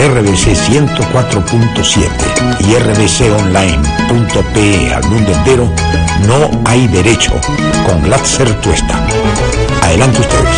RBC 104.7 y rbconline.pe al mundo entero, No hay derecho, con Glatzer Tuesta. Adelante ustedes.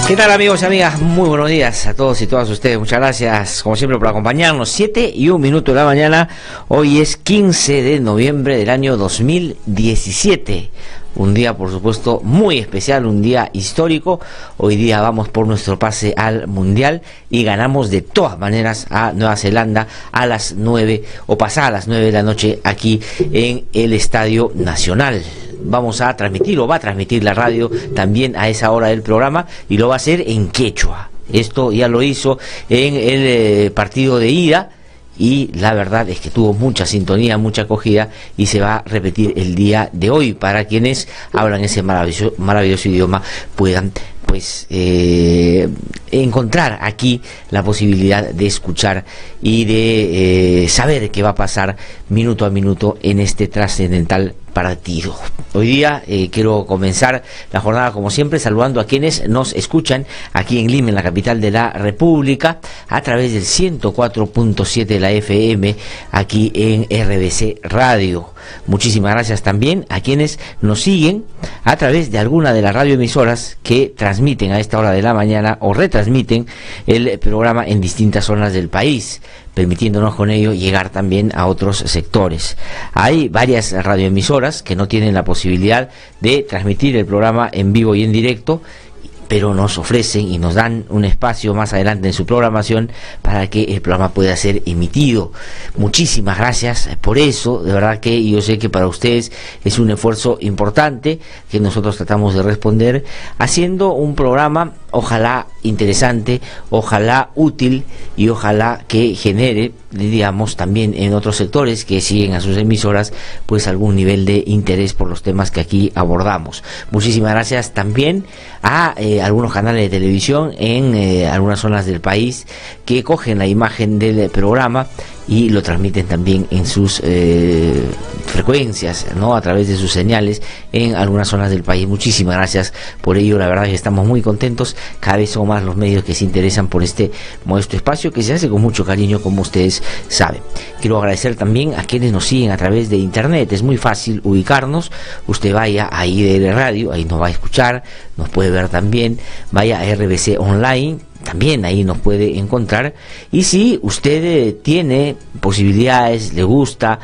¿Qué tal, amigos y amigas? Muy buenos días a todos y todas ustedes. Muchas gracias, como siempre, por acompañarnos. 7:01 de la mañana. Hoy es 15 de noviembre del año 2017. Un día, por supuesto, muy especial, un día histórico. Hoy día vamos por nuestro pase al Mundial y ganamos de todas maneras a Nueva Zelanda a las 9 o pasadas las 9 de la noche aquí en el Estadio Nacional. Vamos a transmitir, o va a transmitir la radio también a esa hora del programa, y lo va a hacer en quechua. Esto ya lo hizo en el partido de ida, y la verdad es que tuvo mucha sintonía, mucha acogida, y se va a repetir el día de hoy para quienes hablan ese maravilloso idioma puedan encontrar aquí la posibilidad de escuchar y de saber qué va a pasar minuto a minuto en este trascendental partido. Hoy día quiero comenzar la jornada, como siempre, saludando a quienes nos escuchan aquí en Lima, en la capital de la República, a través del 104.7 de la FM, aquí en RBC Radio. Muchísimas gracias también a quienes nos siguen a través de alguna de las radioemisoras que transmiten a esta hora de la mañana o retransmiten el programa en distintas zonas del país, permitiéndonos con ello llegar también a otros sectores. Hay varias radioemisoras que no tienen la posibilidad de transmitir el programa en vivo y en directo, pero nos ofrecen y nos dan un espacio más adelante en su programación para que el programa pueda ser emitido. Muchísimas gracias por eso. De verdad que yo sé que para ustedes es un esfuerzo importante que nosotros tratamos de responder haciendo un programa ojalá interesante, ojalá útil y ojalá que genere, digamos, también en otros sectores que siguen a sus emisoras, pues algún nivel de interés por los temas que aquí abordamos. Muchísimas gracias también a algunos canales de televisión en algunas zonas del país que cogen la imagen del programa y lo transmiten también en sus frecuencias, ¿no? A través de sus señales en algunas zonas del país. Muchísimas gracias por ello. La verdad es que estamos muy contentos. Cada vez son más los medios que se interesan por este modesto espacio que se hace con mucho cariño, como ustedes saben. Quiero agradecer también a quienes nos siguen a través de internet. Es muy fácil ubicarnos. Usted vaya a IDL Radio, ahí nos va a escuchar, nos puede ver también. Vaya a RBC Online, también ahí nos puede encontrar. Y si usted tiene posibilidades, le gusta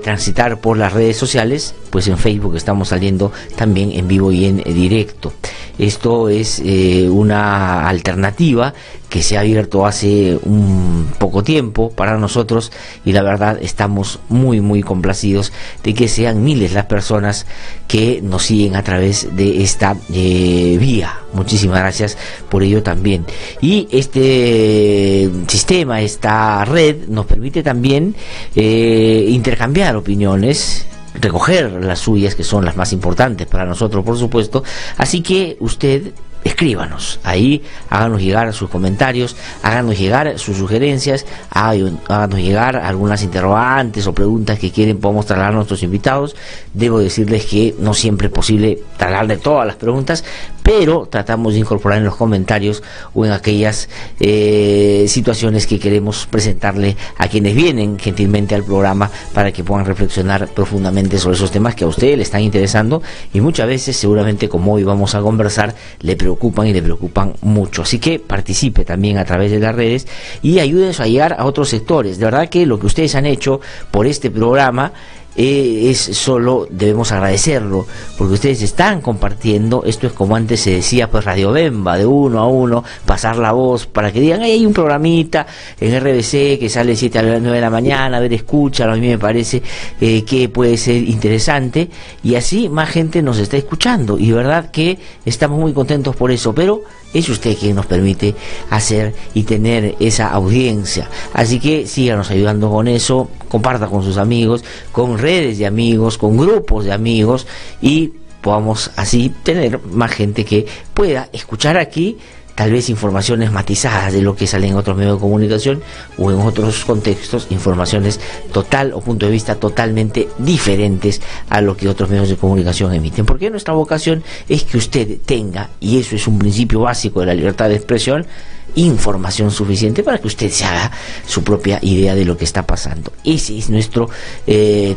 transitar por las redes sociales, pues en Facebook estamos saliendo también en vivo y en directo. Esto es una alternativa que se ha abierto hace un poco tiempo para nosotros, y la verdad estamos muy muy complacidos de que sean miles las personas que nos siguen a través de esta vía. Muchísimas gracias por ello también. Y este sistema, esta red, nos permite también intercambiar opiniones, recoger las suyas, que son las más importantes para nosotros, por supuesto. Así que usted escríbanos ahí, háganos llegar sus comentarios, háganos llegar sus sugerencias, háganos llegar algunas interrogantes o preguntas que quieren podamos trasladar a nuestros invitados. Debo decirles que no siempre es posible trasladarle todas las preguntas, pero tratamos de incorporar en los comentarios o en aquellas situaciones que queremos presentarle a quienes vienen gentilmente al programa para que puedan reflexionar profundamente sobre esos temas que a ustedes le están interesando y muchas veces, seguramente como hoy vamos a conversar, le preocupan y le preocupan mucho. Así que participe también a través de las redes y ayúdenos a llegar a otros sectores. De verdad que lo que ustedes han hecho por este programa debemos agradecerlo, porque ustedes están compartiendo. Esto es como antes se decía, pues Radio Bemba, de uno a uno, pasar la voz para que digan, hay un programita en RBC que sale 7 a las 9 de la mañana, a ver, escúchalo, a mí me parece que puede ser interesante, y así más gente nos está escuchando, y verdad que estamos muy contentos por eso, pero es usted quien nos permite hacer y tener esa audiencia. Así que síganos ayudando con eso, comparta con sus amigos, con redes de amigos, con grupos de amigos, y podamos así tener más gente que pueda escuchar aquí tal vez informaciones matizadas de lo que sale en otros medios de comunicación o en otros contextos, informaciones total o punto de vista totalmente diferentes a lo que otros medios de comunicación emiten. Porque nuestra vocación es que usted tenga, y eso es un principio básico de la libertad de expresión, información suficiente para que usted se haga su propia idea de lo que está pasando. Ese es nuestro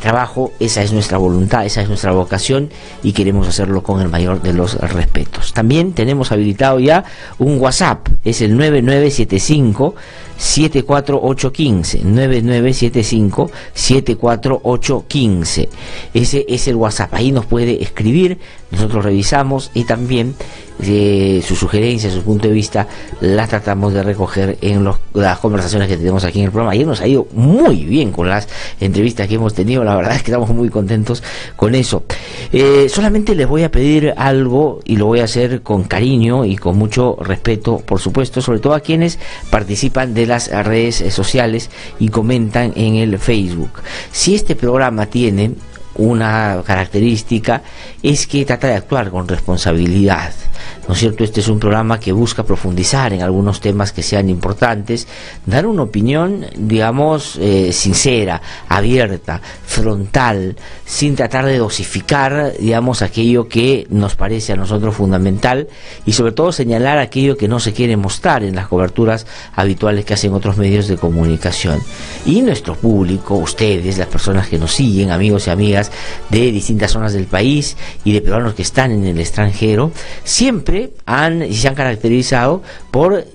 trabajo, esa es nuestra voluntad, esa es nuestra vocación, y queremos hacerlo con el mayor de los respetos. También tenemos habilitado ya un WhatsApp, es el 9975-74815, 9975-74815. Ese es el WhatsApp, ahí nos puede escribir, nosotros revisamos y también sus sugerencias, su punto de vista, las tratamos de recoger en las conversaciones que tenemos aquí en el programa. Ayer nos ha ido muy bien con las entrevistas que hemos tenido, la verdad es que estamos muy contentos con eso. Solamente les voy a pedir algo, y lo voy a hacer con cariño y con mucho respeto, por supuesto, sobre todo a quienes participan de las redes sociales y comentan en el Facebook. Si este programa tiene una característica, es que trata de actuar con responsabilidad, ¿no es cierto? Este es un programa que busca profundizar en algunos temas que sean importantes, dar una opinión, digamos, sincera, abierta, frontal, sin tratar de dosificar, digamos, aquello que nos parece a nosotros fundamental, y sobre todo señalar aquello que no se quiere mostrar en las coberturas habituales que hacen otros medios de comunicación. Y nuestro público, ustedes, las personas que nos siguen, amigos y amigas de distintas zonas del país y de peruanos que están en el extranjero, siempre se han caracterizado por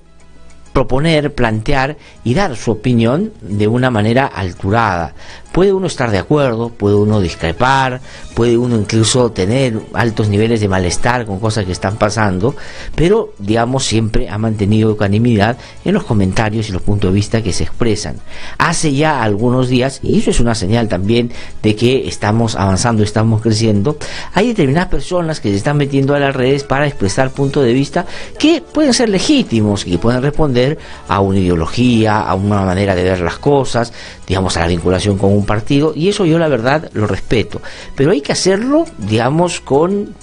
proponer, plantear y dar su opinión de una manera alturada. Puede uno estar de acuerdo, puede uno discrepar, puede uno incluso tener altos niveles de malestar con cosas que están pasando, pero, digamos, siempre ha mantenido ecuanimidad en los comentarios y los puntos de vista que se expresan. Hace ya algunos días, y eso es una señal también de que estamos avanzando, estamos creciendo, hay determinadas personas que se están metiendo a las redes para expresar puntos de vista que pueden ser legítimos, que pueden responder a una ideología, a una manera de ver las cosas, digamos, a la vinculación con un partido, y eso yo la verdad lo respeto, pero hay que hacerlo, digamos,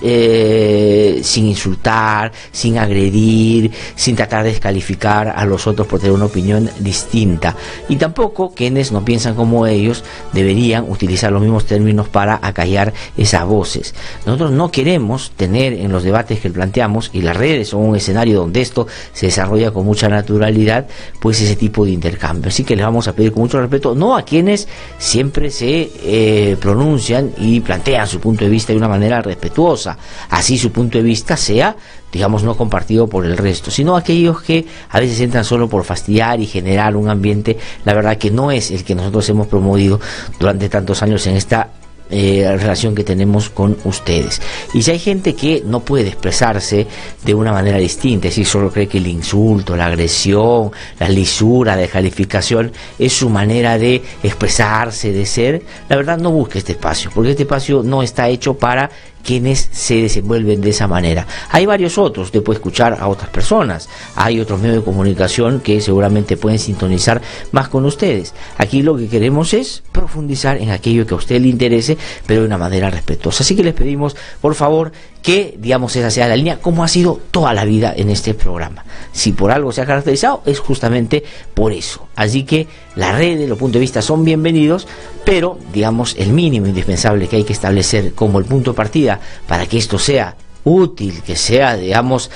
sin insultar, sin agredir, sin tratar de descalificar a los otros por tener una opinión distinta, y tampoco quienes no piensan como ellos deberían utilizar los mismos términos para acallar esas voces. Nosotros no queremos tener en los debates que planteamos, y las redes son un escenario donde esto se desarrolla con mucha naturalidad, pues ese tipo de intercambio. Así que les vamos a pedir con mucho respeto, no a quienes siempre se pronuncian y plantean su punto de vista de una manera respetuosa, así su punto de vista sea, digamos, no compartido por el resto, sino aquellos que a veces entran solo por fastidiar y generar un ambiente, la verdad que no es el que nosotros hemos promovido durante tantos años en esta relación que tenemos con ustedes. Y si hay gente que no puede expresarse de una manera distinta, es decir, solo cree que el insulto, la agresión, la lisura, la descalificación es su manera de expresarse, de ser, la verdad no busque este espacio, porque este espacio no está hecho para quienes se desenvuelven de esa manera. Hay varios otros, usted puede escuchar a otras personas, hay otros medios de comunicación que seguramente pueden sintonizar más con ustedes. Aquí lo que queremos es profundizar en aquello que a usted le interese, pero de una manera respetuosa. Así que les pedimos, por favor, que, digamos, esa sea la línea, como ha sido toda la vida en este programa. Si por algo se ha caracterizado, es justamente por eso. Así que las redes, los puntos de vista son bienvenidos, pero, digamos, el mínimo indispensable que hay que establecer como el punto de partida para que esto sea útil, que sea, digamos,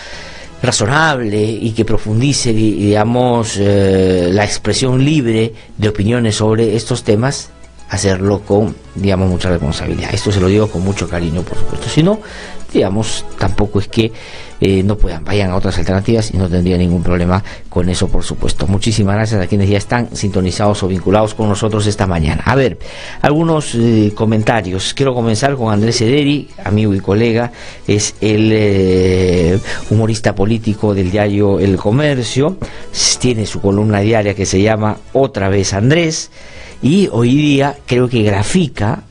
razonable y que profundice, digamos, la expresión libre de opiniones sobre estos temas, hacerlo con, digamos, mucha responsabilidad. Esto se lo digo con mucho cariño, por supuesto. Si no, digamos, tampoco es que no puedan, vayan a otras alternativas y no tendría ningún problema con eso, por supuesto. Muchísimas gracias a quienes ya están sintonizados o vinculados con nosotros esta mañana. A ver, algunos comentarios. Quiero comenzar con Andrés Ederi, amigo y colega, es el humorista político del diario El Comercio, tiene su columna diaria que se llama Otra vez Andrés, y hoy día creo que grafica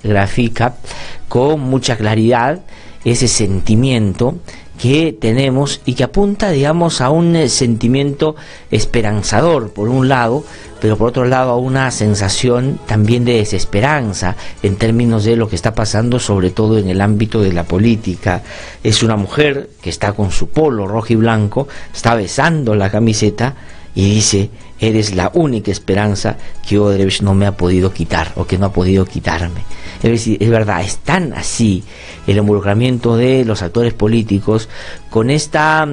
con mucha claridad ese sentimiento que tenemos y que apunta, digamos, a un sentimiento esperanzador por un lado, pero por otro lado a una sensación también de desesperanza en términos de lo que está pasando, sobre todo en el ámbito de la política. Es una mujer que está con su polo rojo y blanco, está besando la camiseta y dice: eres la única esperanza que Odebrecht no me ha podido quitar, o que no ha podido quitarme. Es decir, es verdad, es tan así el involucramiento de los actores políticos con esta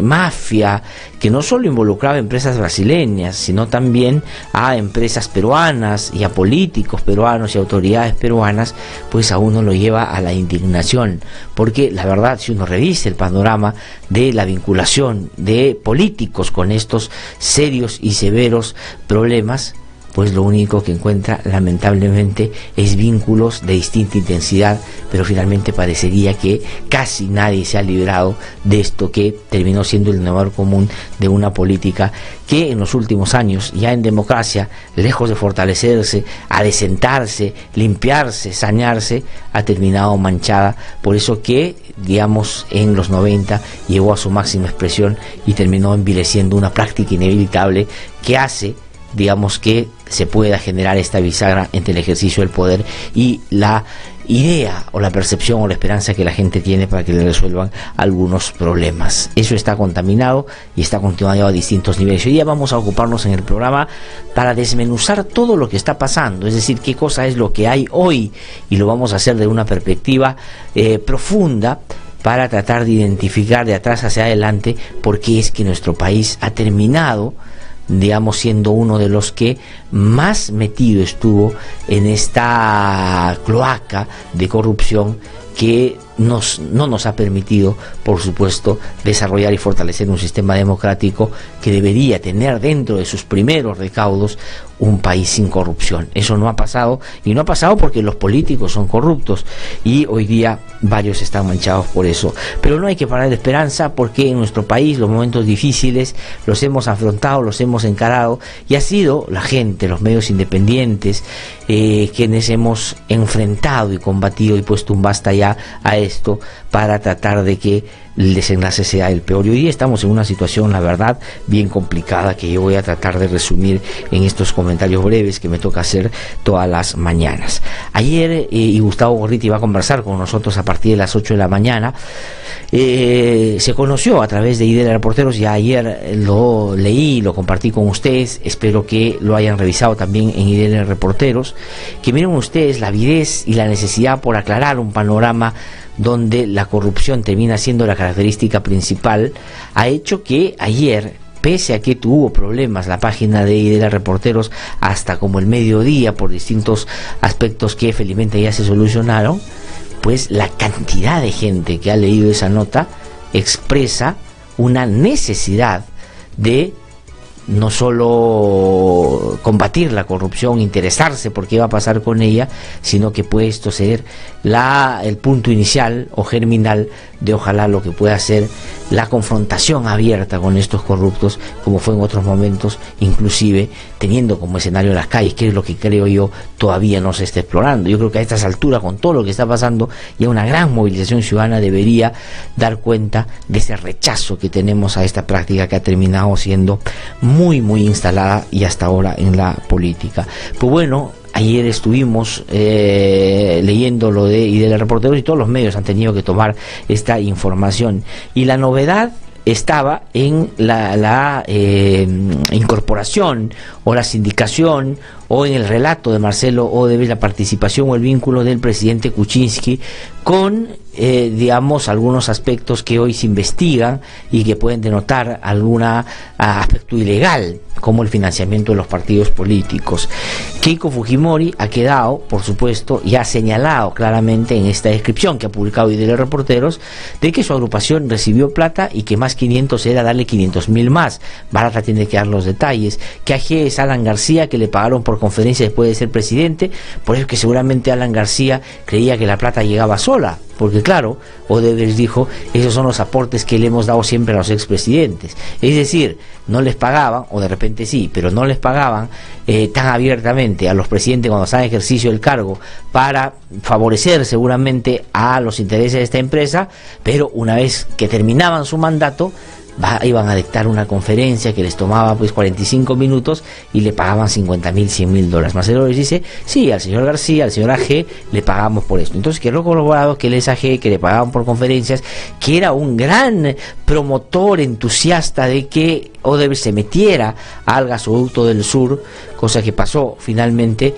mafia que no solo involucraba a empresas brasileñas, sino también a empresas peruanas y a políticos peruanos y autoridades peruanas, pues a uno lo lleva a la indignación, porque la verdad, si uno revisa el panorama de la vinculación de políticos con estos serios y severos problemas, pues lo único que encuentra lamentablemente es vínculos de distinta intensidad, pero finalmente parecería que casi nadie se ha librado de esto que terminó siendo el denominador común de una política que en los últimos años, ya en democracia, lejos de fortalecerse, adecentarse, limpiarse, sanearse, ha terminado manchada. Por eso que, digamos, en los 90 llegó a su máxima expresión y terminó envileciendo una práctica inevitable que hace, digamos, que se pueda generar esta bisagra entre el ejercicio del poder y la idea o la percepción o la esperanza que la gente tiene para que le resuelvan algunos problemas. Eso está contaminado y está continuado a distintos niveles. Hoy día vamos a ocuparnos en el programa para desmenuzar todo lo que está pasando, es decir, qué cosa es lo que hay hoy, y lo vamos a hacer de una perspectiva profunda, para tratar de identificar de atrás hacia adelante por qué es que nuestro país ha terminado, digamos, siendo uno de los que más metido estuvo en esta cloaca de corrupción que no nos ha permitido, por supuesto, desarrollar y fortalecer un sistema democrático que debería tener dentro de sus primeros recaudos un país sin corrupción. Eso no ha pasado, y no ha pasado porque los políticos son corruptos, y hoy día varios están manchados por eso. Pero no hay que parar de esperanza, porque en nuestro país los momentos difíciles los hemos afrontado, los hemos encarado, y ha sido la gente, los medios independientes, quienes hemos enfrentado y combatido y puesto un basta ya a esto, para tratar de que el desenlace sea el peor. Y hoy día estamos en una situación, la verdad, bien complicada, que yo voy a tratar de resumir en estos comentarios breves que me toca hacer todas las mañanas. Ayer, y Gustavo Gorriti va a conversar con nosotros a partir de las 8 de la mañana, se conoció a través de IDL Reporteros, ya ayer lo leí, lo compartí con ustedes, espero que lo hayan revisado también en IDL Reporteros, que miren ustedes la avidez y la necesidad por aclarar un panorama donde la corrupción termina siendo la característica principal, ha hecho que ayer, pese a que tuvo problemas la página de IDL Reporteros hasta como el mediodía por distintos aspectos que felizmente ya se solucionaron, pues la cantidad de gente que ha leído esa nota expresa una necesidad de no solo combatir la corrupción, interesarse por qué va a pasar con ella, sino que puede esto ser el punto inicial o germinal de ojalá lo que pueda ser la confrontación abierta con estos corruptos, como fue en otros momentos, inclusive teniendo como escenario las calles, que es lo que creo yo todavía no se está explorando. Yo creo que a estas alturas, con todo lo que está pasando, ya una gran movilización ciudadana debería dar cuenta de ese rechazo que tenemos a esta práctica que ha terminado siendo muy instalada y hasta ahora en la política. Pues bueno, ayer estuvimos leyendo lo de IDL Reporteros, y todos los medios han tenido que tomar esta información, y la novedad estaba en la incorporación o la sindicación o en el relato de Marcelo Odebrecht, la participación o el vínculo del presidente Kuczynski con, digamos, algunos aspectos que hoy se investigan y que pueden denotar algún aspecto ilegal, como el financiamiento de los partidos políticos. Keiko Fujimori ha quedado, por supuesto, y ha señalado claramente en esta descripción que ha publicado IDL Reporteros, de que su agrupación recibió plata y que más 500 era darle 500.000 más. Barata tiene que dar los detalles. Que AG es Alan García, que le pagaron por conferencia después de ser presidente, por eso que seguramente Alan García creía que la plata llegaba sola, porque claro, Odebrecht dijo, esos son los aportes que le hemos dado siempre a los expresidentes. Es decir, no les pagaban, o de repente sí, pero no les pagaban tan abiertamente a los presidentes cuando están en ejercicio del cargo para favorecer seguramente a los intereses de esta empresa, pero una vez que terminaban su mandato, iban a dictar una conferencia que les tomaba pues 45 minutos y le pagaban 50.000, 100.000 dólares. Marcelo les dice, sí, al señor García, al señor AG, le pagamos por esto. Entonces quedó corroborado que el AG, que le pagaban por conferencias, que era un gran promotor, entusiasta de que Odebrecht se metiera al gasoducto del sur, cosa que pasó finalmente,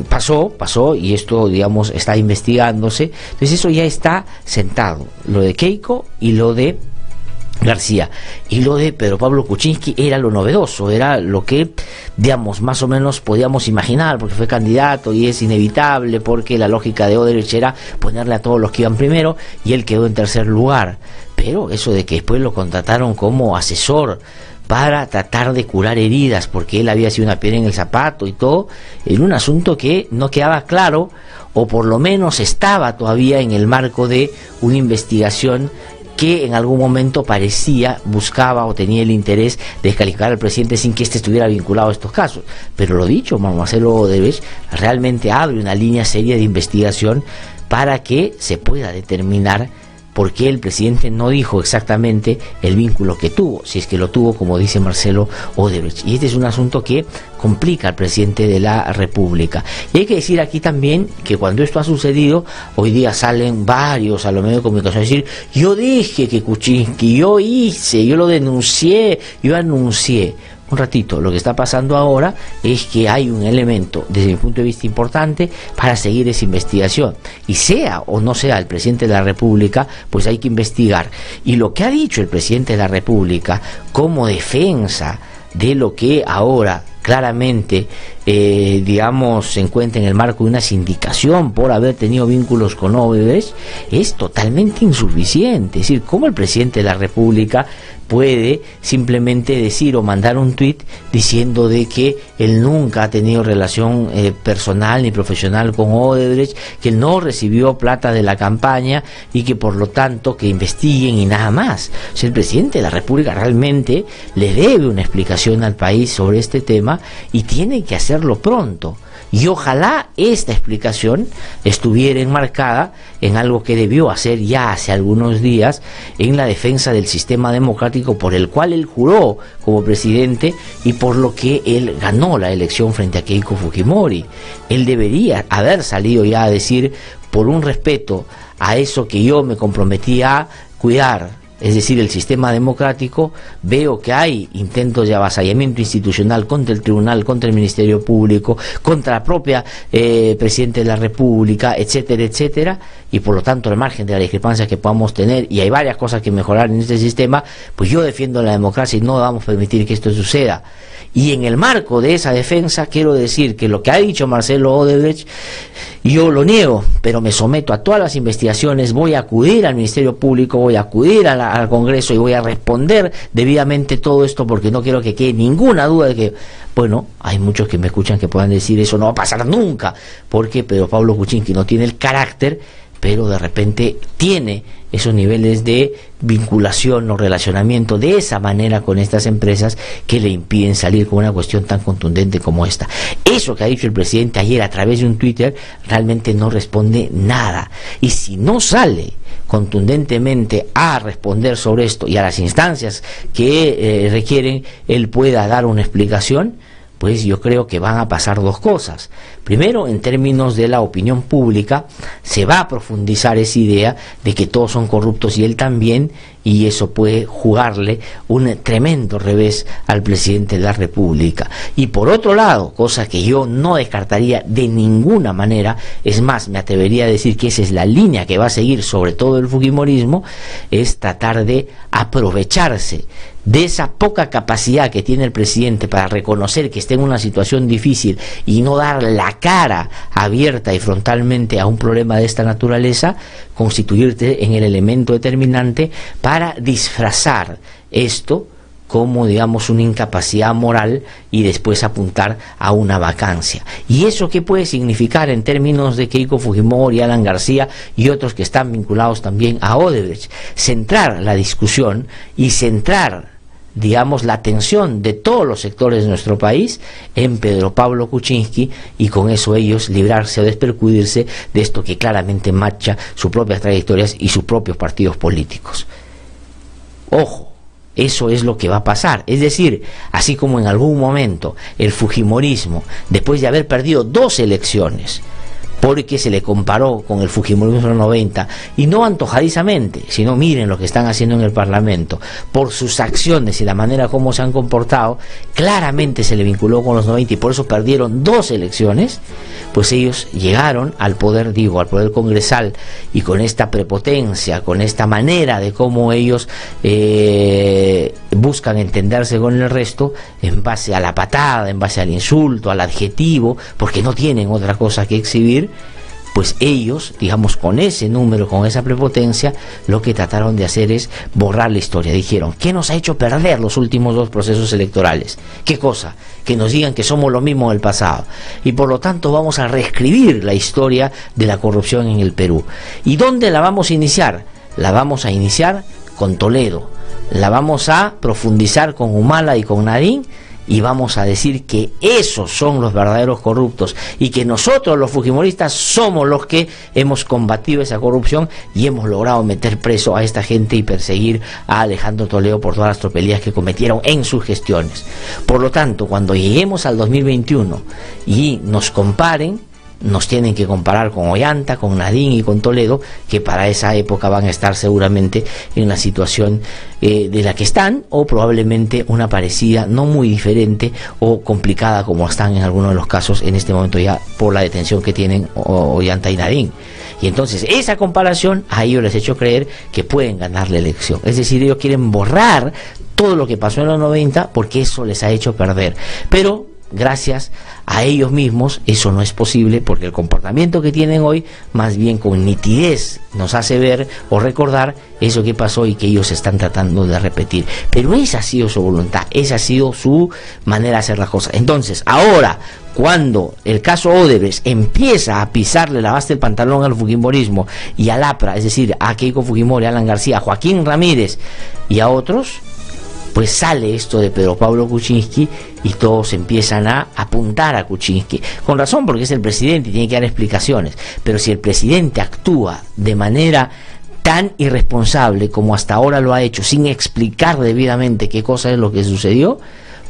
pasó, y esto, digamos, está investigándose. Entonces eso ya está sentado, lo de Keiko y lo de García. Y lo de Pedro Pablo Kuczynski era lo novedoso, era lo que, digamos, más o menos podíamos imaginar, porque fue candidato y es inevitable, porque la lógica de Odebrecht era ponerle a todos los que iban primero y él quedó en tercer lugar. Pero eso de que después lo contrataron como asesor para tratar de curar heridas, porque él había sido una piedra en el zapato y todo, en un asunto que no quedaba claro, o por lo menos estaba todavía en el marco de una investigación que en algún momento parecía, buscaba o tenía el interés de descalificar al presidente sin que éste estuviera vinculado a estos casos. Pero lo dicho, Marcelo Odebrecht realmente abre una línea seria de investigación para que se pueda determinar por qué el presidente no dijo exactamente el vínculo que tuvo, si es que lo tuvo, como dice Marcelo Odebrecht. Y este es un asunto que complica al presidente de la República. Y hay que decir aquí también que cuando esto ha sucedido, hoy día salen varios a los medios de comunicación a decir, yo dije que Kuczynski, yo hice, yo lo denuncié, yo anuncié. Un ratito, lo que está pasando ahora es que hay un elemento, desde mi punto de vista, importante para seguir esa investigación. Y sea o no sea el presidente de la República, pues hay que investigar. Y lo que ha dicho el presidente de la República como defensa de lo que ahora claramente, digamos, se encuentra en el marco de una sindicación por haber tenido vínculos con Odebrecht, es totalmente insuficiente. Es decir, ¿cómo el presidente de la República puede simplemente decir o mandar un tuit diciendo de que él nunca ha tenido relación personal ni profesional con Odebrecht, que él no recibió plata de la campaña y que por lo tanto que investiguen y nada más? O sea, el presidente de la República realmente le debe una explicación al país sobre este tema y tiene que hacerlo pronto. Y ojalá esta explicación estuviera enmarcada en algo que debió hacer ya hace algunos días en la defensa del sistema democrático por el cual él juró como presidente y por lo que él ganó la elección frente a Keiko Fujimori. Él debería haber salido ya a decir, por un respeto a eso que yo me comprometí a cuidar, es decir, el sistema democrático, veo que hay intentos de avasallamiento institucional contra el tribunal, contra el Ministerio Público, contra la propia Presidente de la República, etcétera, etcétera, y por lo tanto, al margen de la discrepancia que podamos tener, y hay varias cosas que mejorar en este sistema, pues yo defiendo la democracia y no vamos a permitir que esto suceda. Y en el marco de esa defensa, quiero decir que lo que ha dicho Marcelo Odebrecht, yo lo niego, pero me someto a todas las investigaciones, voy a acudir al Ministerio Público, voy a acudir al Congreso y voy a responder debidamente todo esto, porque no quiero que quede ninguna duda de que, bueno, hay muchos que me escuchan que puedan decir eso no va a pasar nunca, porque Pedro Pablo Kuczynski no tiene el carácter, pero de repente tiene esos niveles de vinculación o relacionamiento de esa manera con estas empresas que le impiden salir con una cuestión tan contundente como esta. Eso que ha dicho el presidente ayer a través de un Twitter realmente no responde nada. Y si no sale contundentemente a responder sobre esto y a las instancias que requieren, él pueda dar una explicación, pues yo creo que van a pasar dos cosas. Primero, en términos de la opinión pública, se va a profundizar esa idea de que todos son corruptos y él también, y eso puede jugarle un tremendo revés al presidente de la República. Y por otro lado, cosa que yo no descartaría de ninguna manera, es más, me atrevería a decir que esa es la línea que va a seguir sobre todo el fujimorismo, es tratar de aprovecharse de esa poca capacidad que tiene el presidente para reconocer que está en una situación difícil y no dar la cara abierta y frontalmente a un problema de esta naturaleza, constituirte en el elemento determinante para disfrazar esto como, digamos, una incapacidad moral y después apuntar a una vacancia. ¿Y eso qué puede significar en términos de Keiko Fujimori, Alan García y otros que están vinculados también a Odebrecht? Centrar la discusión y centrar, digamos, la atención de todos los sectores de nuestro país en Pedro Pablo Kuczynski y con eso ellos librarse o despercudirse de esto que claramente marcha sus propias trayectorias y sus propios partidos políticos. Ojo, eso es lo que va a pasar. Es decir, así como en algún momento el fujimorismo, después de haber perdido 2 elecciones, porque se le comparó con el fujimorismo de los 90, y no antojadizamente, sino miren lo que están haciendo en el Parlamento, por sus acciones y la manera como se han comportado, claramente se le vinculó con los 90 y por eso perdieron 2 elecciones, pues ellos llegaron al poder, al poder congresal, y con esta prepotencia, con esta manera de cómo ellos buscan entenderse con el resto, en base a la patada, en base al insulto, al adjetivo, porque no tienen otra cosa que exhibir, pues ellos, digamos, con ese número, con esa prepotencia, lo que trataron de hacer es borrar la historia. Dijeron, ¿qué nos ha hecho perder los últimos 2 procesos electorales? ¿Qué cosa? Que nos digan que somos lo mismo del pasado. Y por lo tanto vamos a reescribir la historia de la corrupción en el Perú. ¿Y dónde la vamos a iniciar? La vamos a iniciar con Toledo. La vamos a profundizar con Humala y con Nadine, y vamos a decir que esos son los verdaderos corruptos y que nosotros los fujimoristas somos los que hemos combatido esa corrupción y hemos logrado meter preso a esta gente y perseguir a Alejandro Toledo por todas las tropelías que cometieron en sus gestiones. Por lo tanto, cuando lleguemos al 2021 y nos comparen, nos tienen que comparar con Ollanta, con Nadine y con Toledo, que para esa época van a estar seguramente en la situación de la que están, o probablemente una parecida, no muy diferente o complicada como están en algunos de los casos en este momento ya por la detención que tienen Ollanta y Nadine. Y entonces esa comparación a ellos les ha hecho creer que pueden ganar la elección. Es decir, ellos quieren borrar todo lo que pasó en los 90 porque eso les ha hecho perder. Pero gracias a ellos mismos eso no es posible, porque el comportamiento que tienen hoy más bien con nitidez nos hace ver o recordar eso que pasó y que ellos están tratando de repetir. Pero esa ha sido su voluntad, esa ha sido su manera de hacer las cosas. Entonces ahora, cuando el caso Odebrecht empieza a pisarle la base del pantalón al fujimorismo y al APRA, es decir, a Keiko Fujimori, a Alan García, a Joaquín Ramírez y a otros, pues sale esto de Pedro Pablo Kuczynski y todos empiezan a apuntar a Kuczynski. Con razón, porque es el presidente y tiene que dar explicaciones. Pero si el presidente actúa de manera tan irresponsable como hasta ahora lo ha hecho, sin explicar debidamente qué cosa es lo que sucedió,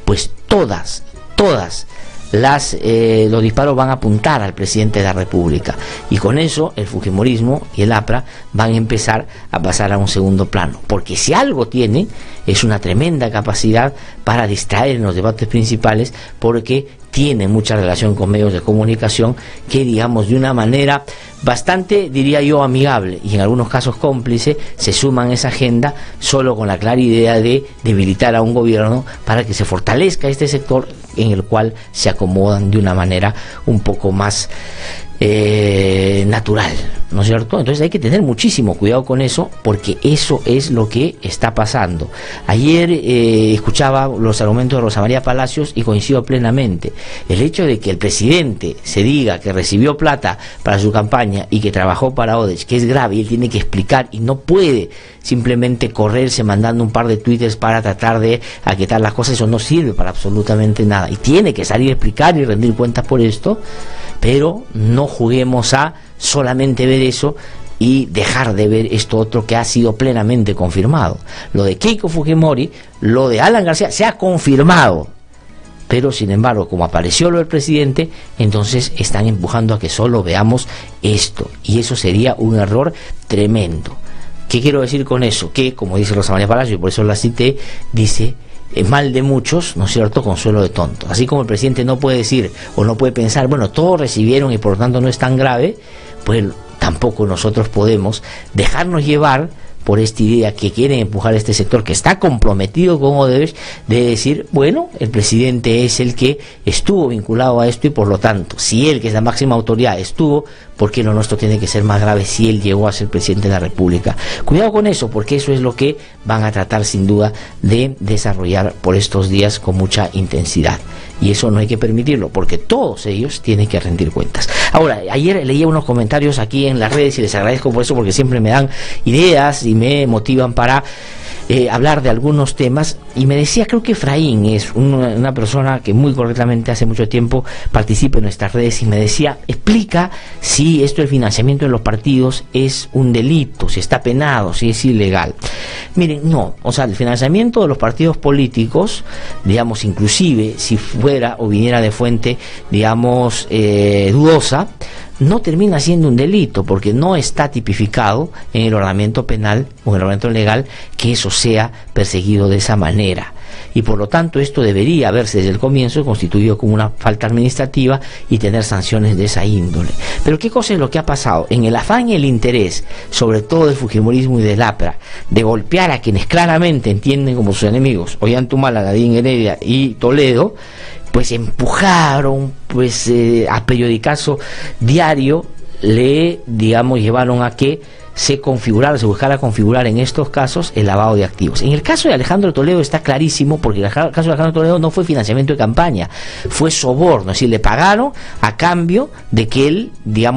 pues todos los disparos van a apuntar al presidente de la República, y con eso el fujimorismo y el APRA van a empezar a pasar a un segundo plano, porque si algo tiene es una tremenda capacidad para distraer en los debates principales, porque tiene mucha relación con medios de comunicación que, digamos, de una manera bastante, diría yo, amigable y en algunos casos cómplice, se suman a esa agenda solo con la clara idea de debilitar a un gobierno para que se fortalezca este sector en el cual se acomodan de una manera un poco más natural, ¿no es cierto? Entonces hay que tener muchísimo cuidado con eso, porque eso es lo que está pasando. Ayer escuchaba los argumentos de Rosa María Palacios y coincido plenamente. El hecho de que el presidente se diga que recibió plata para su campaña y que trabajó para Odebrecht, que es grave, y él tiene que explicar y no puede simplemente correrse mandando un par de twitters para tratar de aquietar las cosas. Eso no sirve para absolutamente nada y tiene que salir a explicar y rendir cuentas por esto. Pero no juguemos a solamente ver eso y dejar de ver esto otro que ha sido plenamente confirmado. Lo de Keiko Fujimori, lo de Alan García se ha confirmado, pero sin embargo, como apareció lo del presidente, entonces están empujando a que solo veamos esto, y eso sería un error tremendo. ¿Qué quiero decir con eso? Que, como dice Rosa María Palacio, y por eso la cité, dice: mal de muchos, ¿no es cierto?, consuelo de tontos. Así como el presidente no puede decir o no puede pensar, bueno, todos recibieron y por lo tanto no es tan grave, pues tampoco nosotros podemos dejarnos llevar por esta idea que quieren empujar este sector que está comprometido con Odebrecht, de decir, bueno, el presidente es el que estuvo vinculado a esto y por lo tanto, si él, que es la máxima autoridad, estuvo, ¿por qué lo nuestro tiene que ser más grave si él llegó a ser presidente de la República? Cuidado con eso, porque eso es lo que van a tratar sin duda de desarrollar por estos días con mucha intensidad. Y eso no hay que permitirlo, porque todos ellos tienen que rendir cuentas. Ahora, ayer leía unos comentarios aquí en las redes y les agradezco por eso, porque siempre me dan ideas y me motivan para hablar de algunos temas, y me decía, creo que Efraín es una persona que muy correctamente hace mucho tiempo participa en nuestras redes, y me decía, explica si esto del financiamiento de los partidos es un delito, si está penado, si es ilegal. Miren, no, o sea, el financiamiento de los partidos políticos, digamos, inclusive si fuera o viniera de fuente, digamos, dudosa, no termina siendo un delito, porque no está tipificado en el ordenamiento penal o en el ordenamiento legal que eso sea perseguido de esa manera. Y por lo tanto esto debería haberse desde el comienzo constituido como una falta administrativa y tener sanciones de esa índole. Pero ¿qué cosa es lo que ha pasado? En el afán y el interés, sobre todo del fujimorismo y del APRA, de golpear a quienes claramente entienden como sus enemigos, Ollanthumala, Nadine Heredia y Toledo, pues empujaron, pues a periodicazo diario llevaron a que se buscara configurar en estos casos el lavado de activos. En el caso de Alejandro Toledo está clarísimo, porque el caso de Alejandro Toledo no fue financiamiento de campaña, fue soborno, es decir, le pagaron a cambio de que él,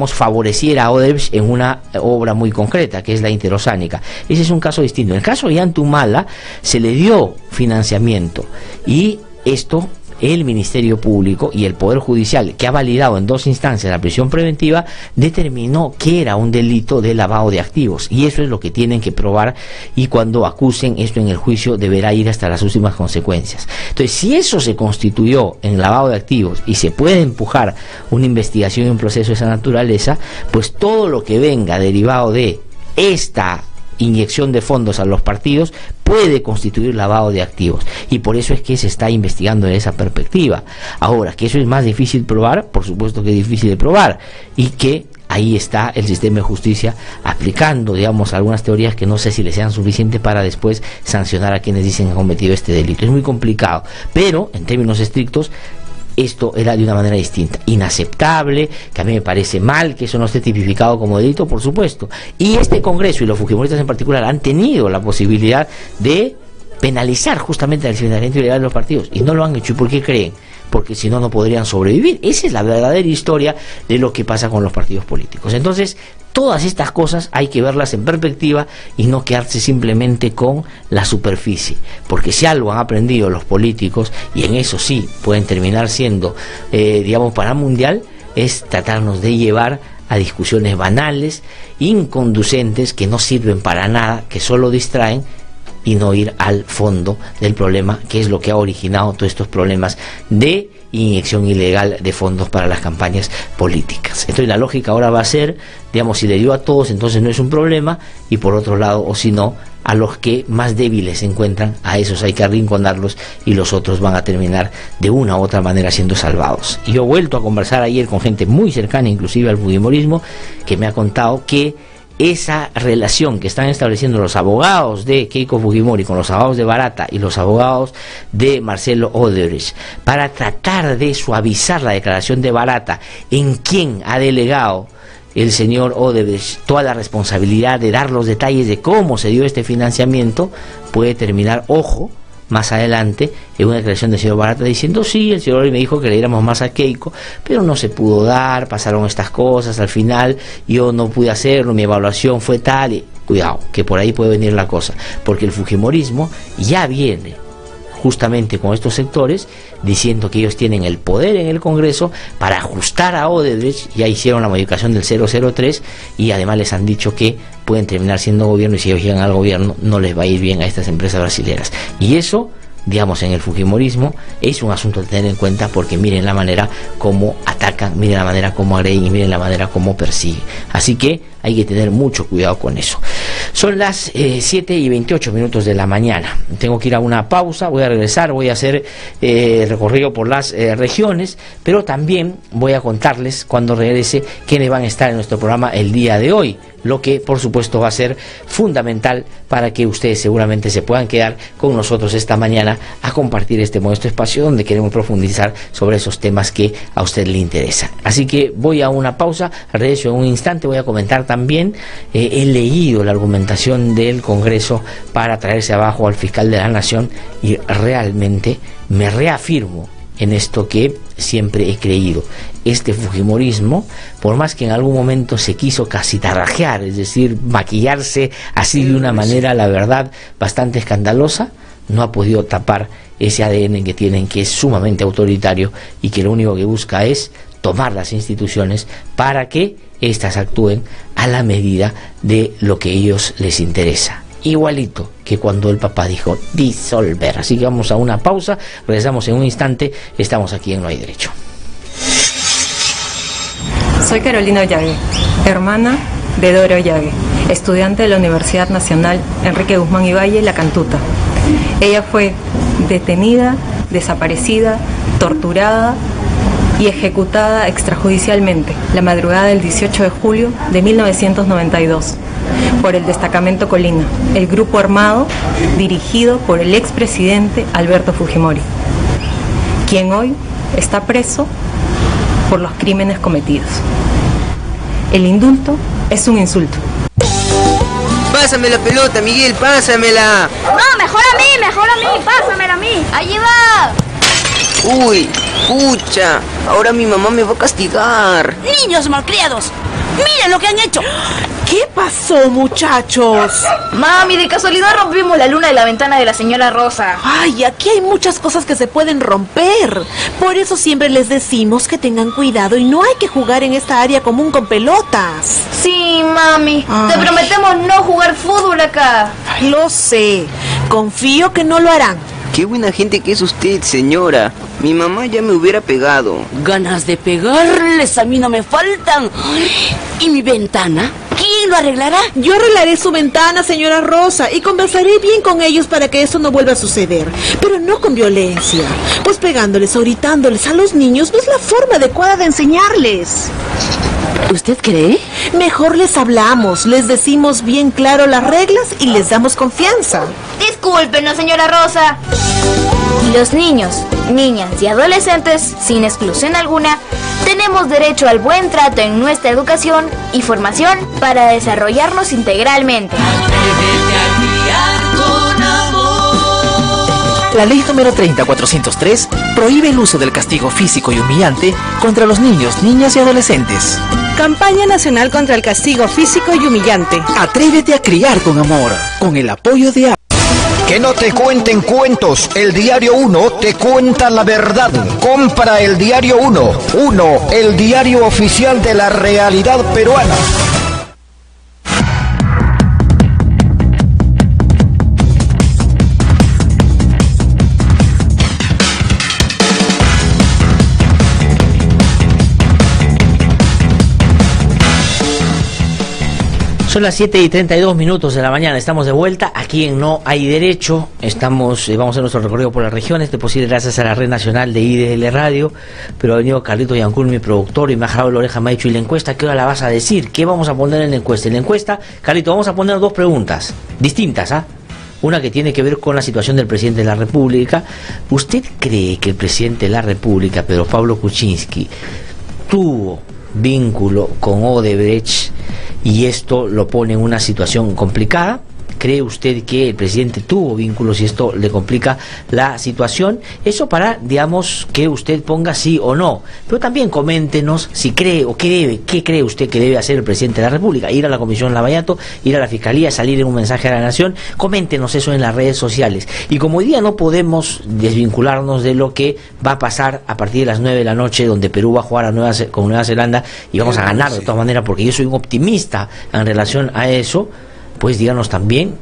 favoreciera a Odebrecht en una obra muy concreta, que es la interoceánica. Ese es un caso distinto. En el caso de Ollanthumala se le dio financiamiento, y esto el Ministerio Público y el Poder Judicial, que ha validado en 2 instancias la prisión preventiva, determinó que era un delito de lavado de activos, y eso es lo que tienen que probar, y cuando acusen esto en el juicio deberá ir hasta las últimas consecuencias. Entonces, si eso se constituyó en lavado de activos y se puede empujar una investigación y un proceso de esa naturaleza, pues todo lo que venga derivado de esta inyección de fondos a los partidos puede constituir lavado de activos, y por eso es que se está investigando de esa perspectiva. Ahora, que eso es más difícil probar, por supuesto que es difícil de probar, y que ahí está el sistema de justicia aplicando, algunas teorías que no sé si le sean suficientes para después sancionar a quienes dicen que han cometido este delito. Es muy complicado, pero en términos estrictos esto era de una manera distinta, inaceptable, que a mí me parece mal que eso no esté tipificado como delito, por supuesto. Y este Congreso y los fujimoristas en particular han tenido la posibilidad de penalizar justamente el financiamiento ilegal de los partidos, y no lo han hecho. ¿Y por qué creen? Porque si no, no podrían sobrevivir. Esa es la verdadera historia de lo que pasa con los partidos políticos. Entonces, todas estas cosas hay que verlas en perspectiva y no quedarse simplemente con la superficie, porque si algo han aprendido los políticos, y en eso sí pueden terminar siendo, para mundial, es tratarnos de llevar a discusiones banales, inconducentes, que no sirven para nada, que solo distraen, y no ir al fondo del problema, que es lo que ha originado todos estos problemas de inyección ilegal de fondos para las campañas políticas. Entonces la lógica ahora va a ser, si le dio a todos, entonces no es un problema, y por otro lado, o si no, a los que más débiles se encuentran, a esos hay que arrinconarlos, y los otros van a terminar de una u otra manera siendo salvados. Y yo he vuelto a conversar ayer con gente muy cercana, inclusive al fujimorismo, que me ha contado que esa relación que están estableciendo los abogados de Keiko Fujimori con los abogados de Barata y los abogados de Marcelo Odebrecht, para tratar de suavizar la declaración de Barata, en quien ha delegado el señor Odebrecht toda la responsabilidad de dar los detalles de cómo se dio este financiamiento, puede terminar, ojo, más adelante, en una declaración del señor Barata diciendo, sí, el señor me dijo que le diéramos más a Keiko, pero no se pudo dar, pasaron estas cosas, al final yo no pude hacerlo, mi evaluación fue tal, y cuidado, que por ahí puede venir la cosa, porque el fujimorismo ya viene justamente con estos sectores diciendo que ellos tienen el poder en el Congreso para ajustar a Odebrecht. Ya hicieron la modificación del 003 y además les han dicho que pueden terminar siendo gobierno, y si ellos llegan al gobierno no les va a ir bien a estas empresas brasileras, y eso, en el fujimorismo es un asunto de tener en cuenta, porque miren la manera como atacan, miren la manera como agreden y miren la manera como persiguen. Así que hay que tener mucho cuidado con eso. Son las 7:28 de la mañana. Tengo que ir a una pausa, voy a regresar, voy a hacer recorrido por las regiones, pero también voy a contarles cuando regrese quiénes van a estar en nuestro programa el día de hoy, lo que por supuesto va a ser fundamental para que ustedes seguramente se puedan quedar con nosotros esta mañana a compartir este modesto espacio donde queremos profundizar sobre esos temas que a usted le interesan. Así que voy a una pausa, regreso en un instante, voy a comentar también, he leído la argumentación del Congreso para traerse abajo al fiscal de la Nación, y realmente me reafirmo en esto que siempre he creído. este fujimorismo, por más que en algún momento se quiso casi tarrajear, es decir, maquillarse así de una manera, la verdad, bastante escandalosa, no ha podido tapar ese ADN que tienen, que es sumamente autoritario y que lo único que busca es tomar las instituciones para que éstas actúen a la medida de lo que a ellos les interesa. Igualito que cuando el papá dijo disolver. Así que vamos a una pausa, regresamos en un instante, estamos aquí en No Hay Derecho. Soy Carolina Ollague, hermana de Dora Ollague, estudiante de la Universidad Nacional Enrique Guzmán y Valle, La Cantuta. Ella fue detenida, desaparecida, torturada y ejecutada extrajudicialmente la madrugada del 18 de julio de 1992 por el Destacamento Colina, el grupo armado dirigido por el expresidente Alberto Fujimori, quien hoy está preso por los crímenes cometidos. El indulto es un insulto. Pásame la pelota, Miguel, pásamela. No, mejor a mí, pásamela a mí. Allí va. Uy, pucha, ahora mi mamá me va a castigar. Niños malcriados, miren lo que han hecho. ¿Qué pasó, muchachos? Mami, de casualidad rompimos la luna de la ventana de la señora Rosa. Ay, aquí hay muchas cosas que se pueden romper. Por eso siempre les decimos que tengan cuidado y no hay que jugar en esta área común con pelotas. Sí, mami, Ay. te prometemos no jugar fútbol acá. Lo sé, confío que no lo harán. Qué buena gente que es usted, señora. Mi mamá ya me hubiera pegado. Ganas de pegarles a mí no me faltan. ¿Y mi ventana? ¿Quién lo arreglará? Yo arreglaré su ventana, señora Rosa, y conversaré bien con ellos para que eso no vuelva a suceder. Pero no con violencia, pues pegándoles o gritándoles a los niños no es la forma adecuada de enseñarles. ¿Usted cree? Mejor les hablamos, les decimos bien claro las reglas y les damos confianza. Discúlpenos, señora Rosa. Los niños, niñas y adolescentes, sin exclusión alguna, tenemos derecho al buen trato en nuestra educación y formación para desarrollarnos integralmente. La ley número 30403 prohíbe el uso del castigo físico y humillante contra los niños, niñas y adolescentes. Campaña Nacional contra el Castigo Físico y Humillante. Atrévete a criar con amor, con el apoyo de... Que no te cuenten cuentos, el Diario 1 te cuenta la verdad. Compra el Diario 1, el diario oficial de la realidad peruana. Son las 7:32 de la mañana, estamos de vuelta aquí en No Hay Derecho. Vamos a hacer nuestro recorrido por las regiones, posible gracias a la Red Nacional de IDL Radio, pero ha venido Carlito Yancul, mi productor, y me ha jalado la oreja, me ha dicho, ¿y la encuesta qué hora la vas a decir? ¿Qué vamos a poner en la encuesta? En la encuesta, Carlito, vamos a poner dos preguntas distintas, ¿ah? Una que tiene que ver con la situación del presidente de la República. ¿Usted cree que el presidente de la República, Pedro Pablo Kuczynski, tuvo vínculo con Odebrecht y esto lo pone en una situación complicada? ¿Cree usted que el presidente tuvo vínculos y esto le complica la situación? Eso para, digamos, que usted ponga sí o no. Pero también coméntenos si cree o qué cree usted que debe hacer el presidente de la República. Ir a la Comisión Lavallato, ir a la Fiscalía, salir en un mensaje a la Nación. Coméntenos eso en las redes sociales. Y como hoy día no podemos desvincularnos de lo que va a pasar a partir de las 9 de la noche, donde Perú va a jugar con Nueva Zelanda y vamos a ganar de todas maneras, porque yo soy un optimista en relación a eso, pues díganos también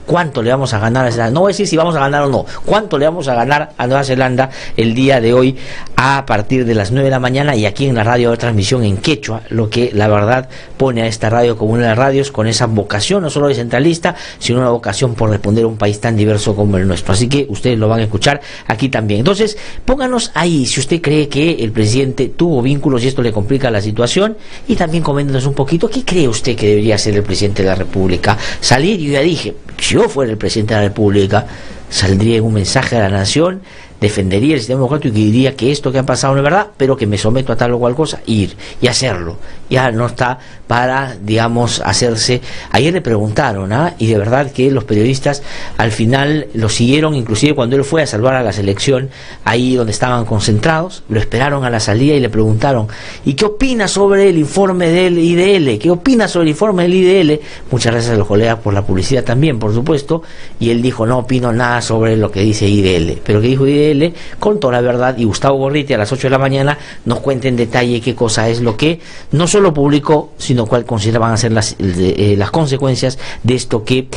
cuánto le vamos a ganar a Zelanda. No voy a decir si vamos a ganar o no, cuánto le vamos a ganar a Nueva Zelanda el día de hoy a partir de las 9 de la mañana, y aquí en la radio de transmisión en quechua, lo que la verdad pone a esta radio como una de las radios con esa vocación no solo de centralista, sino una vocación por responder a un país tan diverso como el nuestro. Así que ustedes lo van a escuchar aquí también. Entonces, pónganos ahí si usted cree que el presidente tuvo vínculos y esto le complica la situación, y también coméntenos un poquito qué cree usted que debería hacer el presidente de la República. Salir, yo ya dije, si yo fuera el presidente de la República, saldría en un mensaje a la nación, defendería el sistema democrático y diría que esto que ha pasado no es verdad, pero que me someto a tal o cual cosa, ir y hacerlo. Ya no está para, digamos, hacerse. Ayer le preguntaron, y de verdad que los periodistas al final lo siguieron, inclusive cuando él fue a salvar a la selección, ahí donde estaban concentrados, lo esperaron a la salida y le preguntaron, ¿y qué opina sobre el informe del IDL? ¿Qué opina sobre el informe del IDL? Muchas gracias a los colegas por la publicidad también, por supuesto, y él dijo, no opino nada sobre lo que dice IDL, pero que dijo IDL con toda la verdad, y Gustavo Gorriti a las 8 de la mañana nos cuenta en detalle qué cosa es lo que no solo publicó, sino cuál considera van a ser las consecuencias de esto que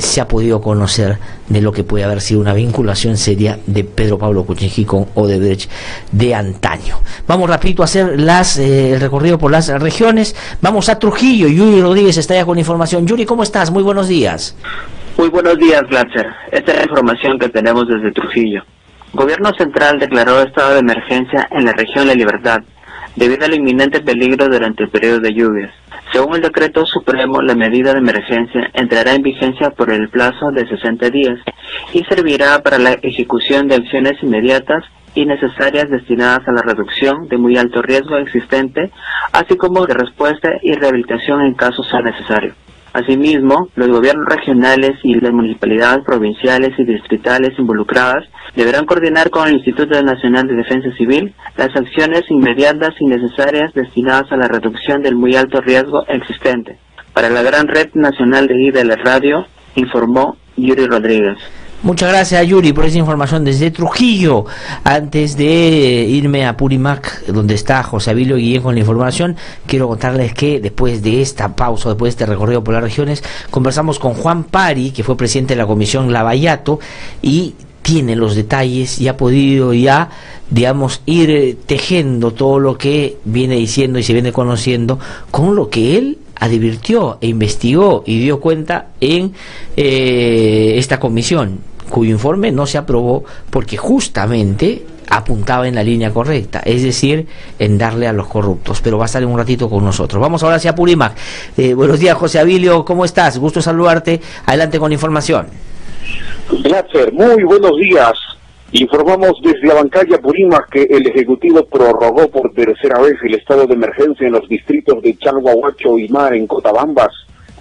se ha podido conocer de lo que puede haber sido una vinculación seria de Pedro Pablo Kuczynski con Odebrecht de antaño. Vamos rapidito a hacer el recorrido por las regiones. Vamos a Trujillo. Yuri Rodríguez está ya con información. Yuri, ¿cómo estás? Muy buenos días. Muy buenos días, Glatzer. Esta es la información que tenemos desde Trujillo. Gobierno central declaró estado de emergencia en la región La Libertad, debido al inminente peligro durante el periodo de lluvias. Según el decreto supremo, la medida de emergencia entrará en vigencia por el plazo de 60 días y servirá para la ejecución de acciones inmediatas y necesarias destinadas a la reducción de muy alto riesgo existente, así como de respuesta y rehabilitación en caso sea necesario. Asimismo, los gobiernos regionales y las municipalidades provinciales y distritales involucradas deberán coordinar con el Instituto Nacional de Defensa Civil las acciones inmediatas y necesarias destinadas a la reducción del muy alto riesgo existente. Para la gran red nacional de IDL Radio, informó Yuri Rodríguez. Muchas gracias, Yuri, por esa información desde Trujillo. Antes de irme a Purimac, donde está José Abilio Guillén con la información, quiero contarles que después de esta pausa, después de este recorrido por las regiones, conversamos con Juan Pari, que fue presidente de la Comisión Lavallato, y tiene los detalles y ha podido ya, digamos, ir tejiendo todo lo que viene diciendo y se viene conociendo con lo que él advirtió e investigó y dio cuenta en esta comisión, cuyo informe no se aprobó porque justamente apuntaba en la línea correcta, es decir, en darle a los corruptos, pero va a estar en un ratito con nosotros. Vamos ahora hacia Purimac. Buenos días, José Abilio, ¿cómo estás? Gusto saludarte, adelante con la información. Gracias, muy buenos días. Informamos desde Abancaya, Purimac, que el Ejecutivo prorrogó por tercera vez el estado de emergencia en los distritos de Chalhuahuacho y Mar en Cotabambas.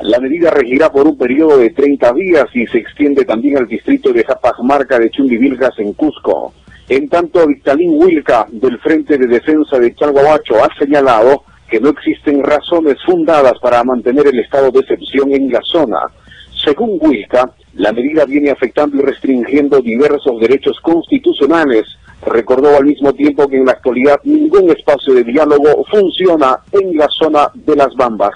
La medida regirá por un periodo de 30 días y se extiende también al distrito de Japajmarca de Chumbivilcas en Cusco. En tanto, Victalín Huilca, del Frente de Defensa de Chalhuahuacho, ha señalado que no existen razones fundadas para mantener el estado de excepción en la zona. Según Huilca, la medida viene afectando y restringiendo diversos derechos constitucionales. Recordó al mismo tiempo que en la actualidad ningún espacio de diálogo funciona en la zona de Las Bambas.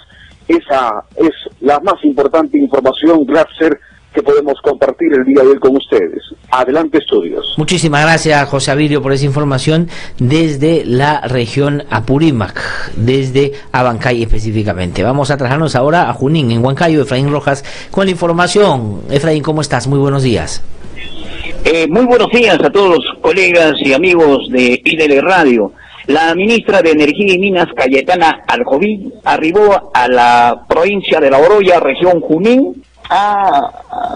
Esa es la más importante información, Glatzer, que podemos compartir el día de hoy con ustedes. Adelante, estudios. Muchísimas gracias, José Abilio, por esa información desde la región Apurímac, desde Abancay específicamente. Vamos a trasladarnos ahora a Junín, en Huancayo. Efraín Rojas con la información. Efraín, ¿cómo estás? Muy buenos días. Muy buenos días a todos los colegas y amigos de IDL Radio. La ministra de Energía y Minas, Cayetana Aljoví, arribó a la provincia de La Oroya, región Junín. Ha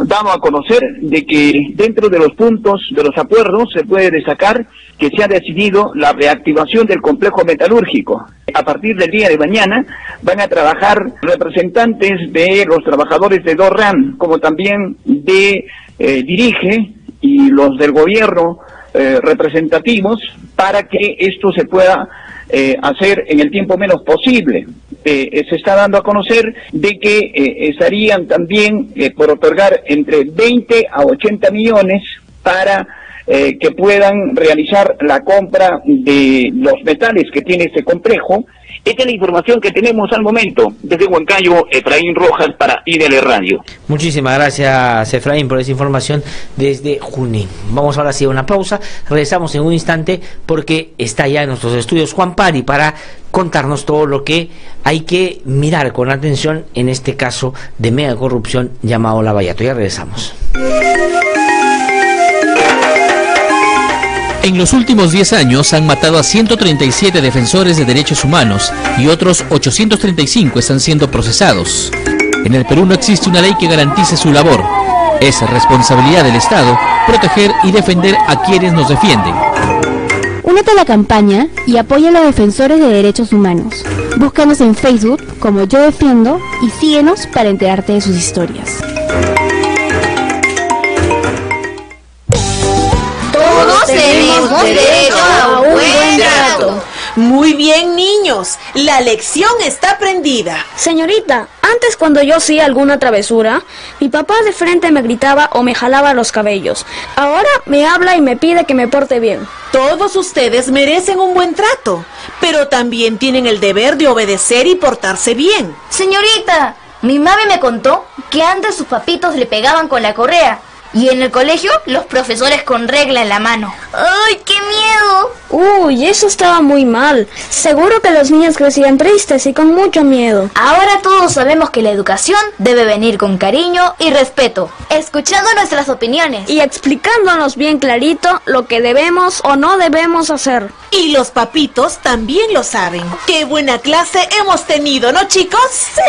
dado a conocer de que dentro de los puntos de los acuerdos se puede destacar que se ha decidido la reactivación del complejo metalúrgico. A partir del día de mañana van a trabajar representantes de los trabajadores de Dorran, como también de Dirige y los del gobierno representativos, para que esto se pueda hacer en el tiempo menos posible. Se está dando a conocer de que estarían también por otorgar entre 20 a 80 millones para que puedan realizar la compra de los metales que tiene este complejo. Esta es la información que tenemos al momento. Desde Huancayo, Efraín Rojas para IDL Radio. Muchísimas gracias, Efraín, por esa información desde Junín. Vamos ahora sí a una pausa. Regresamos en un instante porque está ya en nuestros estudios Juan Pari para contarnos todo lo que hay que mirar con atención en este caso de mega corrupción llamado Lavallato. Ya regresamos. En los últimos 10 años han matado a 137 defensores de derechos humanos y otros 835 están siendo procesados. En el Perú no existe una ley que garantice su labor. Es responsabilidad del Estado proteger y defender a quienes nos defienden. Únete a la campaña y apoya a los defensores de derechos humanos. Búscanos en Facebook como Yo Defiendo y síguenos para enterarte de sus historias. Todos tenemos derecho a un buen trato. Muy bien, niños. La lección está aprendida. Señorita, antes cuando yo hacía alguna travesura, mi papá de frente me gritaba o me jalaba los cabellos. Ahora me habla y me pide que me porte bien. Todos ustedes merecen un buen trato, pero también tienen el deber de obedecer y portarse bien. Señorita, mi mami me contó que antes sus papitos le pegaban con la correa. Y en el colegio, los profesores con regla en la mano. ¡Ay, qué miedo! Uy, eso estaba muy mal. Seguro que los niños crecían tristes y con mucho miedo. Ahora todos sabemos que la educación debe venir con cariño y respeto, escuchando nuestras opiniones y explicándonos bien clarito lo que debemos o no debemos hacer. Y los papitos también lo saben. ¡Qué buena clase hemos tenido!, ¿no, chicos? ¡Sí!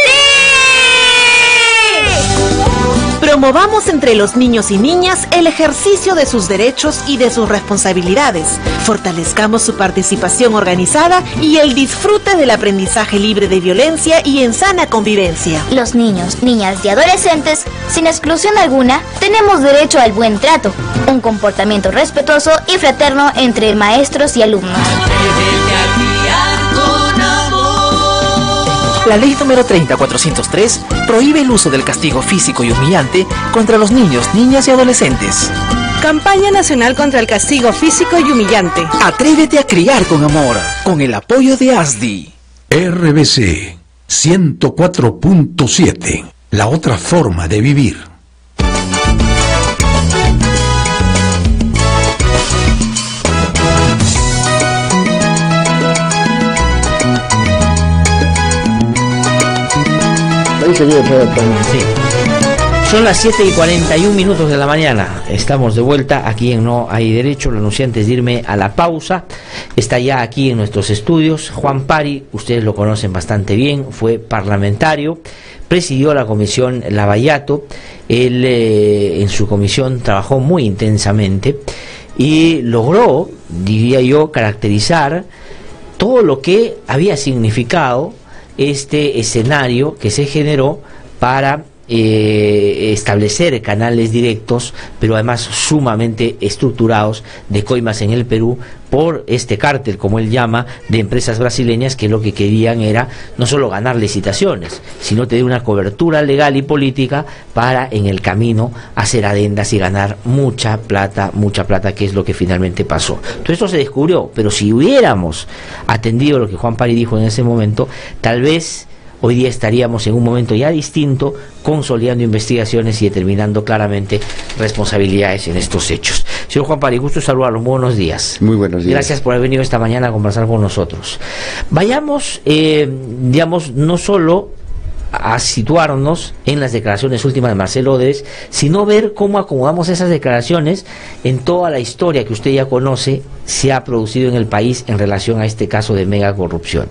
Promovamos entre los niños y niñas el ejercicio de sus derechos y de sus responsabilidades. Fortalezcamos su participación organizada y el disfrute del aprendizaje libre de violencia y en sana convivencia. Los niños, niñas y adolescentes, sin exclusión alguna, tenemos derecho al buen trato, un comportamiento respetuoso y fraterno entre maestros y alumnos. La ley número 30403 prohíbe el uso del castigo físico y humillante contra los niños, niñas y adolescentes. Campaña Nacional contra el Castigo Físico y Humillante. Atrévete a criar con amor, con el apoyo de ASDI. RBC 104.7, la otra forma de vivir. Sí. Son las 7:41 de la mañana. Estamos de vuelta aquí en No Hay Derecho. Lo anunciante es de irme a la pausa. Está ya aquí en nuestros estudios Juan Pari. Ustedes lo conocen bastante bien. Fue parlamentario. Presidió la comisión Lavallato. Él en su comisión trabajó muy intensamente y logró, diría yo, caracterizar todo lo que había significado este escenario que se generó para establecer canales directos, pero además sumamente estructurados, de coimas en el Perú por este cártel, como él llama, de empresas brasileñas que lo que querían era no solo ganar licitaciones, sino tener una cobertura legal y política para en el camino hacer adendas y ganar mucha plata, que es lo que finalmente pasó. Todo esto se descubrió, pero si hubiéramos atendido lo que Juan Pari dijo en ese momento, tal vez hoy día estaríamos en un momento ya distinto, consolidando investigaciones y determinando claramente responsabilidades en estos hechos. Señor Juan Pari, gusto saludarlo, buenos días. Muy buenos días. Gracias por haber venido esta mañana a conversar con nosotros. Vayamos, digamos, no solo a situarnos en las declaraciones últimas de Marcelo Odebrecht, sino ver cómo acomodamos esas declaraciones en toda la historia que usted ya conoce, se ha producido en el país en relación a este caso de mega corrupción.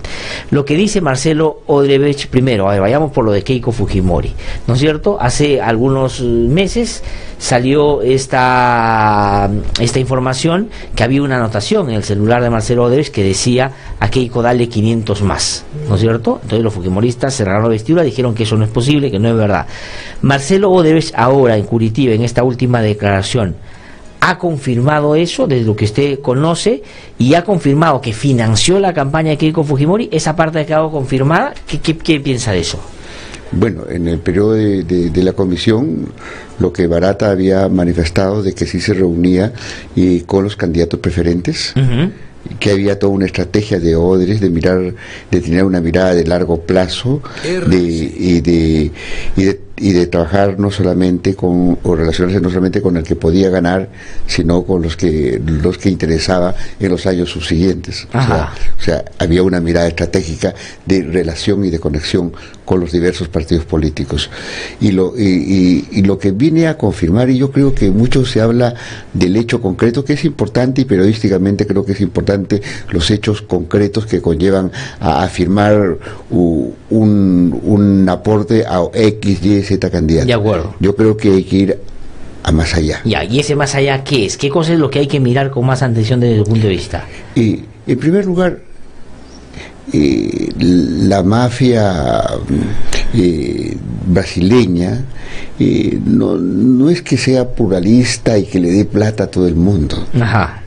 Lo que dice Marcelo Odebrecht, primero, a ver, vayamos por lo de Keiko Fujimori, ¿no es cierto? Hace algunos meses salió esta información que había una anotación en el celular de Marcelo Odebrecht que decía: a Keiko dale 500 más, ¿no es cierto? Entonces los fujimoristas cerraron la vestidura, dijeron que eso no es posible, que no es verdad. Marcelo Odebrecht ahora en Curitiba, en esta última declaración, ha confirmado eso desde lo que usted conoce y ha confirmado que financió la campaña de Keiko Fujimori. Esa parte ha quedado confirmada. ¿Qué piensa de eso? Bueno, en el periodo de la comisión, lo que Barata había manifestado de que sí se reunía con los candidatos preferentes, que había toda una estrategia de Odebrecht de tener una mirada de largo plazo y de trabajar no solamente o relacionarse no solamente con el que podía ganar, sino con los que interesaba en los años subsiguientes. O sea, había una mirada estratégica de relación y de conexión con los diversos partidos políticos. Y lo que viene a confirmar, y yo creo que mucho se habla del hecho concreto, que es importante, y periodísticamente creo que es importante los hechos concretos que conllevan a afirmar un aporte a X, Y, Z candidato. De acuerdo. Yo creo que hay que ir a más allá. Ya, ¿y ese más allá qué es? ¿Qué cosa es lo que hay que mirar con más atención desde el punto de vista? En primer lugar, la mafia brasileña no es que sea pluralista y que le dé plata a todo el mundo. Ajá.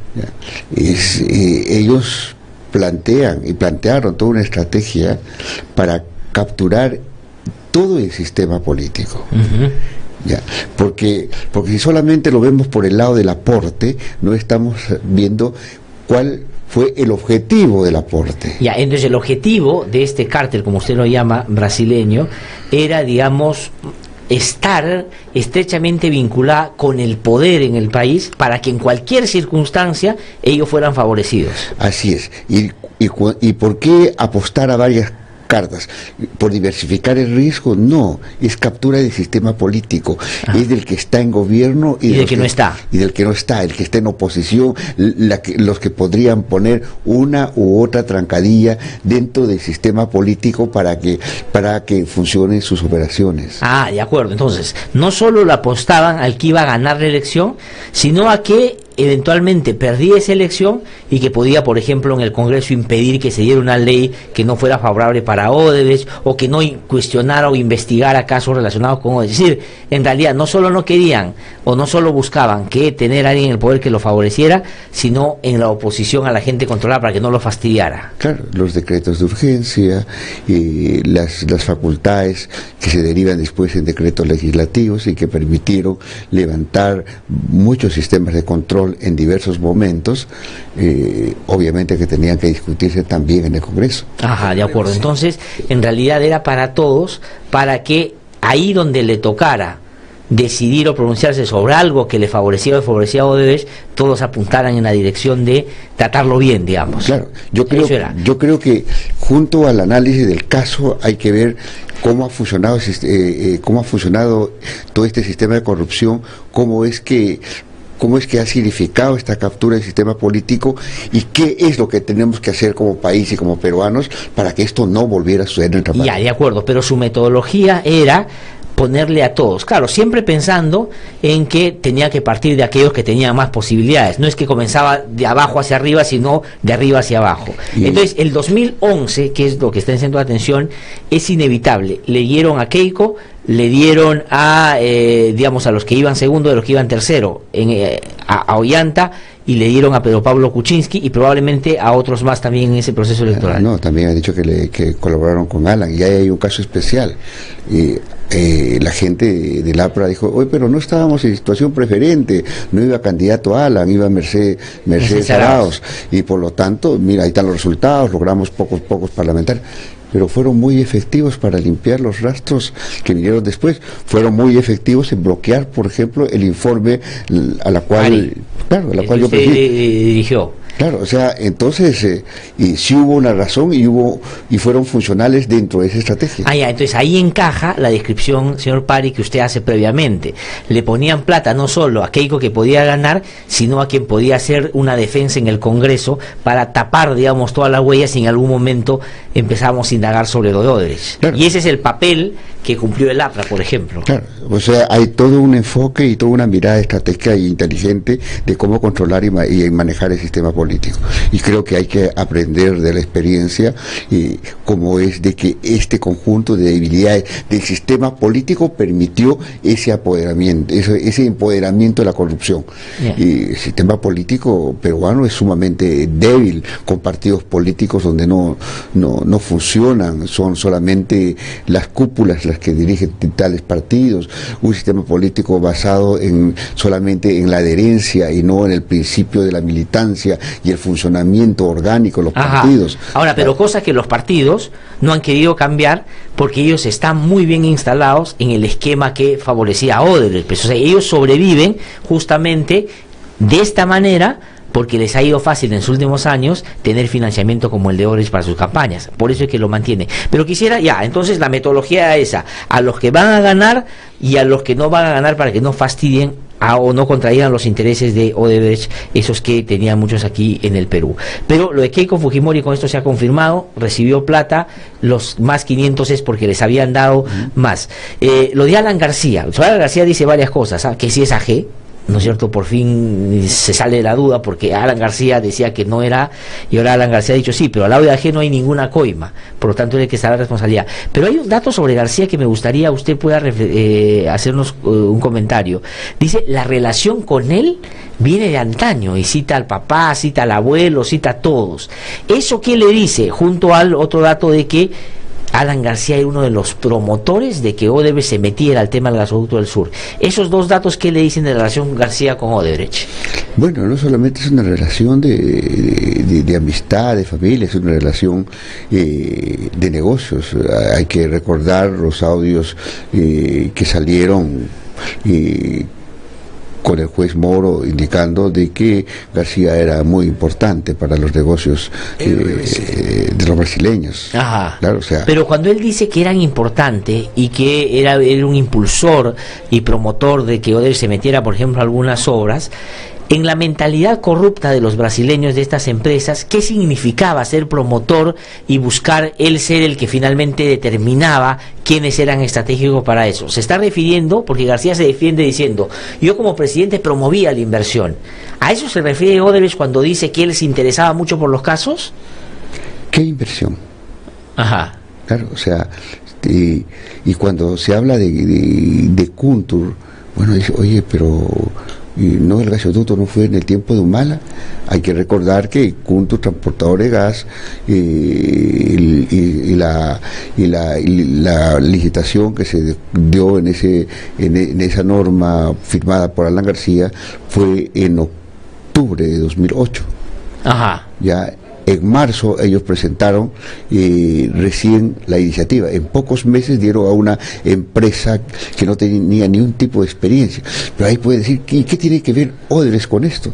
Ellos plantearon toda una estrategia para capturar todo el sistema político. Ya, porque si solamente lo vemos por el lado del aporte, no estamos viendo cuál fue el objetivo del aporte. Ya, entonces el objetivo de este cártel, como usted lo llama, brasileño, era, digamos, estar estrechamente vinculada con el poder en el país para que en cualquier circunstancia ellos fueran favorecidos. Así es. ¿Y por qué apostar a varias cartas? ¿Por diversificar el riesgo? No, es captura del sistema político. Es del que está en gobierno y del que no está. Y del que no está, el que está en oposición, los que podrían poner una u otra trancadilla dentro del sistema político para que funcionen sus operaciones. Ah, de acuerdo. Entonces, no solo le apostaban al que iba a ganar la elección, sino a que eventualmente perdía esa elección y que podía, por ejemplo, en el Congreso impedir que se diera una ley que no fuera favorable para Odebrecht, o que no cuestionara o investigara casos relacionados con Odebrecht. Es decir, en realidad no solo no querían o no solo buscaban que tener a alguien en el poder que lo favoreciera, sino en la oposición a la gente controlada para que no lo fastidiara. Claro, los decretos de urgencia, las facultades que se derivan después en decretos legislativos y que permitieron levantar muchos sistemas de control en diversos momentos, obviamente que tenían que discutirse también en el Congreso. Ajá, de acuerdo. Entonces, en realidad era para todos, para que ahí donde le tocara decidir o pronunciarse sobre algo que le favorecía o favorecía a Odebrecht, todos apuntaran en la dirección de tratarlo bien, digamos. Claro, yo creo que junto al análisis del caso hay que ver cómo ha funcionado todo este sistema de corrupción, cómo es que ha significado esta captura del sistema político y qué es lo que tenemos que hacer como país y como peruanos para que esto no volviera a suceder en nuestro país. Ya, de acuerdo, pero su metodología era ponerle a todos, claro, siempre pensando en que tenía que partir de aquellos que tenían más posibilidades, no es que comenzaba de abajo hacia arriba, sino de arriba hacia abajo. Entonces, el 2011, que es lo que está en centro de atención, es inevitable. Le dieron a Keiko, le dieron a, digamos, a los que iban segundo, de los que iban tercero, a Ollanta, y le dieron a Pedro Pablo Kuczynski y probablemente a otros más también en ese proceso electoral. No, también ha dicho que colaboraron con Alan, y ahí hay un caso especial. La gente del APRA dijo, oye, pero no estábamos en situación preferente, no iba candidato Alan, iba Mercedes Arauz, y por lo tanto, mira, ahí están los resultados, logramos pocos parlamentarios, pero fueron muy efectivos para limpiar los rastros que vinieron después, fueron muy efectivos en bloquear, por ejemplo, el informe a la cual yo dirigió. Claro, o sea, entonces sí hubo una razón y fueron funcionales dentro de esa estrategia. Ah, ya, entonces ahí encaja la descripción, señor Pari, que usted hace previamente. Le ponían plata no solo a Keiko, que podía ganar, sino a quien podía hacer una defensa en el Congreso para tapar, digamos, todas las huellas, y en algún momento empezamos a indagar sobre lo de Odebrecht. Claro. Y ese es el papel que cumplió el APRA, por ejemplo. Claro, o sea, hay todo un enfoque y toda una mirada estratégica e inteligente de cómo controlar y manejar el sistema político. Y creo que hay que aprender de la experiencia, como es de que este conjunto de debilidades del sistema político permitió ese apoderamiento, ese empoderamiento de la corrupción. Y el sistema político peruano es sumamente débil, con partidos políticos donde no funcionan, son solamente las cúpulas las que dirigen tales partidos, un sistema político basado solamente en la adherencia y no en el principio de la militancia y el funcionamiento orgánico de los partidos. Ahora, pero cosas que los partidos no han querido cambiar porque ellos están muy bien instalados en el esquema que favorecía a Odebrecht. O sea, ellos sobreviven justamente de esta manera porque les ha ido fácil en los últimos años tener financiamiento como el de Odebrecht para sus campañas. Por eso es que lo mantiene. Pero quisiera, entonces la metodología esa, a los que van a ganar y a los que no van a ganar, para que no fastidien o no contraían los intereses de Odebrecht, esos que tenían muchos aquí en el Perú. Pero lo de Keiko Fujimori, con esto se ha confirmado, recibió plata, los más 500 es porque les habían dado más. Lo de Alan García dice varias cosas, que si es AG, ¿no es cierto? Por fin se sale de la duda, porque Alan García decía que no era, y ahora Alan García ha dicho sí, pero al lado de AG no hay ninguna coima, por lo tanto tiene que estar la responsabilidad. Pero hay un dato sobre García que me gustaría usted pueda hacernos un comentario. Dice, la relación con él viene de antaño, y cita al papá, cita al abuelo, cita a todos. ¿Eso qué le dice? Junto al otro dato de que Alan García era uno de los promotores de que Odebrecht se metiera al tema del gasoducto del sur. Esos dos datos, ¿qué le dicen de la relación García con Odebrecht? Bueno, no solamente es una relación de amistad, de familia, es una relación de negocios. Hay que recordar los audios que salieron con el juez Moro indicando de que García era muy importante para los negocios de los brasileños. Ajá. Claro, o sea, pero cuando él dice que eran importantes y que era un impulsor y promotor de que Odebrecht se metiera, por ejemplo, a algunas obras, en la mentalidad corrupta de los brasileños de estas empresas, ¿qué significaba ser promotor y buscar él ser el que finalmente determinaba quiénes eran estratégicos para eso? Se está refiriendo, porque García se defiende diciendo, yo como presidente promovía la inversión. ¿A eso se refiere Odebrecht cuando dice que él se interesaba mucho por los casos? ¿Qué inversión? Ajá. Claro, o sea, y cuando se habla de Kuntur, bueno, dice, oye, pero no, el gasoducto no fue en el tiempo de Humala. Hay que recordar que Kuntur, transportador de gas, y la licitación que se dio en esa norma firmada por Alan García fue en octubre de 2008. Ajá. Ya en marzo ellos presentaron recién la iniciativa. En pocos meses dieron a una empresa que no tenía ni un tipo de experiencia. Pero ahí puede decir, ¿qué tiene que ver Odebrecht con esto?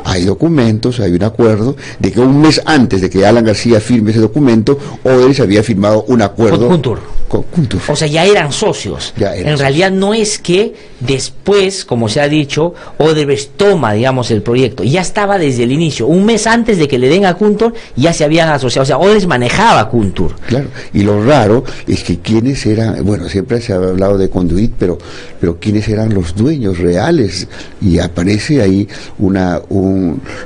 Hay documentos, hay un acuerdo de que un mes antes de que Alan García firme ese documento, Odebrecht había firmado un acuerdo con Kuntur. O sea, ya eran socios. En realidad no es que después, como se ha dicho, Odebrecht toma, digamos, el proyecto. Ya estaba desde el inicio. Un mes antes de que le den a Kuntur, ya se habían asociado. O sea, Odebrecht manejaba a Kuntur. Claro. Y lo raro es que quienes eran, bueno, siempre se ha hablado de Conduit, pero quienes eran los dueños reales. Y aparece ahí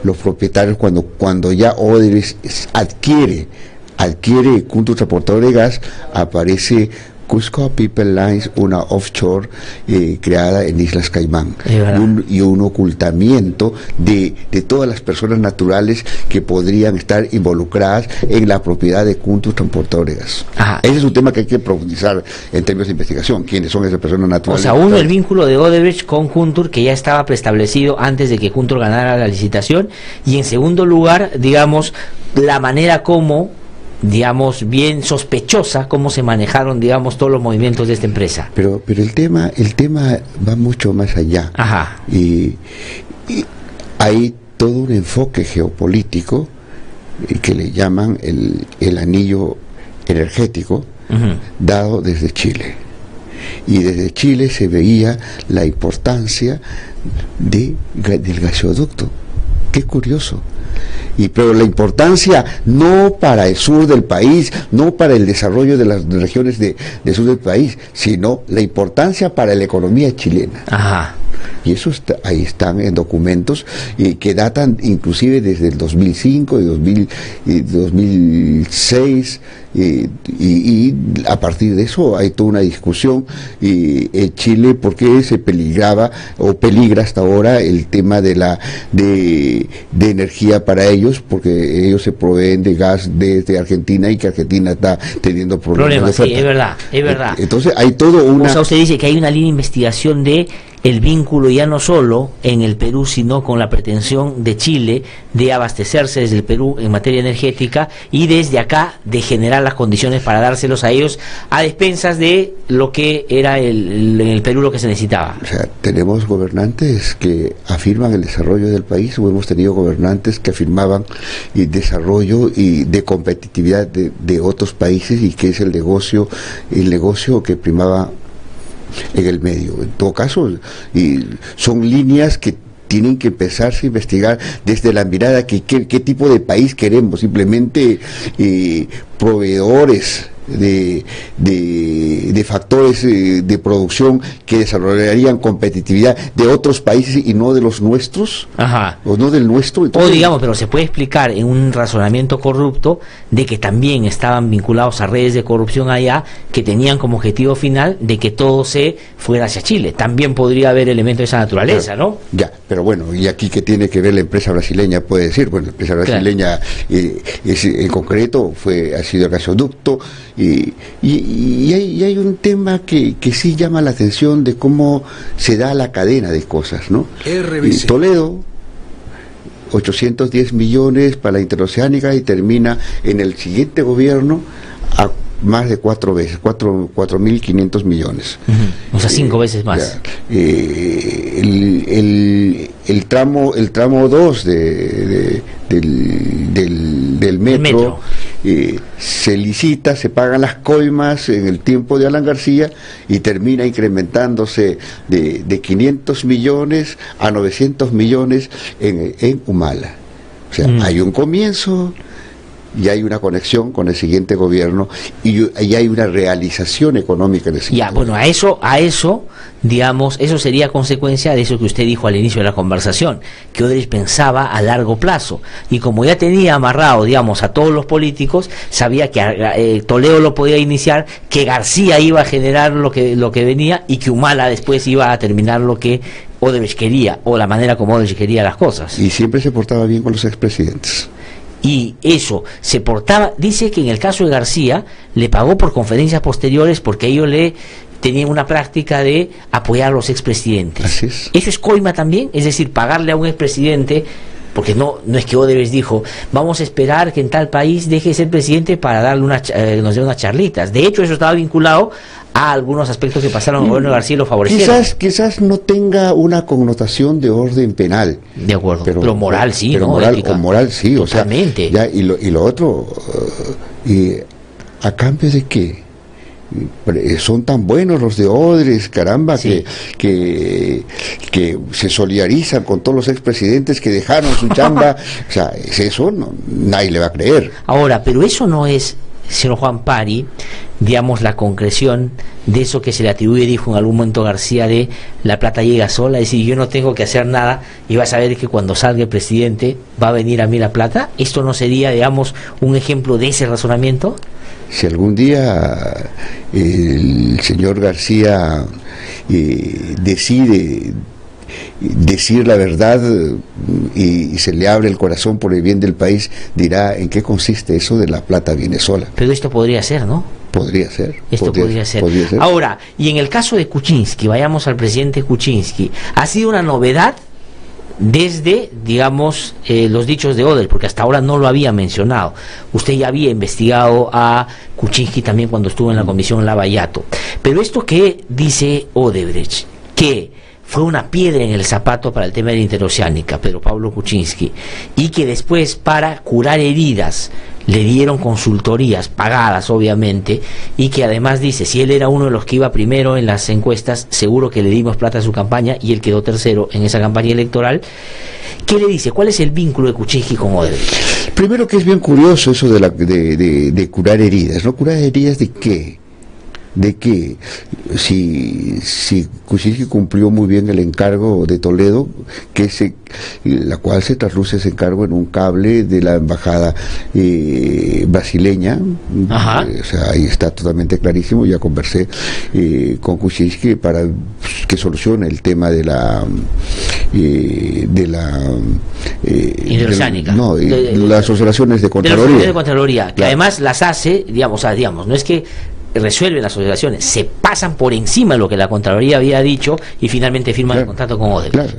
los propietarios cuando ya Odebrecht adquiere Kuntur transportador de gas, aparece Cusco Pipeline, una offshore creada en Islas Caimán, y un ocultamiento de todas las personas naturales que podrían estar involucradas en la propiedad de Kuntur transportador de gas. Ese es un tema que hay que profundizar en términos de investigación, quiénes son esas personas naturales. O sea, uno, el vínculo de Odebrecht con Kuntur, que ya estaba preestablecido antes de que Kuntur ganara la licitación, y en segundo lugar, digamos, la manera como, digamos, bien sospechosa cómo se manejaron, digamos, todos los movimientos de esta empresa. Pero el tema va mucho más allá. Ajá. Y hay todo un enfoque geopolítico que le llaman el anillo energético, dado desde Chile. Y desde Chile se veía la importancia del gasoducto. Qué curioso. Pero la importancia no para el sur del país, no para el desarrollo de las regiones del sur del país, sino la importancia para la economía chilena. Ajá. Y eso ahí están en documentos que datan inclusive desde el 2005 y 2006, y a partir de eso hay toda una discusión en Chile por qué se peligraba o peligra hasta ahora el tema de energía para ellos, porque ellos se proveen de gas desde Argentina y que Argentina está teniendo problemas. Sí, es verdad. Entonces hay todo una... O sea, usted dice que hay una línea de investigación de el vínculo ya no solo en el Perú, sino con la pretensión de Chile de abastecerse desde el Perú en materia energética y desde acá de generar las condiciones para dárselos a ellos a despensas de lo que era en el Perú lo que se necesitaba. O sea, tenemos gobernantes que afirman el desarrollo del país, o hemos tenido gobernantes que afirmaban el desarrollo y de competitividad de otros países, y que es el negocio que primaba el medio. En todo caso, son líneas que tienen que empezarse a investigar desde la mirada qué tipo de país queremos, simplemente proveedores de factores de producción que desarrollarían competitividad de otros países y no de los nuestros. Ajá. O no del nuestro. Entonces, o digamos, pero se puede explicar en un razonamiento corrupto de que también estaban vinculados a redes de corrupción allá que tenían como objetivo final de que todo se fuera hacia Chile. También podría haber elementos de esa naturaleza, claro, ¿no? Ya, pero bueno, ¿y aquí qué tiene que ver la empresa brasileña? Puede decir, bueno, la empresa brasileña en concreto ha sido el gasoducto. Y hay un tema que sí llama la atención de cómo se da la cadena de cosas, ¿no? Toledo, 810 millones para la interoceánica y termina en el siguiente gobierno a más de 4 veces, 4.500 millones. O sea, 5 veces más. El tramo 2 del metro. Se licita, se pagan las coimas en el tiempo de Alan García y termina incrementándose de 500 millones a 900 millones en Humala. O sea, hay un comienzo y hay una conexión con el siguiente gobierno y hay una realización económica en el siguiente gobierno. A eso, digamos, eso sería consecuencia de eso que usted dijo al inicio de la conversación, que Odebrecht pensaba a largo plazo, y como ya tenía amarrado, digamos, a todos los políticos, sabía que Toledo lo podía iniciar, que García iba a generar lo que venía, y que Humala después iba a terminar lo que Odebrecht quería, o la manera como Odebrecht quería las cosas. Y siempre se portaba bien con los expresidentes. Y eso se portaba, dice que en el caso de García le pagó por conferencias posteriores porque ellos tenían una práctica de apoyar a los expresidentes. Así es. ¿Eso es coima también? Es decir, pagarle a un expresidente, porque no es que Odebrecht dijo, vamos a esperar que en tal país deje de ser presidente para darle nos dé unas charlitas. De hecho, eso estaba vinculado a algunos aspectos que pasaron en el gobierno de García y lo favorecieron. Quizás no tenga una connotación de orden penal. De acuerdo, pero moral sí, pero ¿no? moral sí, totalmente. O sea, y lo otro, ¿a cambio de qué? Son tan buenos los de Odebrecht, caramba, sí, que se solidarizan con todos los expresidentes que dejaron su chamba. O sea, eso nadie le va a creer. Ahora, pero eso no es, señor Juan Pari, digamos, la concreción de eso que se le atribuye, dijo en algún momento García, de la plata llega sola, es decir, yo no tengo que hacer nada y vas a ver que cuando salga el presidente va a venir a mí la plata. ¿Esto no sería, digamos, un ejemplo de ese razonamiento? Si algún día el señor García decide decir la verdad y se le abre el corazón por el bien del país, dirá en qué consiste eso de la plata viene sola. Pero esto podría ser, ¿no? Podría ser. Podría ser. Ahora, y en el caso de Kuczynski, vayamos al presidente Kuczynski, ha sido una novedad desde, digamos, los dichos de Odebrecht, porque hasta ahora no lo había mencionado. Usted ya había investigado a Kuczynski también cuando estuvo en la comisión Lavallato. Pero esto que dice Odebrecht, que fue una piedra en el zapato para el tema de la interoceánica, Pedro Pablo Kuczynski, y que después, para curar heridas, le dieron consultorías pagadas, obviamente, y que además dice, si él era uno de los que iba primero en las encuestas, seguro que le dimos plata a su campaña, y él quedó tercero en esa campaña electoral. ¿Qué le dice? ¿Cuál es el vínculo de Kuczynski con Odebrecht? Primero, que es bien curioso eso de curar heridas, ¿no? ¿Curar heridas de qué? De que si Kuczynski cumplió muy bien el encargo de Toledo, la cual se trasluce ese encargo en un cable de la embajada brasileña. O sea, ahí está totalmente clarísimo. Ya conversé con Kuczynski para que solucione el tema de la interoceánica. Las asociaciones de Contraloría. Que además las hace, digamos, no es que resuelven las asociaciones, se pasan por encima de lo que la Contraloría había dicho y finalmente firman el contrato con Odebrecht.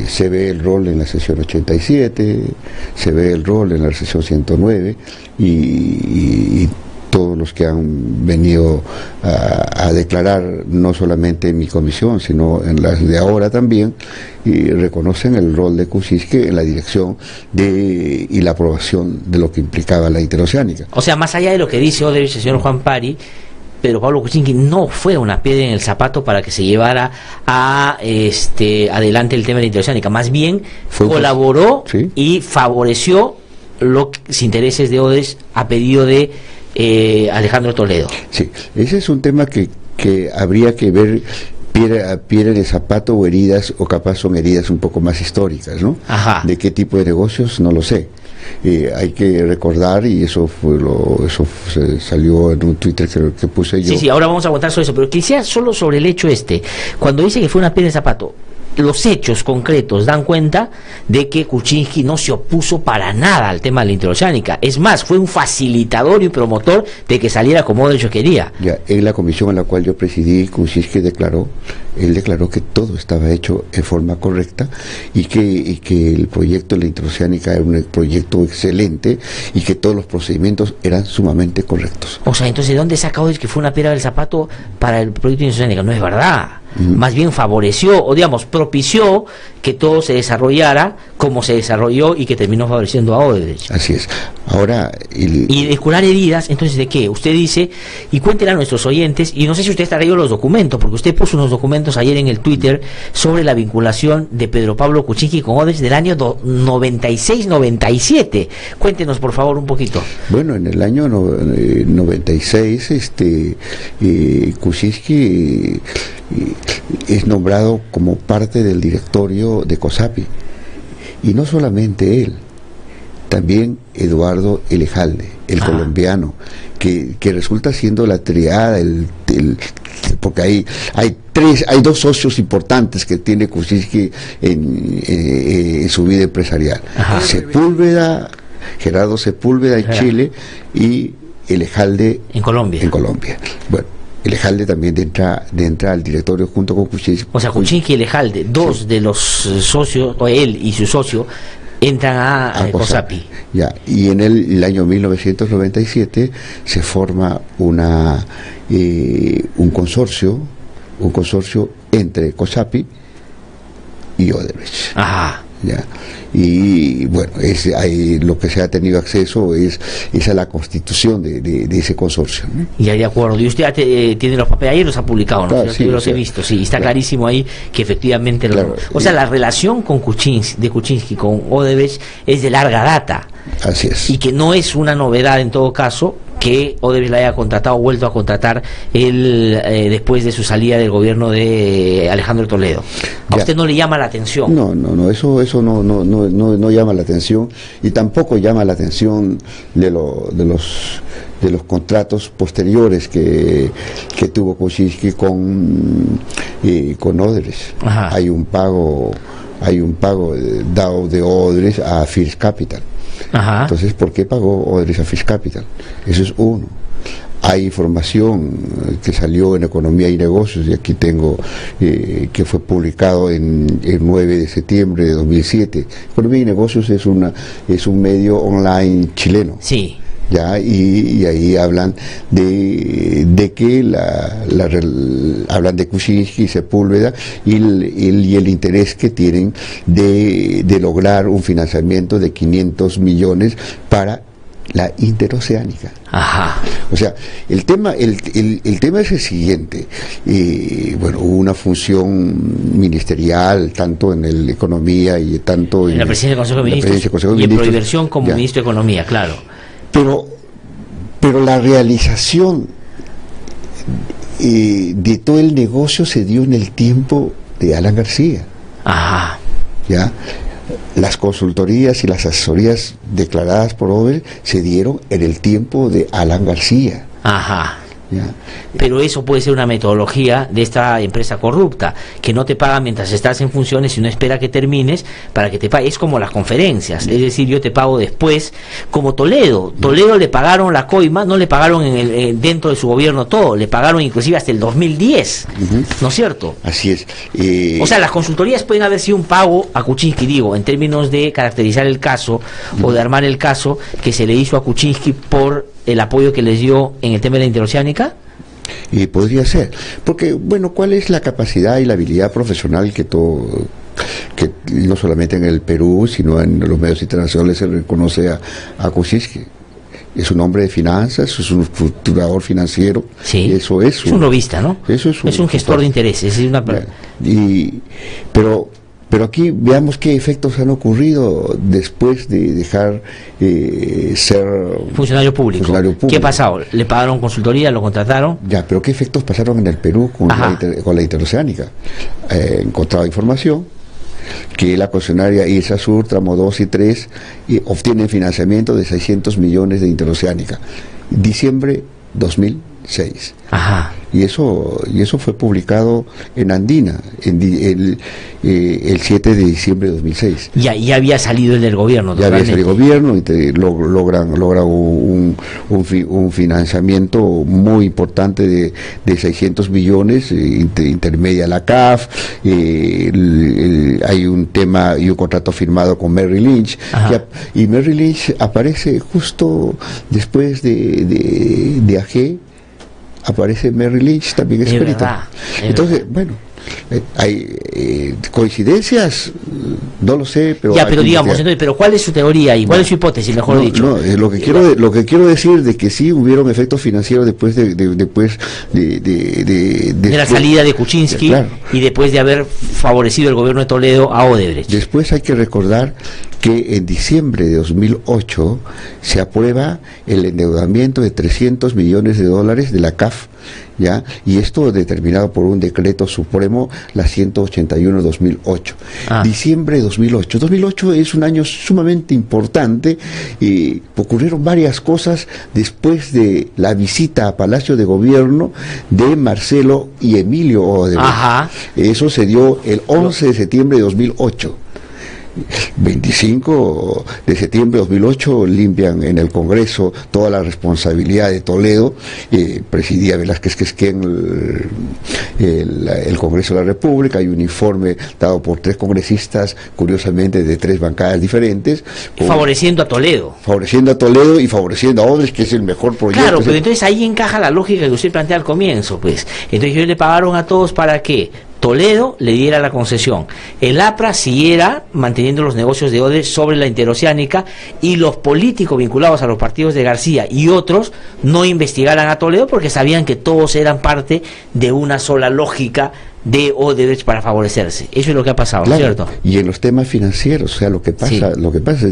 Se ve el rol en la sesión 87, se ve el rol en la sesión 109 y todos los que han venido a declarar, no solamente en mi comisión, sino en las de ahora también, y reconocen el rol de Kuczynski en la dirección y la aprobación de lo que implicaba la interoceánica. O sea, más allá de lo que dice Odebrecht, señor Juan Pari, Pedro Pablo Kuczynski no fue una piedra en el zapato para que se llevara a adelante el tema de la interoceánica, más bien colaboró y favoreció los intereses de Odebrecht a pedido de Alejandro Toledo. Sí, ese es un tema que habría que ver piedra en el zapato o heridas, o capaz son heridas un poco más históricas, ¿no? Ajá. ¿De qué tipo de negocios? No lo sé. Hay que recordar, y eso salió en un Twitter que puse yo. Sí, ahora vamos a contar sobre eso, pero quisiera solo sobre el hecho cuando dice que fue una piedra en el zapato, los hechos concretos dan cuenta de que Kuczynski no se opuso para nada al tema de la interoceánica. Es más, fue un facilitador y promotor de que saliera como Odebrecht quería. Ya, en la comisión a la cual yo presidí, Kuczynski declaró que todo estaba hecho en forma correcta y que el proyecto de la interoceánica era un proyecto excelente y que todos los procedimientos eran sumamente correctos. O sea, entonces, ¿de dónde saca Odebrecht que fue una piedra del zapato para el proyecto de la interoceánica? No es verdad. Más bien favoreció, o digamos, propició que todo se desarrollara como se desarrolló y que terminó favoreciendo a Odebrecht. Así es. Ahora... Y de curar heridas, entonces, ¿de qué? Usted dice, y cuéntenle a nuestros oyentes, y no sé si usted traído los documentos, porque usted puso unos documentos ayer en el Twitter sobre la vinculación de Pedro Pablo Kuczynski con Odebrecht del año 96-97. Cuéntenos, por favor, un poquito. Bueno, en el año 96, Kuczynski es nombrado como parte del directorio de COSAPI, y no solamente él, también Eduardo Elejalde, el colombiano, que resulta siendo la triada, porque hay dos socios importantes que tiene Kuczynski en su vida empresarial. Gerardo Sepúlveda en Chile, y Elejalde en Colombia. Bueno, Elejalde también entra al directorio junto con Kuczynski. O sea, Kuczynski y Elejalde, dos de los socios, o él y su socio, entran a COSAPI. Ya, y en el año 1997 se forma un consorcio entre COSAPI y Odebrecht. Ajá. Ya. Y bueno, lo que se ha tenido acceso es a la constitución de ese consorcio, ¿no? Ya, de acuerdo. Y usted tiene los papeles, ahí los ha publicado, ¿no? Claro, yo los he visto, sí, está clarísimo ahí que efectivamente... o sea, la relación de Kuczynski con Odebrecht es de larga data. Así es. Y que no es una novedad en todo caso que Odebrecht la haya contratado o vuelto a contratar después de su salida del gobierno de Alejandro Toledo. ¿A usted no le llama la atención? No, eso no llama la atención, y tampoco llama la atención de los contratos posteriores que tuvo Kuczynski con Odebrecht. Ajá. Hay un pago dado de Odebrecht a First Capital. Ajá. Entonces, ¿por qué pagó Odebrecht a First Capital? Eso es uno. Hay información que salió en Economía y Negocios, y aquí tengo que fue publicado el 9 de septiembre de 2007. Economía y Negocios es un medio online chileno. Sí. Ya, y ahí hablan de que hablan de Kuczynski y Sepúlveda y el interés que tienen de lograr un financiamiento de 500 millones para la interoceánica. Ajá. O sea, el tema es el siguiente. Bueno, hubo una función ministerial tanto en el Economía y tanto en la presidencia del Consejo de Ministros y en Proinversión como ministro de Economía, claro. Pero la realización de todo el negocio se dio en el tiempo de Alan García. Ajá. ¿Ya? Las consultorías y las asesorías declaradas por Odebrecht se dieron en el tiempo de Alan García. Ajá. ¿Ya? Pero eso puede ser una metodología de esta empresa corrupta, que no te paga mientras estás en funciones y no espera que termines para que te pague. Es como las conferencias, es decir, yo te pago después, como Toledo le pagaron la coima, no le pagaron dentro de su gobierno todo, le pagaron inclusive hasta el 2010, ¿no es cierto? Así es. O sea, las consultorías pueden haber sido un pago a Kuczynski, digo, en términos de caracterizar el caso o de armar el caso que se le hizo a Kuczynski por el apoyo que les dio en el tema de la interoceánica. Y podría ser, porque bueno, ¿cuál es la capacidad y la habilidad profesional que no solamente en el Perú, sino en los medios internacionales se reconoce a Kuczynski? es un hombre de finanzas, es un estructurador financiero. Sí. Eso es un lobista, ¿no? Eso es un gestor de intereses. Es una... Pero aquí veamos qué efectos han ocurrido después de dejar ser funcionario público. ¿Qué ha pasado? ¿Le pagaron consultoría? ¿Lo contrataron? Ya, pero ¿qué efectos pasaron en el Perú con la interoceánica? He encontrado información que la concesionaria ISA Sur, tramo 2 y 3, obtienen financiamiento de 600 millones de interoceánica. Diciembre 2006. Ajá. Y eso fue publicado en Andina el 7 de diciembre de 2006. Ya había salido el del gobierno. Ya había salido el gobierno y logra un financiamiento muy importante de 600 millones, intermedia la CAF, hay un tema y un contrato firmado con Merrill Lynch, y Merrill Lynch aparece justo después de AG. Aparece Merrill Lynch también escrito. Entonces, bueno, hay coincidencias, no lo sé, pero pero digamos, entonces, pero ¿cuál es su teoría y cuál es su hipótesis, mejor dicho? No, lo que quiero decir de que sí hubieron efectos financieros después de la salida de Kuczynski, y después de haber favorecido el gobierno de Toledo a Odebrecht. Después hay que recordar que en diciembre de 2008 se aprueba el endeudamiento de 300 millones de dólares de la CAF, ¿ya? Y esto determinado por un decreto supremo, la 181/2008. Diciembre de 2008. 2008 es un año sumamente importante y ocurrieron varias cosas después de la visita a Palacio de Gobierno de Marcelo y Emilio Odebrecht. Eso se dio el 11 de septiembre de 2008. 25 de septiembre de 2008 limpian en el Congreso toda la responsabilidad de Toledo, presidía Velázquez Quesquén el Congreso de la República. Hay un informe dado por 3 congresistas, curiosamente de 3 bancadas diferentes, favoreciendo a Toledo y favoreciendo a Odebrecht, que es el mejor proyecto. Claro, pero entonces ahí encaja la lógica que usted plantea al comienzo, pues. Entonces ellos le pagaron a todos para que Toledo le diera la concesión, el APRA siguiera manteniendo los negocios de Odebrecht sobre la interoceánica, y los políticos vinculados a los partidos de García y otros no investigaran a Toledo porque sabían que todos eran parte de una sola lógica de Odebrecht para favorecerse. Eso es lo que ha pasado, claro, ¿cierto? Y en los temas financieros, o sea, lo que pasa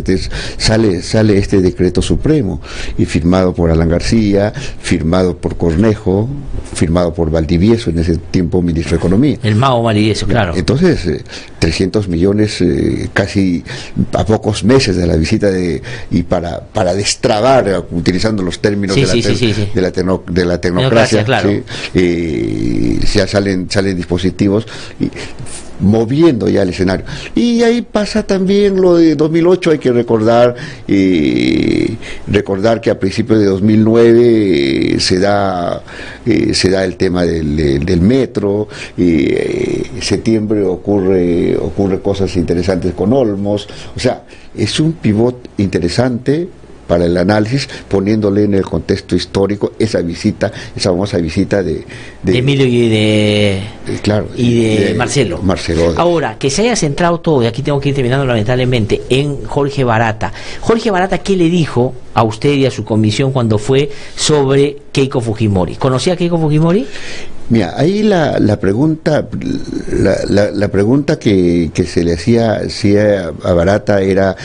es sale este decreto supremo y firmado por Alan García, firmado por Cornejo, firmado por Valdivieso, en ese tiempo ministro de Economía. El mago Valdivieso, claro. Entonces, 300 millones casi a pocos meses de la visita y para destrabar, utilizando los términos de la tecnocracia, claro. Ya salen dispositivos y moviendo ya el escenario. Y ahí pasa también lo de 2008. Hay que recordar que a principios de 2009 se da el tema del metro, septiembre ocurre cosas interesantes con Olmos. O sea, es un pivot interesante para el análisis, poniéndole en el contexto histórico esa famosa visita de Emilio y de Marcelo. Ahora, que se haya centrado todo, y aquí tengo que ir terminando lamentablemente, en Jorge Barata. Jorge Barata, ¿qué le dijo a usted y a su comisión cuando fue sobre Keiko Fujimori? ¿Conocía a Keiko Fujimori? Mira, ahí la pregunta que se le hacía a Barata era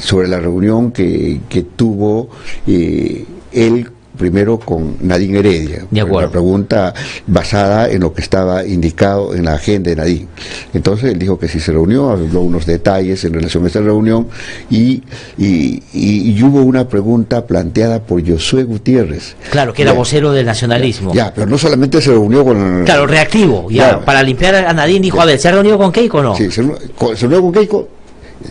sobre la reunión que tuvo él primero con Nadine Heredia. De acuerdo. Una pregunta basada en lo que estaba indicado en la agenda de Nadine. Entonces él dijo que sí se reunió, habló unos detalles en relación a esta reunión y hubo una pregunta planteada por Josué Gutiérrez. Claro, que era vocero del nacionalismo. Pero no solamente se reunió con... Claro, reactivo. Para limpiar a Nadine dijo, a ver, ¿se ha reunido con Keiko o no? Sí, se reunió con Keiko.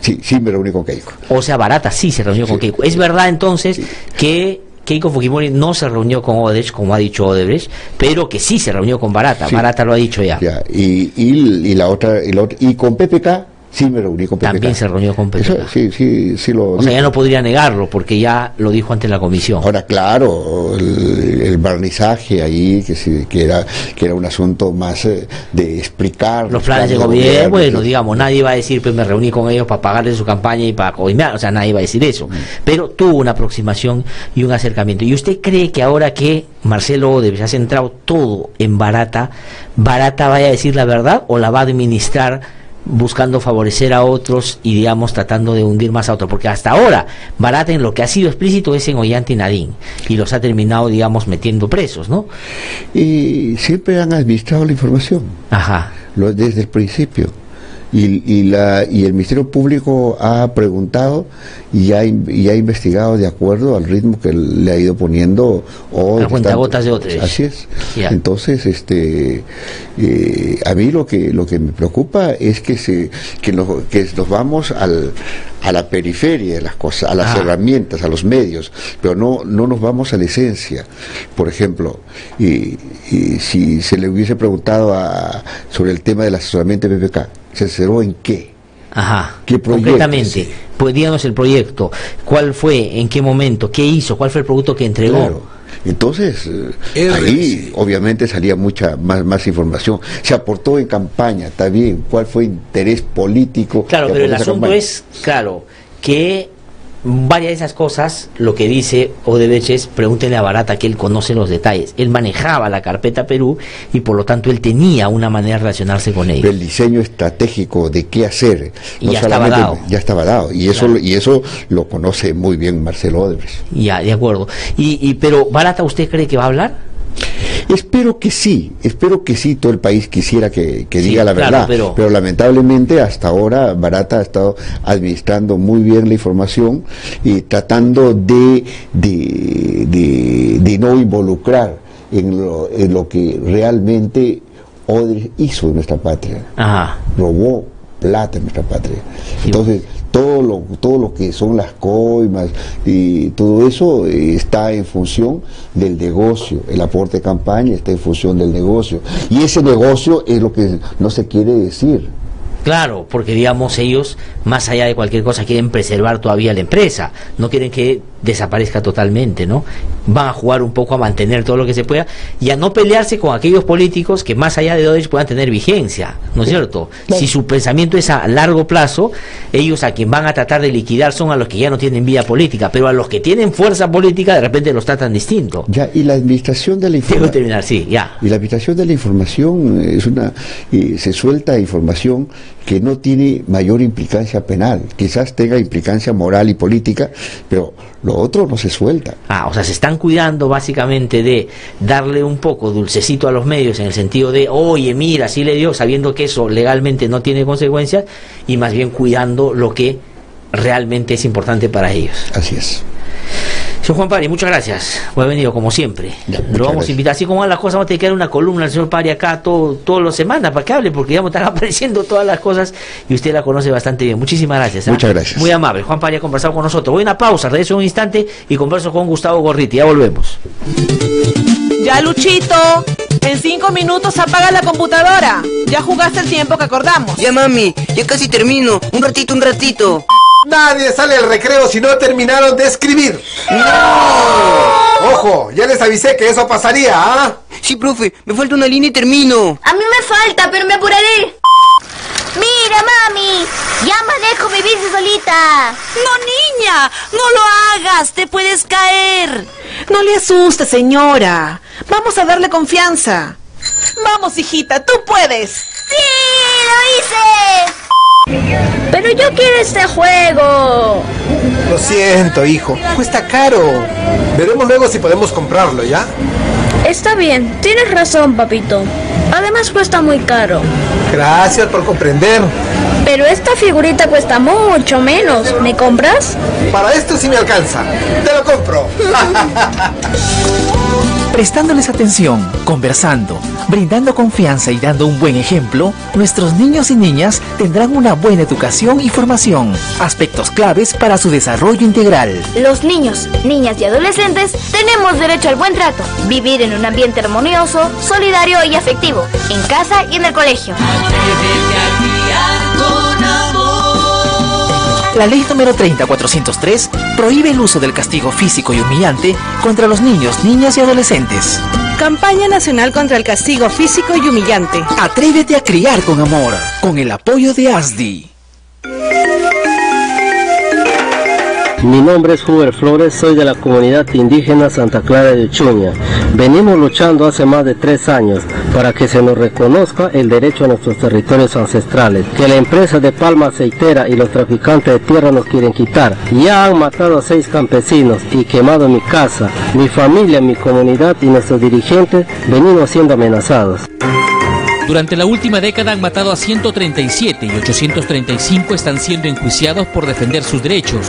Sí, me reuní con Keiko. O sea, Barata sí se reunió con Keiko. ¿Es verdad entonces que Keiko Fujimori no se reunió con Odebrecht, como ha dicho Odebrecht, pero que sí se reunió con Barata? Barata lo ha dicho ya. Y la otra, y con PPK Sí, me reuní con PPK. También se reunió con PPK. Eso, sí lo... O sea, ya no podría negarlo, porque ya lo dijo ante la comisión. Ahora, claro, el barnizaje ahí, que era un asunto más de explicar... Los planes de gobierno, bueno, digamos, nadie va a decir, pues me reuní con ellos para pagarle su campaña y para coimear, o sea, nadie va a decir eso. Pero tuvo una aproximación y un acercamiento. ¿Y usted cree que ahora que Marcelo Odebrecht ha centrado todo en Barata vaya a decir la verdad o la va a administrar buscando favorecer a otros y, digamos, tratando de hundir más a otros? Porque hasta ahora Barata en lo que ha sido explícito es en Ollanta y Nadine, y los ha terminado, digamos, metiendo presos, ¿no? Y siempre han administrado la información. Ajá. Desde el principio. Y el Ministerio Público ha preguntado y ha investigado de acuerdo al ritmo que le ha ido poniendo a cuentagotas de otros. Así es. Yeah. Entonces, a mí lo que me preocupa es que nos vamos a la periferia de las cosas, a las herramientas, a los medios, pero no nos vamos a la esencia. Por ejemplo, y si se le hubiese preguntado sobre el tema del asesoramiento de PPK, ¿se asesoró en qué? Ajá. ¿Qué proyecto? Concretamente, pues díganos el proyecto, ¿cuál fue, en qué momento, qué hizo, cuál fue el producto que entregó? Claro. Entonces, ahí obviamente salía mucha más información. Se aportó en campaña, está bien. ¿Cuál fue el interés político? Claro, pero el asunto es, claro, que varias de esas cosas, lo que dice Odebrecht es, pregúntenle a Barata, que él conoce los detalles. Él manejaba la carpeta Perú y por lo tanto él tenía una manera de relacionarse con ellos. El diseño estratégico de qué hacer ya estaba dado. Y eso lo conoce muy bien Marcelo Odebrecht. Ya, de acuerdo. Pero Barata, ¿usted cree que va a hablar? Espero que sí, todo el país quisiera que diga la verdad, pero lamentablemente hasta ahora Barata ha estado administrando muy bien la información y tratando de no involucrar en lo que realmente Odebrecht hizo en nuestra patria. Ajá. Robó plata en nuestra patria. Entonces, todo lo que son las coimas y todo eso está en función del negocio. El aporte de campaña está en función del negocio. Y ese negocio es lo que no se quiere decir. Claro, porque digamos ellos, más allá de cualquier cosa, quieren preservar todavía la empresa, no quieren que desaparezca totalmente, ¿no? Van a jugar un poco a mantener todo lo que se pueda y a no pelearse con aquellos políticos que más allá de Odebrecht puedan tener vigencia, ¿no es cierto? Si su pensamiento es a largo plazo, ellos a quien van a tratar de liquidar son a los que ya no tienen vida política, pero a los que tienen fuerza política de repente los tratan distinto. Ya, y la administración de la información... Debo terminar, sí, ya. Y la administración de la información se suelta información que no tiene mayor implicancia penal, quizás tenga implicancia moral y política, pero lo otro no se suelta. O sea, se están cuidando básicamente de darle un poco dulcecito a los medios en el sentido de, oye, mira, sí le dio, sabiendo que eso legalmente no tiene consecuencias, y más bien cuidando lo que realmente es importante para ellos. Así es. Señor Juan Pari, muchas gracias por haber venido como siempre. Lo vamos a invitar, así como van las cosas, vamos a tener que dar una columna al señor Pari acá todas las semanas para que hable, porque ya me están apareciendo todas las cosas y usted la conoce bastante bien. Muchísimas gracias. Muchas gracias. Muy amable. Juan Pari ha conversado con nosotros. Voy a una pausa, regreso un instante y converso con Gustavo Gorriti. Ya volvemos. Ya, Luchito, en 5 minutos apaga la computadora. Ya jugaste el tiempo que acordamos. Ya, mami, ya casi termino. Un ratito. Nadie sale al recreo si no terminaron de escribir. ¡No! Ojo, ya les avisé que eso pasaría, ¿ah? Sí, profe, me falta una línea y termino. A mí me falta, pero me apuraré. Mira, mami, ya manejo mi bici solita. No, niña, no lo hagas, te puedes caer. No le asuste, señora. Vamos a darle confianza. Vamos, hijita, tú puedes. ¡Sí, lo hice! Pero yo quiero este juego. Lo siento, hijo. Cuesta caro. Veremos luego si podemos comprarlo, ¿ya? Está bien, tienes razón, papito. Además cuesta muy caro. Gracias por comprender. Pero esta figurita cuesta mucho menos. ¿Me compras? Para esto sí me alcanza. Te lo compro. Prestándoles atención, conversando, brindando confianza y dando un buen ejemplo, nuestros niños y niñas tendrán una buena educación y formación, aspectos claves para su desarrollo integral. Los niños, niñas y adolescentes tenemos derecho al buen trato, vivir en un ambiente armonioso, solidario y afectivo, en casa y en el colegio. Atrévete a criar con amor. La ley número 30403 prohíbe el uso del castigo físico y humillante contra los niños, niñas y adolescentes. Campaña Nacional contra el Castigo Físico y Humillante. Atrévete a criar con amor, con el apoyo de ASDI. Mi nombre es Huber Flores, soy de la comunidad indígena Santa Clara de Uchuña. Venimos luchando hace más de 3 años para que se nos reconozca el derecho a nuestros territorios ancestrales, que la empresa de palma aceitera y los traficantes de tierra nos quieren quitar. Ya han matado a 6 campesinos y quemado mi casa, mi familia, mi comunidad y nuestros dirigentes venimos siendo amenazados. Durante la última década han matado a 137 y 835 están siendo enjuiciados por defender sus derechos.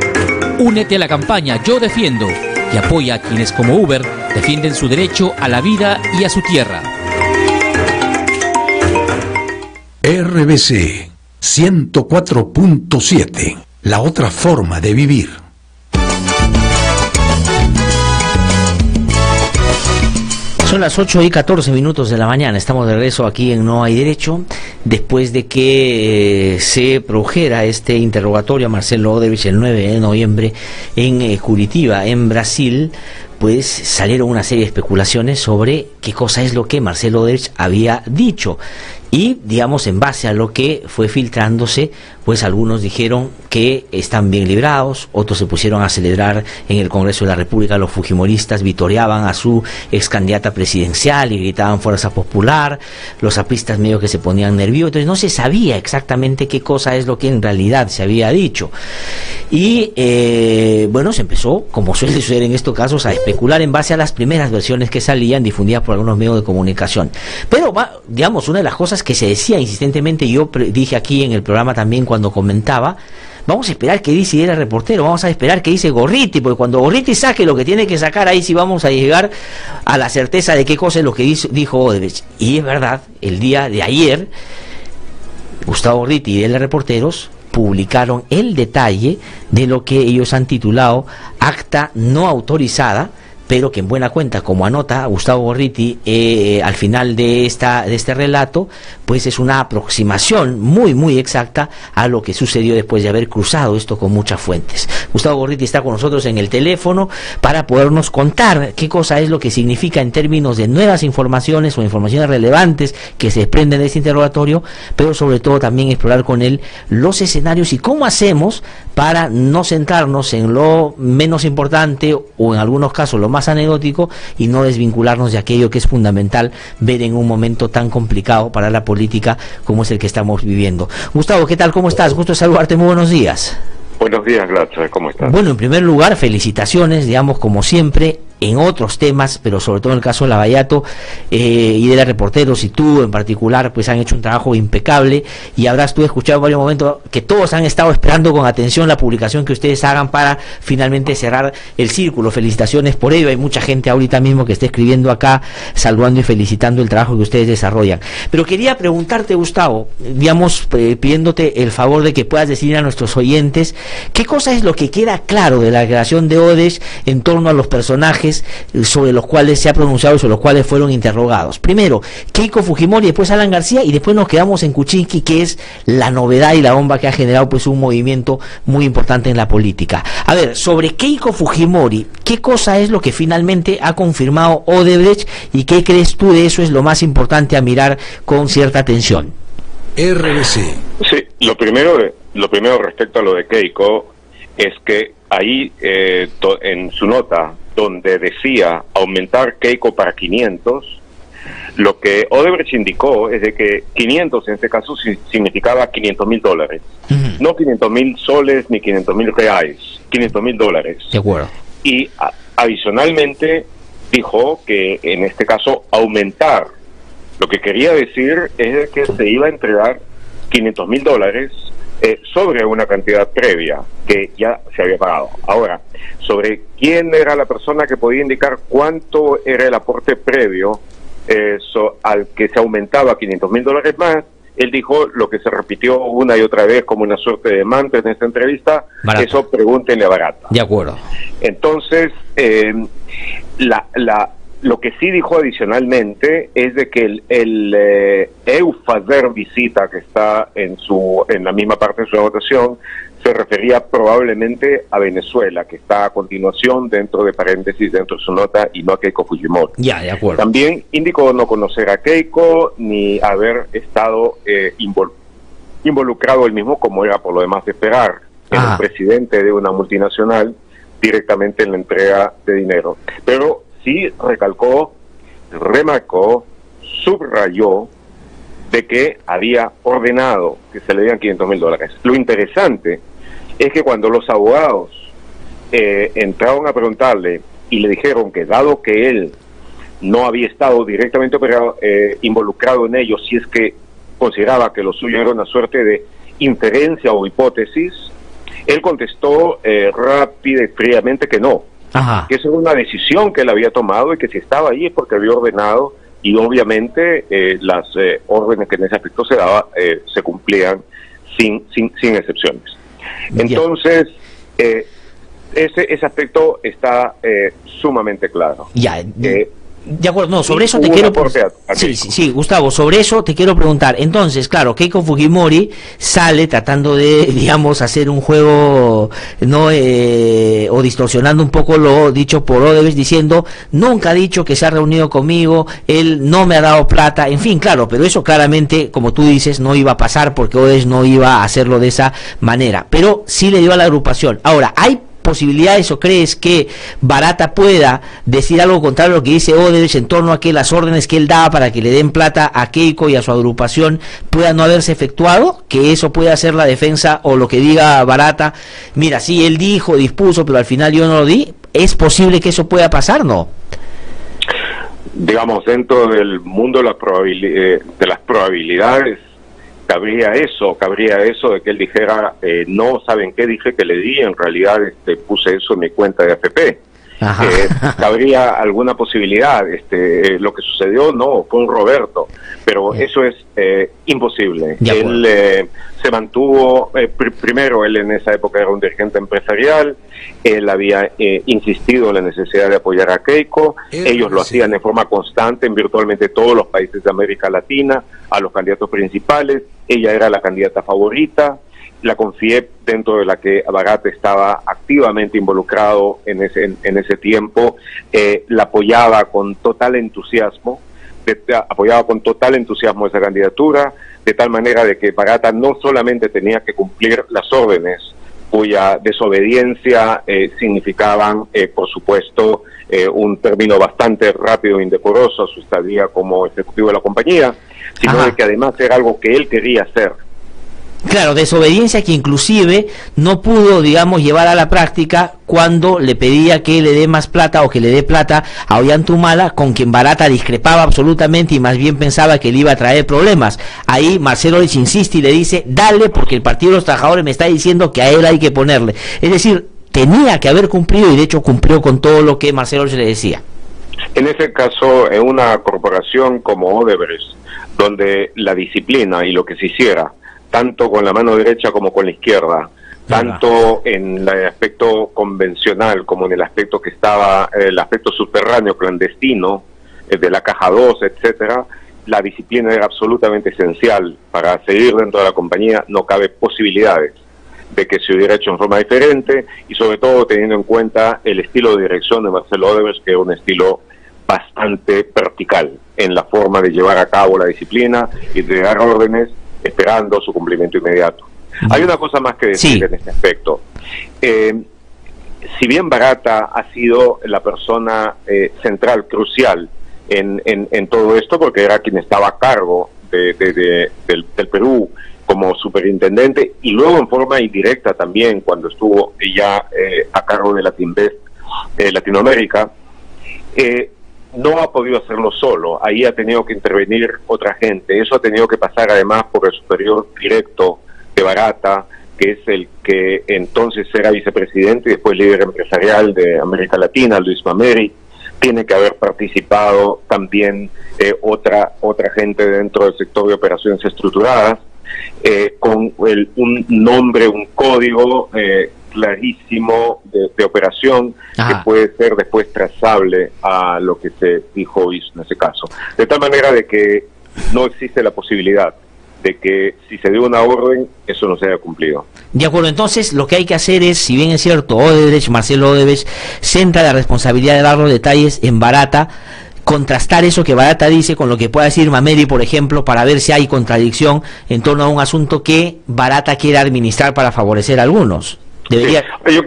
Únete a la campaña Yo Defiendo y apoya a quienes como Uber defienden su derecho a la vida y a su tierra. RBC 104.7, la otra forma de vivir. Son las 8:14 de la mañana, estamos de regreso aquí en No Hay Derecho, después de que se produjera este interrogatorio a Marcelo Odebrecht el 9 de noviembre en Curitiba, en Brasil. Pues salieron una serie de especulaciones sobre qué cosa es lo que Marcelo Odebrecht había dicho. Y, digamos, en base a lo que fue filtrándose, pues algunos dijeron que están bien librados, otros se pusieron a celebrar en el Congreso de la República, los fujimoristas vitoreaban a su ex candidata presidencial y gritaban Fuerza Popular, los apristas medio que se ponían nerviosos, entonces no se sabía exactamente qué cosa es lo que en realidad se había dicho. Y, bueno, se empezó, como suele suceder en estos casos, a especular en base a las primeras versiones que salían difundidas por algunos medios de comunicación. Pero, digamos, una de las cosas que se decía insistentemente, yo dije aquí en el programa también cuando comentaba, vamos a esperar que dice el reportero, vamos a esperar que dice Gorriti, porque cuando Gorriti saque lo que tiene que sacar, ahí sí vamos a llegar a la certeza de qué cosa es lo que dijo Odebrecht. Y es verdad, el día de ayer, Gustavo Gorriti y el Reporteros publicaron el detalle de lo que ellos han titulado acta no autorizada, pero que en buena cuenta, como anota Gustavo Gorriti al final de este relato, pues es una aproximación muy exacta a lo que sucedió después de haber cruzado esto con muchas fuentes. Gustavo Gorriti está con nosotros en el teléfono para podernos contar qué cosa es lo que significa en términos de nuevas informaciones o informaciones relevantes que se desprenden de este interrogatorio, pero sobre todo también explorar con él los escenarios y cómo hacemos para no centrarnos en lo menos importante o en algunos casos lo más anecdótico y no desvincularnos de aquello que es fundamental ver en un momento tan complicado para la política como es el que estamos viviendo. Gustavo, ¿qué tal? ¿Cómo estás? Gusto saludarte, muy buenos días. Buenos días, Glatzer, ¿cómo estás? Bueno, en primer lugar, felicitaciones, digamos, como siempre, en otros temas, pero sobre todo en el caso de Lavallato y de la Reporteros, y tú en particular, pues han hecho un trabajo impecable, y habrás tú escuchado en varios momentos que todos han estado esperando con atención la publicación que ustedes hagan para finalmente cerrar el círculo. Felicitaciones por ello, hay mucha gente ahorita mismo que está escribiendo acá, saludando y felicitando el trabajo que ustedes desarrollan. Pero quería preguntarte, Gustavo, digamos, pidiéndote el favor de que puedas decir a nuestros oyentes, ¿qué cosa es lo que queda claro de la declaración de Odebrecht en torno a los personajes sobre los cuales se ha pronunciado y sobre los cuales fueron interrogados? Primero, Keiko Fujimori, después Alan García, y después nos quedamos en Kuczynski, que es la novedad y la bomba que ha generado pues un movimiento muy importante en la política. A ver, sobre Keiko Fujimori, ¿qué cosa es lo que finalmente ha confirmado Odebrecht y qué crees tú de eso es lo más importante a mirar con cierta atención? RBC. Sí, lo primero respecto a lo de Keiko es que ahí en su nota donde decía aumentar Keiko para 500, lo que Odebrecht indicó es de que 500 en este caso significaba $500,000, no 500,000 soles ni 500,000 reales, $500,000. De acuerdo. Y adicionalmente dijo que en este caso aumentar, lo que quería decir es que se iba a entregar $500,000 sobre una cantidad previa que ya se había pagado. Ahora, sobre quién era la persona que podía indicar cuánto era el aporte previo al que se aumentaba $500,000 más, él dijo lo que se repitió una y otra vez como una suerte de mantra en esta entrevista, Barata. Eso pregúntenle a Barata. De acuerdo. Entonces, lo que sí dijo adicionalmente es de que el EUFADER visita que está en la misma parte de su votación se refería probablemente a Venezuela, que está a continuación dentro de paréntesis dentro de su nota, y no a Keiko Fujimori. Ya, de acuerdo. También indicó no conocer a Keiko ni haber estado involucrado él mismo, como era por lo demás de esperar, en el presidente de una multinacional directamente en la entrega de dinero. Pero sí recalcó, remarcó, subrayó de que había ordenado que se le dieran $500,000. Lo interesante es que cuando los abogados entraron a preguntarle y le dijeron que dado que él no había estado directamente involucrado en ello, si es que consideraba que lo suyo era una suerte de inferencia o hipótesis, él contestó rápida y fríamente que no, que esa era una decisión que él había tomado y que si estaba ahí es porque había ordenado, y obviamente las órdenes que en ese aspecto se daba se cumplían sin excepciones. Entonces, ese aspecto está sumamente claro. Ya, de acuerdo, no, sobre eso te quiero... Sí, Gustavo, sobre eso te quiero preguntar. Entonces, claro, Keiko Fujimori sale tratando de, digamos, hacer un juego, no o distorsionando un poco lo dicho por Odebrecht, diciendo, nunca ha dicho que se ha reunido conmigo, él no me ha dado plata, en fin, claro, pero eso claramente, como tú dices, no iba a pasar porque Odebrecht no iba a hacerlo de esa manera, pero sí le dio a la agrupación. Ahora, ¿hay posibilidades o crees que Barata pueda decir algo contrario a lo que dice Odebrecht en torno a que las órdenes que él daba para que le den plata a Keiko y a su agrupación puedan no haberse efectuado? Que eso pueda ser la defensa, o lo que diga Barata, mira, sí, él dijo, dispuso, pero al final yo no lo di. ¿Es posible que eso pueda pasar, no? Digamos, dentro del mundo de las probabilidades, cabría eso de que él dijera, no, ¿saben qué? Dije que le di, en realidad puse eso en mi cuenta de AFP. Cabría alguna posibilidad. Lo que sucedió, no, fue un Roberto, pero eso es imposible. Él se mantuvo, primero, él en esa época era un dirigente empresarial, él había insistido en la necesidad de apoyar a Keiko, ellos lo hacían de forma constante en virtualmente todos los países de América Latina, a los candidatos principales, ella era la candidata favorita, la CONFIEP, dentro de la que Barata estaba activamente involucrado en ese tiempo, la apoyaba con total entusiasmo, esa candidatura, de tal manera de que Barata no solamente tenía que cumplir las órdenes, cuya desobediencia significaban, por supuesto, un término bastante rápido e indecoroso a su estadía como ejecutivo de la compañía, sino de que además era algo que él quería hacer. Claro, desobediencia que inclusive no pudo, digamos, llevar a la práctica cuando le pedía que le dé más plata o que le dé plata a Ollantumala, con quien Barata discrepaba absolutamente y más bien pensaba que le iba a traer problemas. Ahí Marcelo les insiste y le dice, dale, porque el Partido de los Trabajadores me está diciendo que a él hay que ponerle. Es decir, tenía que haber cumplido, y de hecho cumplió con todo lo que Marcelo le decía. En ese caso, en una corporación como Odebrecht, donde la disciplina y lo que se hiciera, tanto con la mano derecha como con la izquierda, tanto en el aspecto convencional como en el aspecto que estaba, el aspecto subterráneo, clandestino, de la caja 2, etcétera, la disciplina era absolutamente esencial para seguir dentro de la compañía. No cabe posibilidades de que se hubiera hecho en forma diferente, y sobre todo teniendo en cuenta el estilo de dirección de Marcelo Odebrecht, que es un estilo bastante vertical en la forma de llevar a cabo la disciplina y de dar órdenes esperando su cumplimiento inmediato. Hay una cosa más que decir en este aspecto. Si bien Barata ha sido la persona central, crucial en todo esto, porque era quien estaba a cargo del Perú como superintendente, y luego en forma indirecta también cuando estuvo ya a cargo de Latinvest Latinoamérica, no ha podido hacerlo solo. Ahí ha tenido que intervenir otra gente. Eso ha tenido que pasar además por el superior directo de Barata, que es el que entonces era vicepresidente y después líder empresarial de América Latina, Luis Mameri. Tiene que haber participado también otra gente dentro del sector de operaciones estructuradas, con un nombre, un código clarísimo de operación que puede ser después trazable a lo que se dijo o hizo en ese caso. De tal manera de que no existe la posibilidad de que si se dio una orden, eso no se haya cumplido. De acuerdo, entonces lo que hay que hacer es, si bien es cierto, Odebrecht, Marcelo Odebrecht, centra la responsabilidad de dar los detalles en Barata, contrastar eso que Barata dice con lo que pueda decir Mameli, por ejemplo, para ver si hay contradicción en torno a un asunto que Barata quiere administrar para favorecer a algunos. Debería... Sí. Yo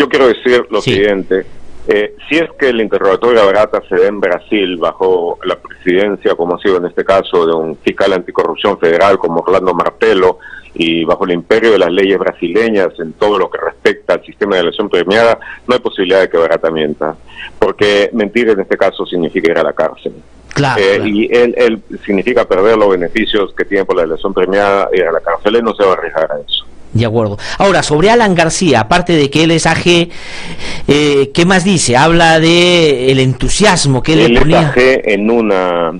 quiero decir lo siguiente. Si es que el interrogatorio de Barata se da en Brasil bajo la presidencia, como ha sido en este caso, de un fiscal anticorrupción federal como Orlando Martello, y bajo el imperio de las leyes brasileñas en todo lo que respecta al sistema de elección premiada, no hay posibilidad de que Barata mienta, porque mentir en este caso significa ir a la cárcel. Claro. Y él significa perder los beneficios que tiene por la elección premiada, ir a la cárcel. Él no se va a arriesgar a eso. De acuerdo. Ahora, sobre Alan García, aparte de que él es AG, ¿qué más dice? Habla de el entusiasmo que él le ponía. Es AG en una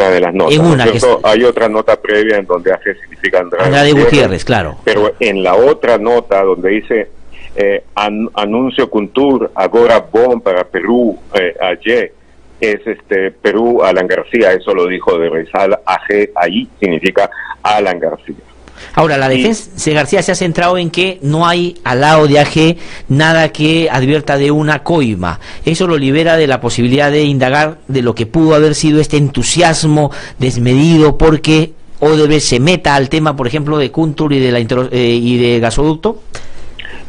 de las notas. En una, ¿no? Hay otra nota previa en donde AG significa Andrade Gutiérrez, claro. Pero en la otra nota donde dice anuncio Kuntur, agora bom para Perú, ayer, es Perú, Alan García, eso lo dijo de Rizal, AG, ahí significa Alan García. Ahora, la defensa de García se ha centrado en que no hay al lado de AG nada que advierta de una coima. Eso lo libera de la posibilidad de indagar de lo que pudo haber sido este entusiasmo desmedido porque Odebrecht se meta al tema, por ejemplo, de Kuntur y de gasoducto.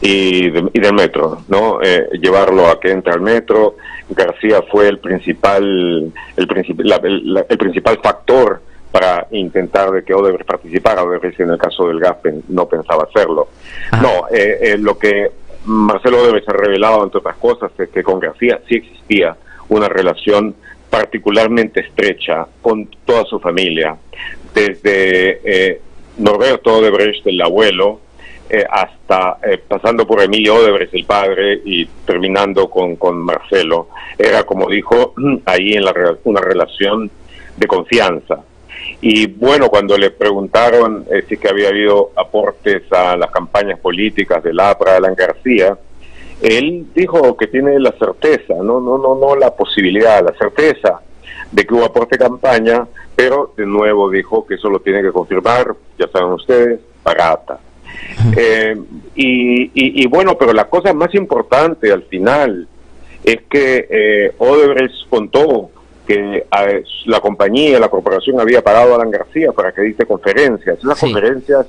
Y del metro, ¿no? Llevarlo a que entre al metro. García fue el principal factor para intentar de que Odebrecht participara. Odebrecht, en el caso del gas, no pensaba hacerlo. No, lo que Marcelo Odebrecht ha revelado, entre otras cosas, es que con García sí existía una relación particularmente estrecha con toda su familia, desde Norberto Odebrecht, el abuelo, hasta pasando por Emilio Odebrecht, el padre, y terminando con Marcelo. Era, como dijo, ahí en una relación de confianza. Y bueno, cuando le preguntaron si que había habido aportes a las campañas políticas del APRA, Alan García, él dijo que tiene la certeza, no la posibilidad, la certeza de que hubo aporte de campaña, pero de nuevo dijo que eso lo tiene que confirmar, ya saben ustedes, Barata. Y bueno, pero la cosa más importante al final es que Odebrecht contó que la compañía, la corporación había pagado a Alan García para que dicte conferencias, unas conferencias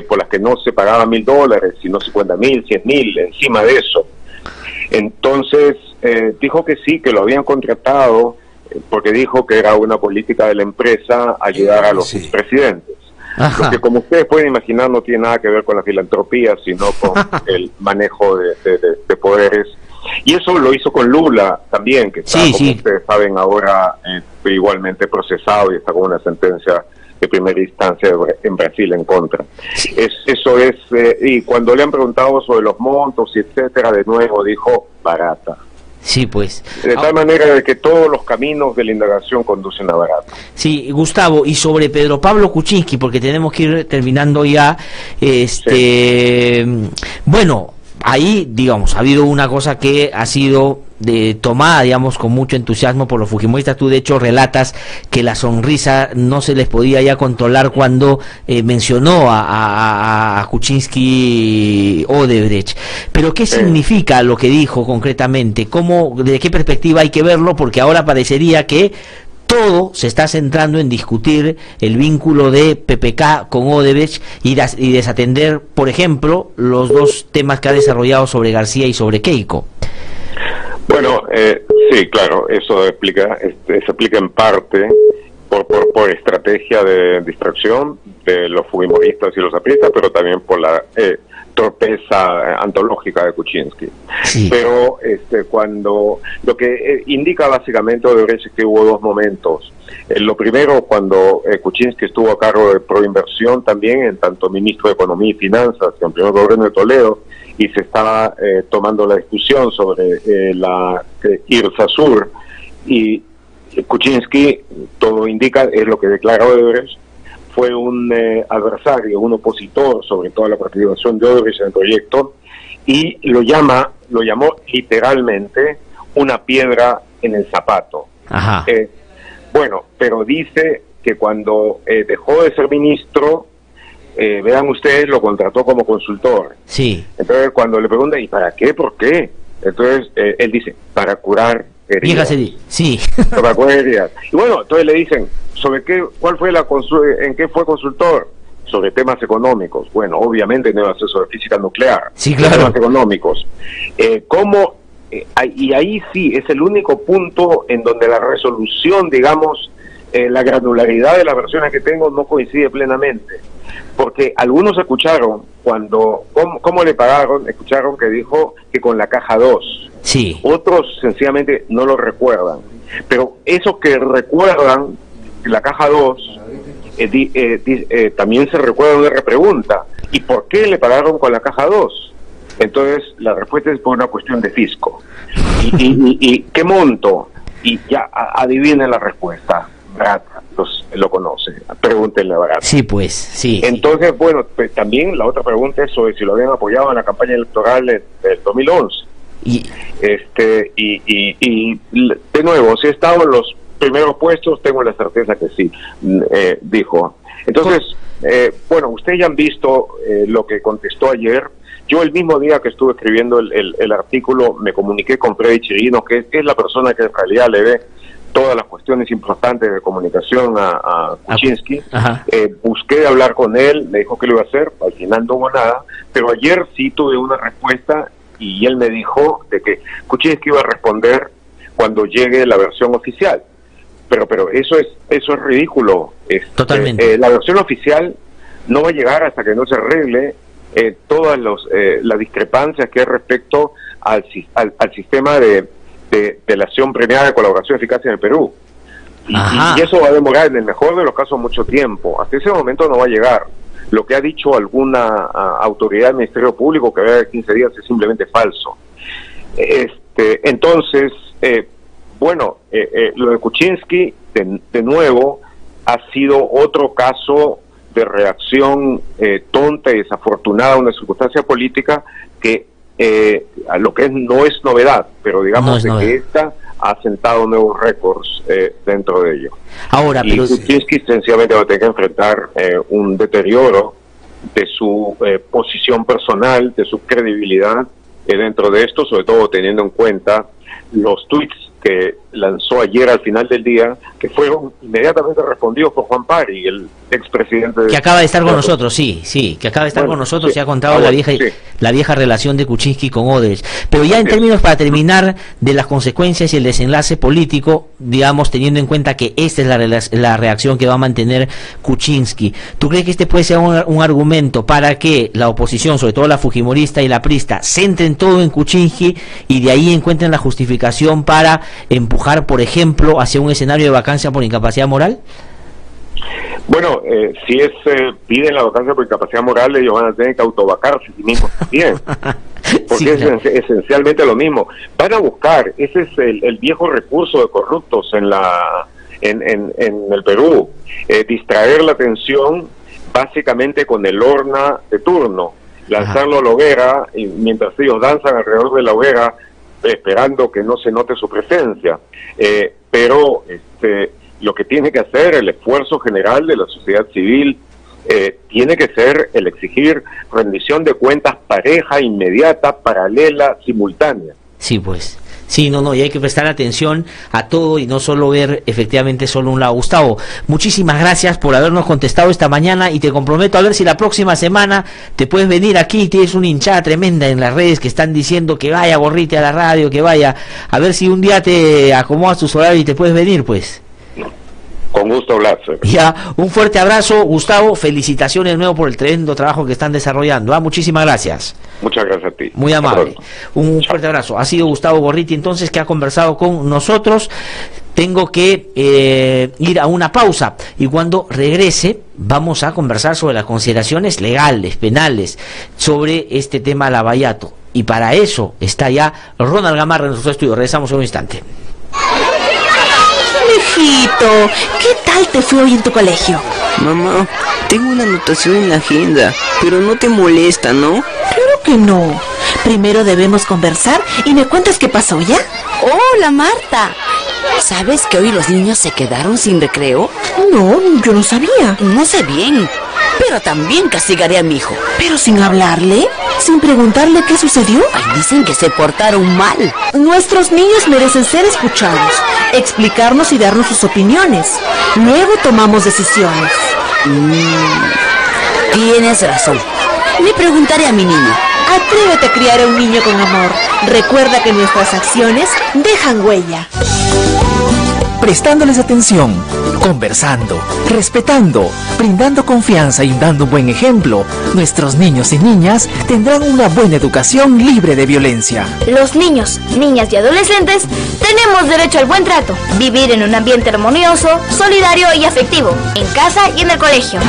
por las que no se pagaba $1,000, sino 50,000, 100,000, encima de eso. Entonces dijo que sí, que lo habían contratado porque dijo que era una política de la empresa ayudar a los expresidentes. Lo que, como ustedes pueden imaginar, no tiene nada que ver con la filantropía, sino con el manejo de poderes. Y eso lo hizo con Lula también, que está, como ustedes saben, ahora igualmente procesado y está con una sentencia de primera instancia en Brasil en contra. Y cuando le han preguntado sobre los montos y etcétera, de nuevo dijo Barata. Sí, pues. De tal manera de que todos los caminos de la indagación conducen a Barata. Sí, Gustavo, y sobre Pedro Pablo Kuczynski, porque tenemos que ir terminando ya, bueno, ahí, digamos, ha habido una cosa que ha sido tomada, digamos, con mucho entusiasmo por los fujimoristas. Tú, de hecho, relatas que la sonrisa no se les podía ya controlar cuando mencionó a Kuczynski Odebrecht. Pero, ¿qué significa lo que dijo concretamente? ¿Desde qué perspectiva hay que verlo? Porque ahora parecería que todo se está centrando en discutir el vínculo de PPK con Odebrecht y desatender, por ejemplo, los dos temas que ha desarrollado sobre García y sobre Keiko. Bueno, sí, claro, eso se explica en parte por estrategia de distracción de los fujimoristas y los apristas, pero también por la torpeza antológica de Kuczynski. Sí. Pero cuando lo que indica básicamente Odebrecht es que hubo dos momentos. Lo primero, cuando Kuczynski estuvo a cargo de Proinversión también, en tanto ministro de Economía y Finanzas, en el primer gobierno de Toledo, y se estaba tomando la discusión sobre la Irsasur, y Kuczynski, todo indica, es lo que declara Odebrecht, fue un adversario, un opositor sobre toda la participación de Odebrecht en el proyecto, y lo llamó literalmente una piedra en el zapato. Ajá. Bueno, pero dice que cuando dejó de ser ministro, vean ustedes, lo contrató como consultor. Sí. Entonces, cuando le preguntan, ¿y para qué? ¿Por qué? Entonces, él dice, para curar heridas. Sí. Para curar heridas. Y bueno, entonces le dicen, ¿sobre qué? ¿Cuál fue en qué fue consultor? Sobre temas económicos. Bueno, obviamente no iba a ser sobre física nuclear. Sí, claro. Temas económicos. Y ahí sí, es el único punto en donde la resolución, digamos, la granularidad de las versiones que tengo no coincide plenamente. Porque algunos escucharon ¿cómo le pagaron? Escucharon que dijo que con la caja 2. Sí. Otros sencillamente no lo recuerdan. Pero esos que recuerdan la caja 2, también se recuerda una repregunta. ¿Y por qué le pagaron con la caja 2? Entonces, la respuesta es por una cuestión de fisco. ¿Y qué monto? Y ya adivinen la respuesta. Barata lo conoce, pregúntenle a Barata. Sí, pues, sí. Entonces, bueno, pues, también la otra pregunta es sobre si lo habían apoyado en la campaña electoral del 2011. Y de nuevo, si he estado en los primeros puestos, tengo la certeza que sí, dijo. Entonces, bueno, ustedes ya han visto lo que contestó ayer. Yo el mismo día que estuve escribiendo el artículo me comuniqué con Freddy Chirino, que es la persona que en realidad le ve todas las cuestiones importantes de comunicación a Kuczynski. Busqué hablar con él, me dijo que lo iba a hacer, al final no hubo nada, pero ayer sí tuve una respuesta y él me dijo de que Kuczynski iba a responder cuando llegue la versión oficial. Pero eso es ridículo. Totalmente. La versión oficial no va a llegar hasta que no se arregle todas las discrepancias que hay respecto al sistema de acción premiada de colaboración eficaz en el Perú. Y eso va a demorar, en el mejor de los casos, mucho tiempo. Hasta ese momento no va a llegar. Lo que ha dicho alguna autoridad del Ministerio Público que había 15 días es simplemente falso. Entonces, bueno, lo de Kuczynski, de nuevo, ha sido otro caso de reacción tonta y desafortunada a una circunstancia política que a lo que no es novedad, pero digamos que esta ha sentado nuevos récords dentro de ello. Ahora, y Kuczynski sencillamente va a tener que enfrentar un deterioro de su posición personal, de su credibilidad dentro de esto, sobre todo teniendo en cuenta los tweets que lanzó ayer al final del día, que fueron inmediatamente respondidos por Juan Pari, el expresidente que acaba de estar con nosotros, sí, que acaba de estar con nosotros y ha contado la vieja relación de Kuczynski con Odebrecht. Pero ya en términos, para terminar, de las consecuencias y el desenlace político, digamos, teniendo en cuenta que esta es la reacción que va a mantener Kuczynski, ¿tú crees que este puede ser un argumento para que la oposición, sobre todo la fujimorista y la prista, centren todo en Kuczynski y de ahí encuentren la justificación para empujar, por ejemplo, hacia un escenario de vacancia por incapacidad moral? Bueno, si piden la vacancia por incapacidad moral, ellos van a tener que autovacarse a sí mismos también, porque es esencialmente lo mismo. Van a buscar, ese es el viejo recurso de corruptos en el Perú, distraer la atención básicamente con el horna de turno, lanzarlo a la hoguera, y mientras ellos danzan alrededor de la hoguera, esperando que no se note su presencia, pero lo que tiene que hacer el esfuerzo general de la sociedad civil tiene que ser el exigir rendición de cuentas pareja, inmediata, paralela, simultánea. Sí, pues. Sí, y hay que prestar atención a todo y no solo ver efectivamente solo un lado. Gustavo, muchísimas gracias por habernos contestado esta mañana y te comprometo a ver si la próxima semana te puedes venir aquí. Tienes una hinchada tremenda en las redes que están diciendo que vaya Gorriti a la radio, que vaya. A ver si un día te acomodas tus horarios y te puedes venir, pues. Con gusto, Blatzer. Ya, un fuerte abrazo, Gustavo. Felicitaciones de nuevo por el tremendo trabajo que están desarrollando. Muchísimas gracias. Muchas gracias a ti. Muy amable. Un fuerte abrazo. Ha sido Gustavo Gorriti, entonces, que ha conversado con nosotros. Tengo que ir a una pausa y cuando regrese vamos a conversar sobre las consideraciones legales, penales, sobre este tema Lavallato. Y para eso está ya Ronald Gamarra en nuestro estudio. Regresamos en un instante. Hijito, ¿qué tal te fue hoy en tu colegio? Mamá, tengo una anotación en la agenda, pero no te molesta, ¿no? Claro que no. Primero debemos conversar y me cuentas qué pasó, ¿ya? Hola, Marta. ¿Sabes que hoy los niños se quedaron sin recreo? No, yo no sabía. No sé bien, pero también castigaré a mi hijo. ¿Pero sin hablarle? ¿Sin preguntarle qué sucedió? Ay, dicen que se portaron mal. Nuestros niños merecen ser escuchados, explicarnos y darnos sus opiniones. Luego tomamos decisiones. Tienes razón. Le preguntaré a mi niño. Atrévete a criar a un niño con amor. Recuerda que nuestras acciones dejan huella. Prestándoles atención, conversando, respetando, brindando confianza y dando un buen ejemplo, nuestros niños y niñas tendrán una buena educación libre de violencia. Los niños, niñas y adolescentes tenemos derecho al buen trato, vivir en un ambiente armonioso, solidario y afectivo, en casa y en el colegio.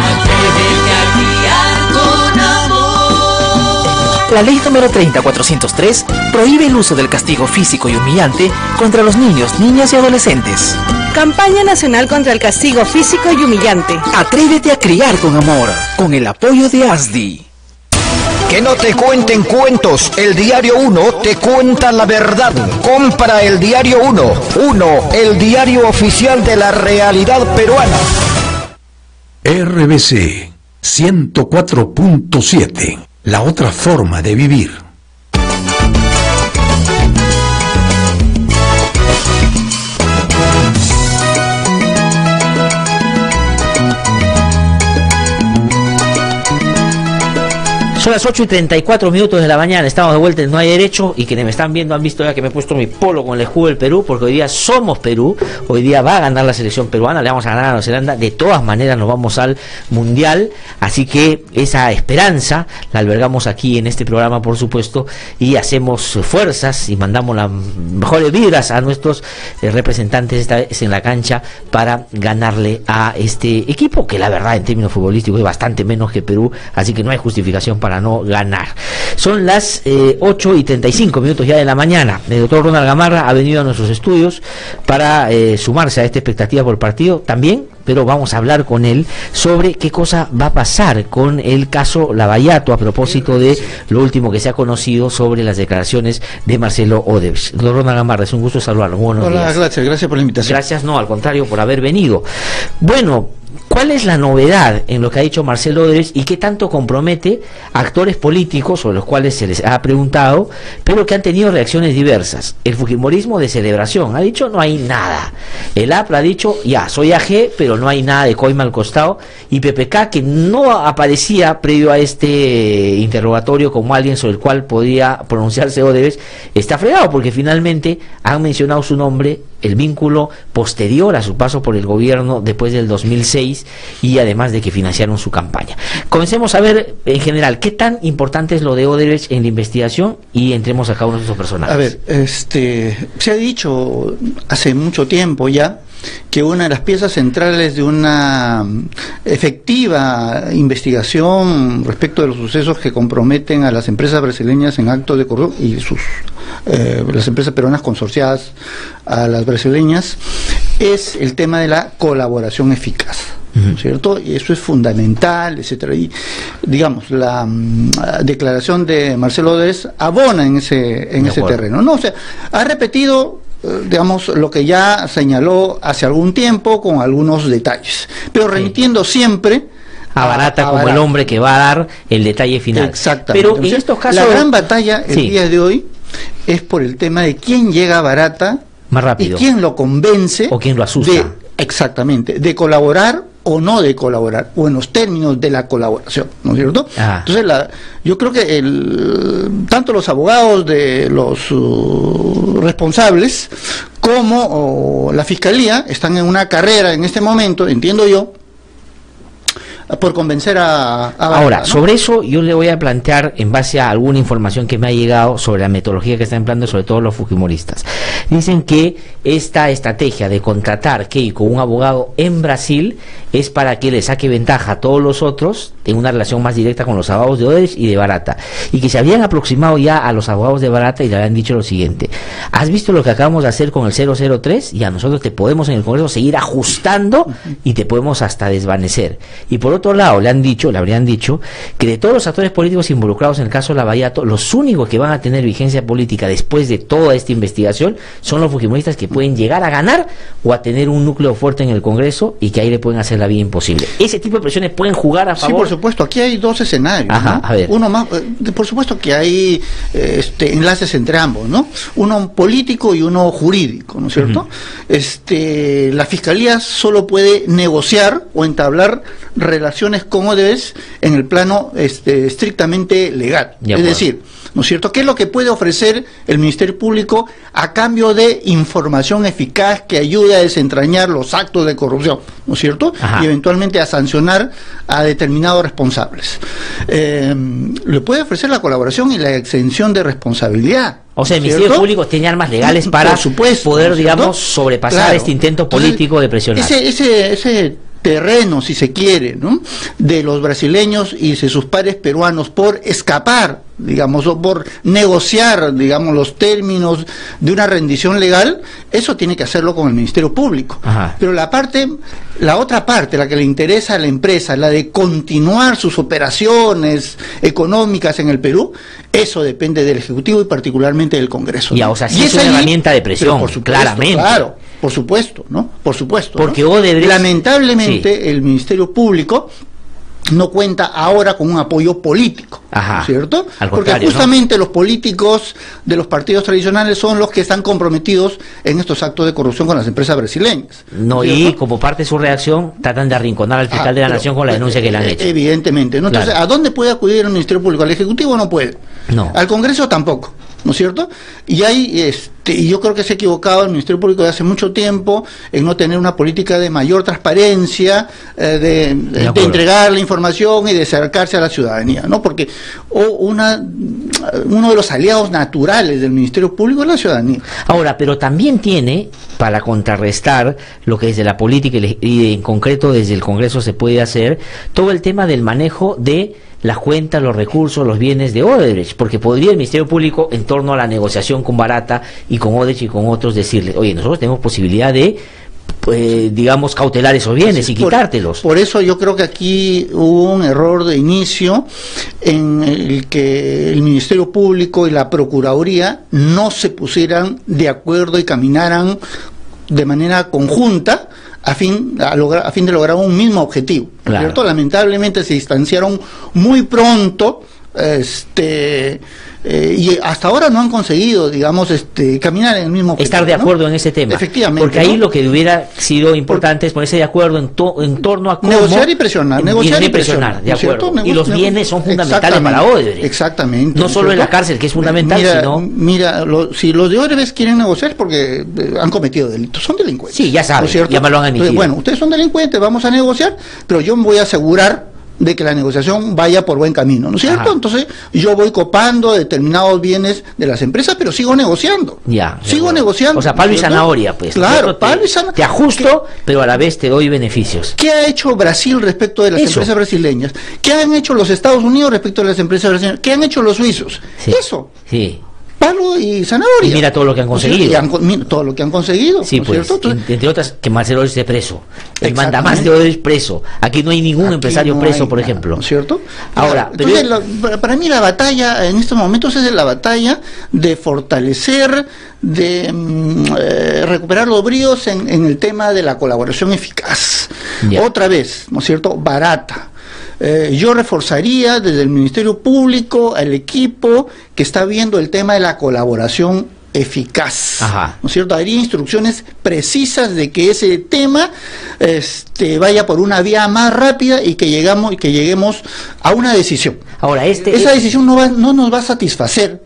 La ley número 30403 prohíbe el uso del castigo físico y humillante contra los niños, niñas y adolescentes. Campaña Nacional contra el Castigo Físico y Humillante. Atrévete a criar con amor, con el apoyo de ASDI. Que no te cuenten cuentos, el Diario 1 te cuenta la verdad. Compra el Diario 1, el diario oficial de la realidad peruana. RBC 104.7, la otra forma de vivir. Son las 8:34 de la mañana, estamos de vuelta en No Hay Derecho, y quienes me están viendo han visto ya que me he puesto mi polo con el escudo del Perú, porque hoy día somos Perú, hoy día va a ganar la selección peruana, le vamos a ganar a Nueva Zelanda, de todas maneras nos vamos al Mundial, así que esa esperanza la albergamos aquí en este programa, por supuesto, y hacemos fuerzas y mandamos las mejores vibras a nuestros representantes esta vez en la cancha para ganarle a este equipo, que la verdad en términos futbolísticos es bastante menos que Perú, así que no hay justificación para no ganar. Son las 8:35 ya de la mañana. El doctor Ronald Gamarra ha venido a nuestros estudios para sumarse a esta expectativa por el partido también, pero vamos a hablar con él sobre qué cosa va a pasar con el caso Lavallato a propósito de lo último que se ha conocido sobre las declaraciones de Marcelo Odebrecht. Doctor Ronald Gamarra, es un gusto saludarlo. Buenos días. Hola, gracias por la invitación. Gracias, no, al contrario, por haber venido. Bueno, ¿cuál es la novedad en lo que ha dicho Marcelo Odebrecht y qué tanto compromete a actores políticos sobre los cuales se les ha preguntado, pero que han tenido reacciones diversas? El fujimorismo de celebración ha dicho no hay nada. El APRA ha dicho ya, soy AG, pero no hay nada de coima al costado. Y PPK, que no aparecía previo a este interrogatorio como alguien sobre el cual podía pronunciarse Odebrecht, está fregado porque finalmente han mencionado su nombre, el vínculo posterior a su paso por el gobierno después del 2006 y además de que financiaron su campaña. Comencemos a ver en general qué tan importante es lo de Odebrecht en la investigación y entremos a cada uno de esos personajes. A ver, se ha dicho hace mucho tiempo ya que una de las piezas centrales de una efectiva investigación respecto de los sucesos que comprometen a las empresas brasileñas en actos de corrupción y las empresas peruanas consorciadas a las brasileñas es el tema de la colaboración eficaz, ¿no es cierto? Y eso es fundamental, etcétera. Y digamos, la declaración de Marcelo Odebrecht abona en ese terreno, ¿no? O sea, ha repetido digamos, lo que ya señaló hace algún tiempo con algunos detalles, pero remitiendo siempre a Barata como Barata, el hombre que va a dar el detalle final. Exactamente. Pero entonces, en estos casos la gran batalla el día de hoy es por el tema de quién llega a Barata más rápido y quién lo convence o quién lo asusta de colaborar o no de colaborar, o en los términos de la colaboración, ¿no es cierto? Entonces, yo creo que tanto los abogados de los responsables como la Fiscalía están en una carrera en este momento, entiendo yo, por convencer a ahora, ¿no? Sobre eso yo le voy a plantear en base a alguna información que me ha llegado sobre la metodología que están empleando sobre todo los fujimoristas. Dicen que esta estrategia de contratar Keiko, un abogado en Brasil, es para que le saque ventaja a todos los otros en una relación más directa con los abogados de Odebrecht y de Barata, y que se habían aproximado ya a los abogados de Barata y le habían dicho lo siguiente: ¿has visto lo que acabamos de hacer con el 003? Y a nosotros te podemos en el Congreso seguir ajustando y te podemos hasta desvanecer. Y por otro lado le habrían dicho que de todos los actores políticos involucrados en el caso Lavallato, los únicos que van a tener vigencia política después de toda esta investigación son los fujimoristas, que pueden llegar a ganar o a tener un núcleo fuerte en el Congreso y que ahí le pueden hacer la vida imposible. Ese tipo de presiones pueden jugar a favor. Sí, por supuesto, aquí hay dos escenarios. Ajá, ¿no? a ver. Uno más, por supuesto que hay enlaces entre ambos, ¿no? Uno político y uno jurídico, ¿no es cierto? La Fiscalía solo puede negociar o entablar relaciones con Odebrecht en el plano estrictamente legal. Es decir, ¿no es cierto? ¿Qué es lo que puede ofrecer el Ministerio Público a cambio de información eficaz que ayude a desentrañar los actos de corrupción, ¿no es cierto? Ajá. Y eventualmente a sancionar a determinados responsables? Le puede ofrecer la colaboración y la exención de responsabilidad. O sea, el Ministerio Público tiene armas legales para poder, digamos, sobrepasar este intento político de presionar. Ese terreno, si se quiere, ¿no?, de los brasileños y de sus pares peruanos por escapar, digamos, o por negociar, digamos, los términos de una rendición legal, eso tiene que hacerlo con el Ministerio Público. Ajá. Pero la otra parte, la que le interesa a la empresa, la de continuar sus operaciones económicas en el Perú, eso depende del Ejecutivo y particularmente del Congreso. Ya, ¿no? O sea, sí es una herramienta de presión, por supuesto, claramente. Claro, por supuesto, ¿no? Por supuesto. Porque ¿no? Odebrecht, lamentablemente, el Ministerio Público no cuenta ahora con un apoyo político. Ajá, ¿cierto? Porque justamente los políticos de los partidos tradicionales son los que están comprometidos en estos actos de corrupción con las empresas brasileñas. No, y como parte de su reacción tratan de arrinconar al fiscal de la Nación con la denuncia que le han hecho. Evidentemente, ¿no? Entonces, ¿a dónde puede acudir el Ministerio Público? Al Ejecutivo no puede. No. Al Congreso tampoco, ¿no es cierto? Y hay y yo creo que se ha equivocado el Ministerio Público de hace mucho tiempo en no tener una política de mayor transparencia, de entregar la información y de acercarse a la ciudadanía, ¿no? Porque uno de los aliados naturales del Ministerio Público es la ciudadanía. Ahora, pero también tiene, para contrarrestar lo que desde la política y en concreto desde el Congreso se puede hacer, todo el tema del manejo de las cuentas, los recursos, los bienes de Odebrecht, porque podría el Ministerio Público, en torno a la negociación con Barata y con Odebrecht y con otros, decirle: oye, nosotros tenemos posibilidad de, digamos, cautelar esos bienes y quitártelos. Por eso yo creo que aquí hubo un error de inicio en el que el Ministerio Público y la Procuraduría no se pusieran de acuerdo y caminaran de manera conjunta a fin de lograr un mismo objetivo, claro. ¿Cierto? Lamentablemente se distanciaron muy pronto, y hasta ahora no han conseguido, digamos, caminar en el mismo objetivo, estar de acuerdo, ¿no?, en ese tema. Efectivamente. Porque ahí lo que hubiera sido importante es ponerse de acuerdo en torno a cómo negociar y presionar, de acuerdo. Y los bienes son fundamentales para Odebrecht. Exactamente. No solo en la cárcel, que es fundamental, sino... si los de Odebrecht quieren negociar es porque han cometido delitos, son delincuentes. Sí, ya saben, ¿no? ya me lo han admitido. Entonces, bueno, ustedes son delincuentes, vamos a negociar, pero yo me voy a asegurar de que la negociación vaya por buen camino, ¿no es cierto? Ajá. Entonces yo voy copando determinados bienes de las empresas, pero sigo negociando. Sigo negociando. O sea, palo y zanahoria, pues. Claro, palo y zanahoria. Te ajusto, pero a la vez te doy beneficios. ¿Qué ha hecho Brasil respecto de las empresas brasileñas? ¿Qué han hecho los Estados Unidos respecto de las empresas brasileñas? ¿Qué han hecho los suizos? Sí. Eso. Sí. Palo y zanahoria. Y mira todo lo que han conseguido. Mira todo lo que han conseguido. Sí, pues, entre otras, que Marcelo esté preso. El mandamás de Odebrecht preso. Aquí no hay ningún empresario preso, por ejemplo. ¿No es cierto? Ahora, entonces, para mí la batalla en estos momentos es la batalla de fortalecer, de recuperar los bríos en el tema de la colaboración eficaz. Otra vez, ¿no es cierto? Barata. Yo reforzaría desde el Ministerio Público al equipo que está viendo el tema de la colaboración eficaz. Ajá. ¿No es cierto? Daría instrucciones precisas de que ese tema vaya por una vía más rápida y que lleguemos a una decisión. Ahora, esa decisión no nos va a satisfacer,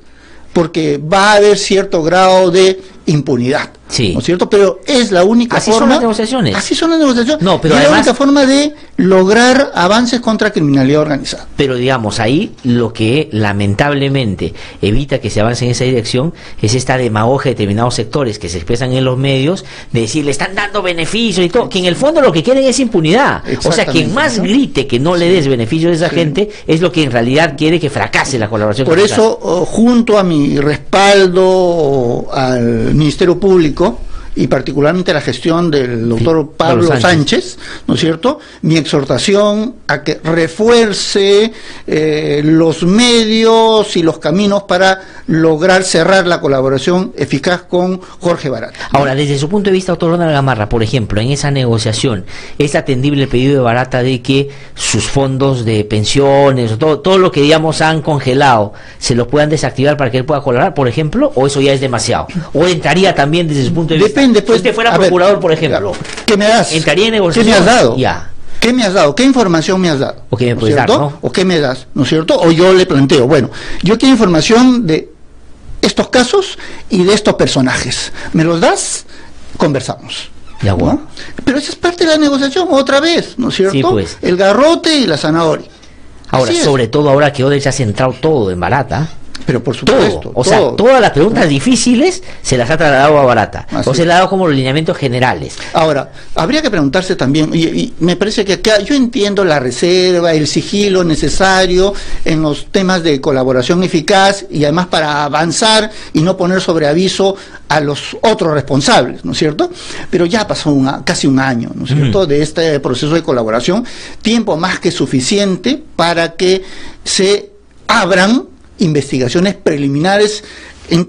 porque va a haber cierto grado de impunidad. Sí. ¿No es cierto? Pero es la única así forma... son las negociaciones. Así son las negociaciones. No, pero y es además, la única forma de lograr avances contra criminalidad organizada. Pero digamos, ahí lo que lamentablemente evita que se avance en esa dirección es esta demagogia de determinados sectores que se expresan en los medios, de decir, le están dando beneficios y todo, que en el fondo lo que quieren es impunidad. O sea, quien más grite que no le des beneficios a esa gente es lo que en realidad quiere que fracase la colaboración. Por eso, junto a mi respaldo al Ministerio Público, y particularmente la gestión del doctor Pablo Sánchez, ¿no es cierto?, mi exhortación a que refuerce los medios y los caminos para lograr cerrar la colaboración eficaz con Jorge Barata. Ahora, desde su punto de vista, doctor Ronald Gamarra, por ejemplo, en esa negociación, ¿es atendible el pedido de Barata de que sus fondos de pensiones, o todo lo que, digamos, han congelado, se los puedan desactivar para que él pueda colaborar, por ejemplo, o eso ya es demasiado? ¿O entraría también desde su punto de vista? Depende, pues, si usted fuera procurador, por ejemplo, ¿qué me das? ¿entraría en negociación? ¿Qué me has dado? Ya. ¿Qué me has dado? ¿Qué información me has dado? ¿O qué me puedes dar, no? ¿O qué me das? ¿No es cierto? O yo le planteo, bueno, yo quiero información de estos casos y de estos personajes. ¿Me los das? Conversamos. Ya, bueno. ¿No? Pero esa es parte de la negociación, otra vez, ¿no es cierto? Sí, pues. El garrote y la zanahoria. Ahora, sobre todo ahora que Odebrecht ha centrado todo en Barata. Pero por supuesto. Todo. O sea, todas las preguntas difíciles se las ha trasladado a Barata. O se le ha dado como los lineamientos generales. Ahora, habría que preguntarse también, y me parece que acá yo entiendo la reserva, el sigilo necesario en los temas de colaboración eficaz y además para avanzar y no poner sobre aviso a los otros responsables, ¿no es cierto? Pero ya pasó casi un año, ¿no es cierto?, de este proceso de colaboración, tiempo más que suficiente para que se abran investigaciones preliminares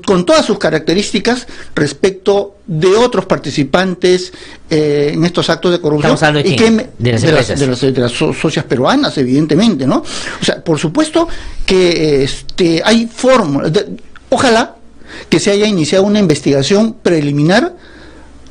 con todas sus características respecto de otros participantes en estos actos de corrupción. ¿Estamos hablando de quién? De las socias peruanas, evidentemente, ¿no? O sea, por supuesto que hay fórmulas. Ojalá que se haya iniciado una investigación preliminar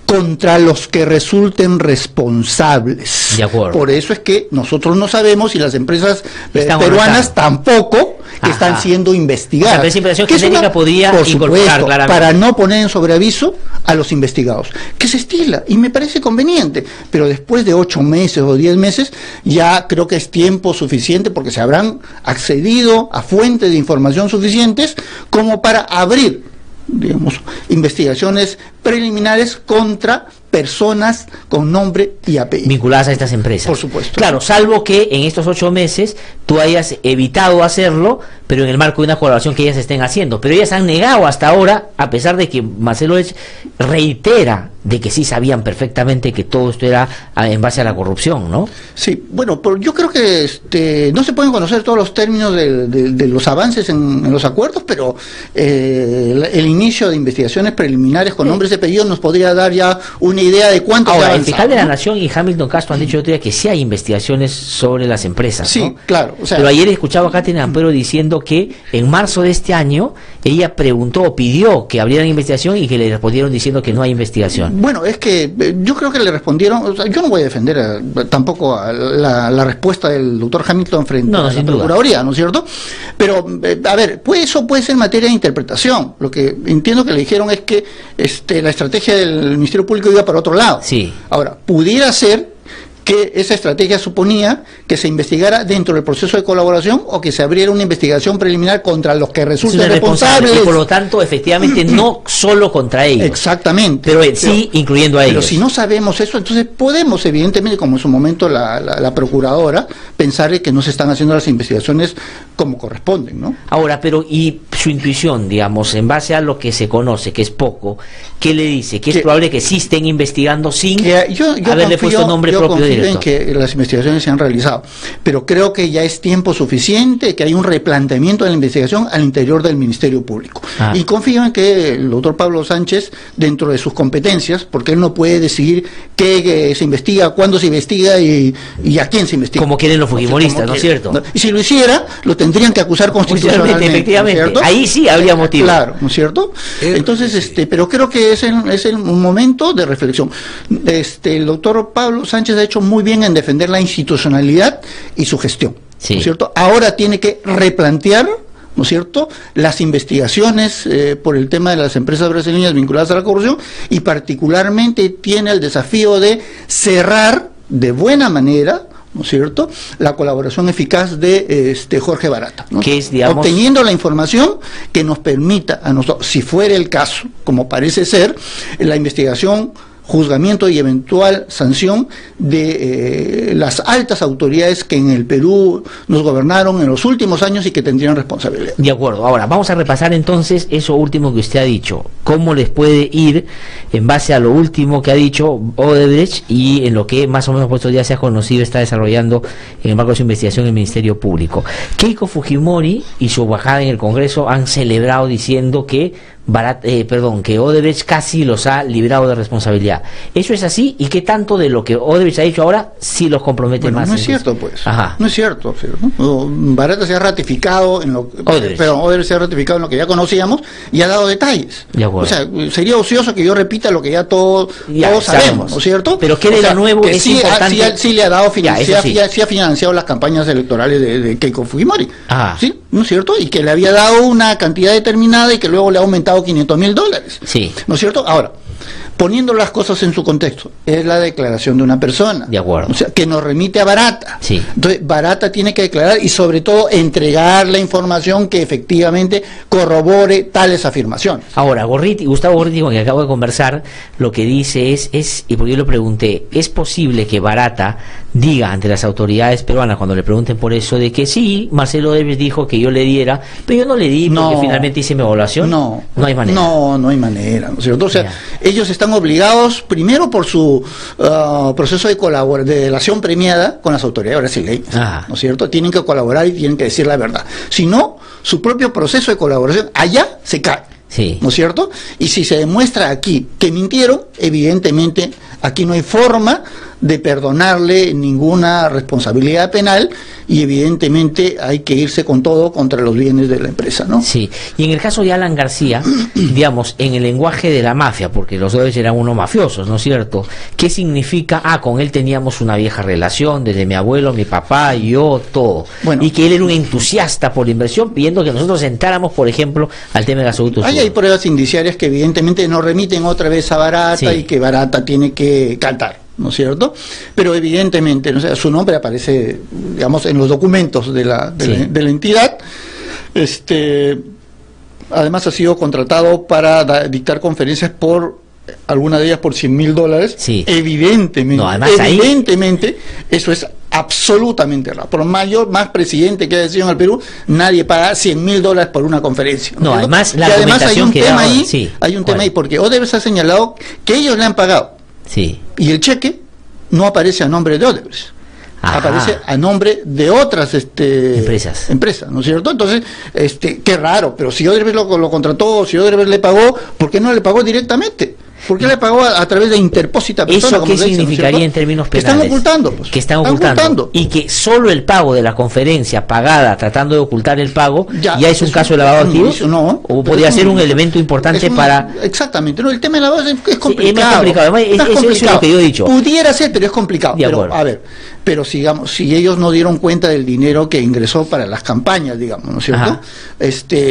contra los que resulten responsables. De acuerdo. Por eso es que nosotros no sabemos y las empresas peruanas tampoco están siendo investigadas. O sea, esa investigación genérica podría incorporar claramente, para no poner en sobreaviso a los investigados, que se estila y me parece conveniente, pero después de 8 meses o 10 meses ya creo que es tiempo suficiente porque se habrán accedido a fuentes de información suficientes como para abrir, digamos, investigaciones preliminares contra personas con nombre y apellido. Vinculadas a estas empresas. Por supuesto. Claro, salvo que en estos 8 meses tú hayas evitado hacerlo, pero en el marco de una colaboración que ellas estén haciendo. Pero ellas han negado hasta ahora, a pesar de que Marcelo Odebrecht reitera de que sí sabían perfectamente que todo esto era en base a la corrupción, ¿no? Sí, bueno, pero yo creo que no se pueden conocer todos los términos de los avances en los acuerdos, pero el inicio de investigaciones preliminares con nombres y apellidos nos podría dar ya una idea de cuánto ahora, se ha el fiscal de la ¿no? Nación y Hamilton Castro han dicho otro día que sí hay investigaciones sobre las empresas, sí, ¿no? claro. O sea, pero ayer escuchaba a Katherine Ampero diciendo que en marzo de este año ella preguntó o pidió que abrieran investigación y que le respondieron diciendo que no hay investigación. Bueno, es que yo creo que le respondieron, o sea, yo no voy a defender tampoco la respuesta del doctor Hamilton frente a la Procuraduría, ¿no es cierto? Pero, a ver, pues eso puede ser materia de interpretación. Lo que entiendo que le dijeron es que la estrategia del Ministerio Público iba para otro lado. Sí. Ahora, pudiera ser que esa estrategia suponía que se investigara dentro del proceso de colaboración o que se abriera una investigación preliminar contra los que resulten responsables. Y por lo tanto, efectivamente, no solo contra ellos. Exactamente. Pero sí incluyendo a ellos. Pero si no sabemos eso, entonces podemos, evidentemente, como en su momento la procuradora, pensar que no se están haciendo las investigaciones como corresponden, ¿no? Ahora, pero y su intuición, digamos, en base a lo que se conoce, que es poco, ¿qué le dice? Que es probable que sí estén investigando sin haberle puesto nombre propio directo. En que las investigaciones se han realizado, pero creo que ya es tiempo suficiente, que hay un replanteamiento de la investigación al interior del Ministerio Público. Y confío en que el doctor Pablo Sánchez, dentro de sus competencias, porque él no puede decidir qué se investiga, cuándo se investiga y a quién se investiga. Como quieren los fujimoristas, ¿no es cierto? Y si lo hiciera, lo tendrían que acusar constitucionalmente. Efectivamente, ¿no es ahí sí habría motivo. Claro, ¿no es cierto? Entonces, pero creo que es un momento de reflexión. El doctor Pablo Sánchez ha hecho muy bien en defender la institucionalidad y su gestión, ¿no es cierto? Ahora tiene que replantear, ¿no es cierto?, las investigaciones por el tema de las empresas brasileñas vinculadas a la corrupción, y particularmente tiene el desafío de cerrar de buena manera, ¿no es cierto?, la colaboración eficaz de Jorge Barata, ¿no? Que es, digamos, obteniendo la información que nos permita a nosotros, si fuera el caso, como parece ser, la investigación, juzgamiento y eventual sanción de las altas autoridades que en el Perú nos gobernaron en los últimos años y que tendrían responsabilidad. De acuerdo. Ahora, vamos a repasar entonces eso último que usted ha dicho. ¿Cómo les puede ir en base a lo último que ha dicho Odebrecht y en lo que más o menos por estos días se ha conocido, está desarrollando en el marco de su investigación el Ministerio Público? Keiko Fujimori y su embajada en el Congreso han celebrado diciendo que que Odebrecht casi los ha librado de responsabilidad. ¿Eso es así? ¿Y qué tanto de lo que Odebrecht ha dicho ahora sí los compromete más? No es cierto, pues. Ajá. No es cierto. ¿No? Barata se ha ratificado en lo que, Odebrecht se ha ratificado en lo que ya conocíamos y ha dado detalles. O sea, sería ocioso que yo repita lo que ya todos sabemos, ¿no es cierto? Pero ¿qué de lo nuevo es importante? Sí le ha dado sí ha financiado las campañas electorales de Keiko Fujimori. ¿Sí? ¿No es cierto? Y que le había dado una cantidad determinada y que luego le ha aumentado $500,000. Sí. ¿No es cierto? Ahora, poniendo las cosas en su contexto, es la declaración de una persona. De acuerdo. O sea, que nos remite a Barata. Sí. Entonces, Barata tiene que declarar y sobre todo entregar la información que efectivamente corrobore tales afirmaciones. Ahora, Gustavo Gorriti, con el que acabo de conversar, lo que dice es, y porque yo le pregunté, ¿es posible que Barata diga ante las autoridades peruanas, cuando le pregunten por eso, de que sí, Marcelo Odebrecht dijo que yo le diera, pero yo no le di porque finalmente hice mi evaluación? No hay manera. No hay manera, ¿no es cierto? O sea, ellos están obligados, primero por su proceso de delación premiada con las autoridades brasileñas, ¿no es cierto? Tienen que colaborar y tienen que decir la verdad. Si no, su propio proceso de colaboración allá se cae. Sí. ¿No es cierto? Y si se demuestra aquí que mintieron, evidentemente aquí no hay forma de perdonarle ninguna responsabilidad penal y evidentemente hay que irse con todo contra los bienes de la empresa, ¿no? Sí, y en el caso de Alan García, digamos, en el lenguaje de la mafia, porque los dos eran unos mafiosos, ¿no es cierto? ¿Qué significa? Con él teníamos una vieja relación, desde mi abuelo, mi papá, yo, todo. Bueno, y que él era un entusiasta por la inversión, pidiendo que nosotros entráramos, por ejemplo, al tema de gasoductos. Hay pruebas indiciarias que evidentemente nos remiten otra vez a Barata y que Barata tiene que cantar, ¿no es cierto? Pero evidentemente, ¿no? O sea, su nombre aparece, digamos, en los documentos de la entidad. Además ha sido contratado para dictar conferencias alguna de ellas por $100,000. Sí. Evidentemente, eso es absolutamente raro. Por más presidente que haya sido en el Perú, nadie paga $100,000 por una conferencia. No, además la además hay un tema ahí, hay un tema ahí, porque Odebrecht ha señalado que ellos le han pagado. Sí. Y el cheque no aparece a nombre de Odebrecht. Aparece a nombre de otras empresas, ¿no es cierto? Entonces, qué raro, pero si Odebrecht lo contrató, si Odebrecht le pagó, ¿por qué no le pagó directamente? ¿Por qué le pagó a través de interpósita persona? ¿Eso qué significaría, ¿no?, en términos penales? Que están ocultando, pues. Que están ocultando. Y que solo el pago de la conferencia pagada tratando de ocultar el pago ya es un caso de lavado de activos. No. O podría ser un elemento importante para... Exactamente. No, el tema de lavado es complicado. Sí, es más complicado. Eso es lo que yo he dicho. Pudiera ser, pero es complicado. Pero sigamos, si ellos no dieron cuenta del dinero que ingresó para las campañas, digamos, ¿no es cierto?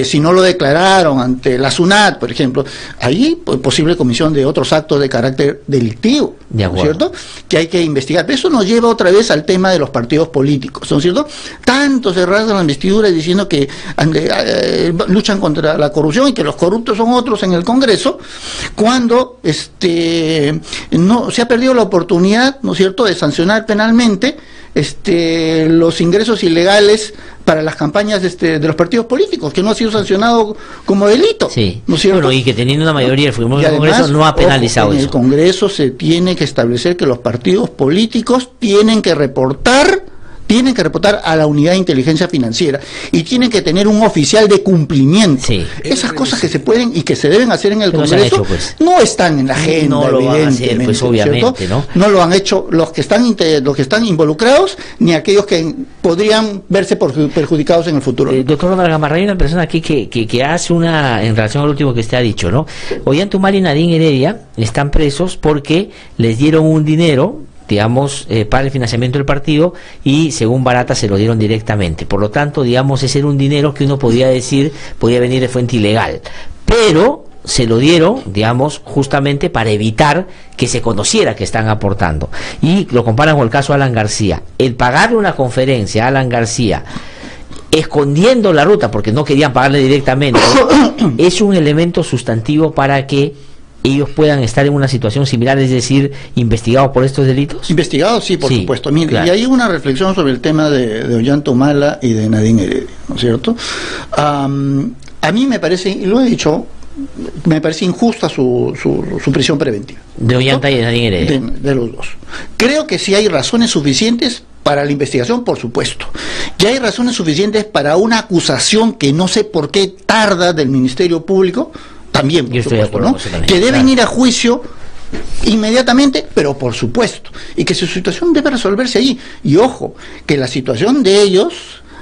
Si no lo declararon ante la SUNAT, por ejemplo, ahí posible comisión de otros actos de carácter delictivo, ¿no es cierto? Que hay que investigar. Pero eso nos lleva otra vez al tema de los partidos políticos, ¿no es cierto? Tanto se rasgan las vestiduras diciendo que luchan contra la corrupción y que los corruptos son otros en el Congreso, cuando no se ha perdido la oportunidad, ¿no es cierto?, de sancionar penalmente los ingresos ilegales para las campañas de los partidos políticos, que no ha sido sancionado como delito. Sí. ¿No es cierto? Bueno, y que teniendo una mayoría el Congreso no ha penalizado en eso. El Congreso se tiene que establecer que los partidos políticos tienen que reportar a la unidad de inteligencia financiera y tienen que tener un oficial de cumplimiento. Sí. Esas cosas que se pueden y que se deben hacer en el Congreso no están en la agenda, no lo van a hacer, pues obviamente, ¿no? Lo han hecho los que están involucrados, ni aquellos que podrían verse perjudicados en el futuro. Doctor Ronald Gamarra, hay una persona aquí que hace en relación al último que usted ha dicho, ¿no? Ollantumala y Nadine Heredia están presos porque les dieron un dinero digamos, para el financiamiento del partido, y según Barata se lo dieron directamente. Por lo tanto, digamos, ese era un dinero que uno podía decir podía venir de fuente ilegal, pero se lo dieron, digamos, justamente para evitar que se conociera que están aportando. Y lo comparan con el caso de Alan García. El pagarle una conferencia a Alan García escondiendo la ruta porque no querían pagarle directamente es un elemento sustantivo para que ellos puedan estar en una situación similar, es decir, investigados por estos delitos. Investigados, sí, por supuesto. Mira, claro. Y hay una reflexión sobre el tema de Ollanta Humala y de Nadine Heredia, ¿no es cierto? A mí me parece, y lo he dicho, me parece injusta su prisión preventiva. De Ollanta y de Nadine Heredia. De los dos. Creo que sí hay razones suficientes para la investigación, por supuesto. Y hay razones suficientes para una acusación que no sé por qué tarda del Ministerio Público, también, por supuesto, ¿no? Que deben ir a juicio inmediatamente, pero por supuesto, y que su situación debe resolverse allí. Y ojo, que la situación de ellos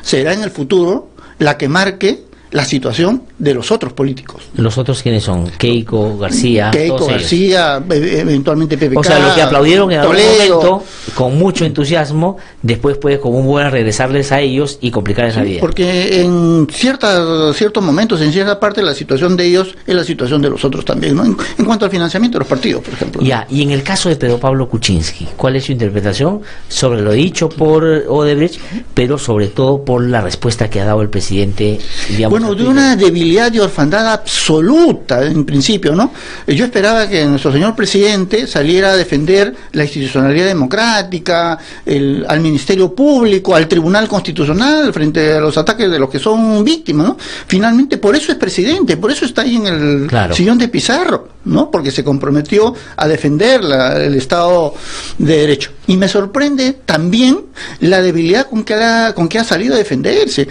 será en el futuro la que marque la situación de los otros políticos. ¿Los otros quiénes son? Keiko, García. Keiko, García, eventualmente PPK. O sea, los que aplaudieron en algún momento con mucho entusiasmo, después puede como un buen regresarles a ellos y complicarles la vida. Porque en ciertos momentos, en cierta parte, la situación de ellos es la situación de los otros también, ¿no? En cuanto al financiamiento de los partidos, por ejemplo. Ya, y en el caso de Pedro Pablo Kuczynski, ¿cuál es su interpretación sobre lo dicho por Odebrecht, pero sobre todo por la respuesta que ha dado el presidente, digamos? Bueno, de una debilidad y orfandad absoluta en principio, ¿no? Yo esperaba que nuestro señor presidente saliera a defender la institucionalidad democrática, al Ministerio Público, al Tribunal Constitucional frente a los ataques de los que son víctimas, ¿no? Finalmente, por eso es presidente, por eso está ahí en el sillón de Pizarro, ¿no? Porque se comprometió a defender el Estado de Derecho. Y me sorprende también la debilidad con que ha salido a defenderse.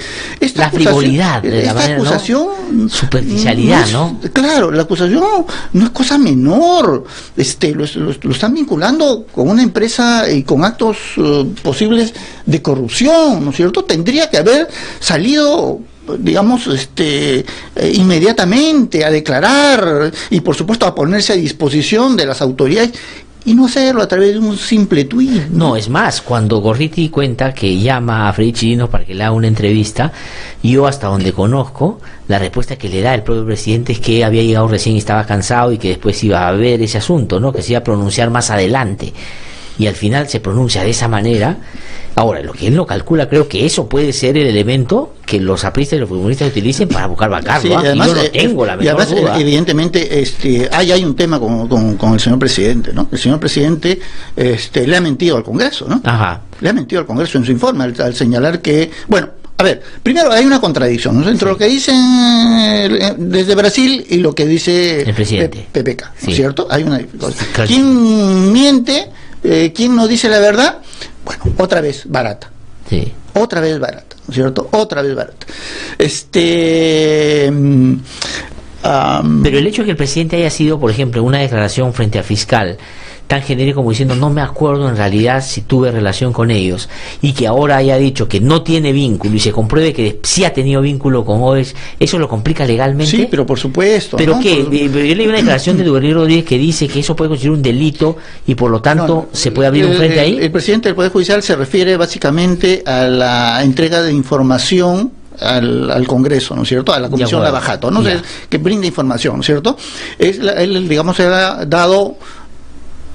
La frivolidad de la manera, acusación, ¿no? Superficialidad, ¿no? Claro, la acusación no es cosa menor. Lo están vinculando con una empresa y con actos posibles de corrupción, ¿no es cierto? Tendría que haber salido, digamos, inmediatamente a declarar y por supuesto a ponerse a disposición de las autoridades, y no hacerlo a través de un simple tuit. No, es más, cuando Gorriti cuenta que llama a Freddy Chirinos para que le haga una entrevista, yo hasta donde conozco, la respuesta que le da el propio presidente es que había llegado recién y estaba cansado y que después iba a ver ese asunto, ¿no? Que se iba a pronunciar más adelante. Y al final se pronuncia de esa manera. Ahora, lo que él no calcula, creo que eso puede ser el elemento que los apristas y los futbolistas utilicen para buscar vacarlo. Sí, además, yo no tengo la menor duda. Evidentemente, hay un tema con el señor presidente, ¿no? El señor presidente le ha mentido al Congreso, ¿no? Ajá. Le ha mentido al Congreso en su informe al señalar que, bueno, a ver, primero hay una contradicción, ¿no? Entre lo que dicen desde Brasil y lo que dice el presidente PPK, ¿cierto? Hay una dificultad. ¿Quién miente? ¿Quién no dice la verdad? Bueno, otra vez Barata. Sí. Otra vez Barata, ¿no es cierto? Otra vez Barata. Pero el hecho de que el presidente haya sido, por ejemplo, una declaración frente al fiscal tan genérico como diciendo no me acuerdo en realidad si tuve relación con ellos, y que ahora haya dicho que no tiene vínculo y se compruebe que sí ha tenido vínculo con Odebrecht, ¿eso lo complica legalmente? Sí, pero por supuesto. ¿Pero ¿no? ¿Qué? Yo leí una declaración de Duvernier Rodríguez que dice que eso puede constituir un delito y por lo tanto se puede abrir un frente ahí. El presidente del Poder Judicial se refiere básicamente a la entrega de información al Congreso, ¿no es cierto? A la Comisión Lavajato, ¿no? Que brinda información, ¿no es cierto? Él, digamos, se ha dado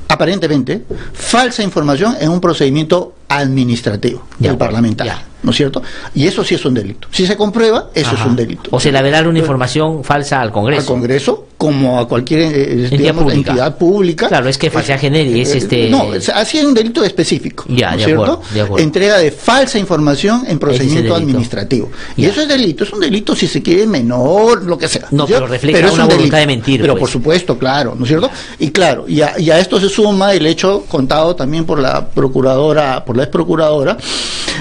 aparentemente falsa información en un procedimiento administrativo del parlamentario, ¿no es cierto? Y eso sí es un delito. Si se comprueba, eso es un delito. O sea, le verá una información falsa al Congreso. Al Congreso, como a cualquier entidad pública. Claro, es que falsedad genérica es No, así es un delito específico. Ya, ¿no es de cierto? acuerdo, de acuerdo. Entrega de falsa información en procedimiento administrativo. Y eso es delito. Es un delito, si se quiere, menor, lo que sea. No, pero refleja una voluntad de mentir. Pero por supuesto, claro, ¿no es cierto? Y claro, y a esto se suma el hecho contado también por la procuradora, por la ex procuradora,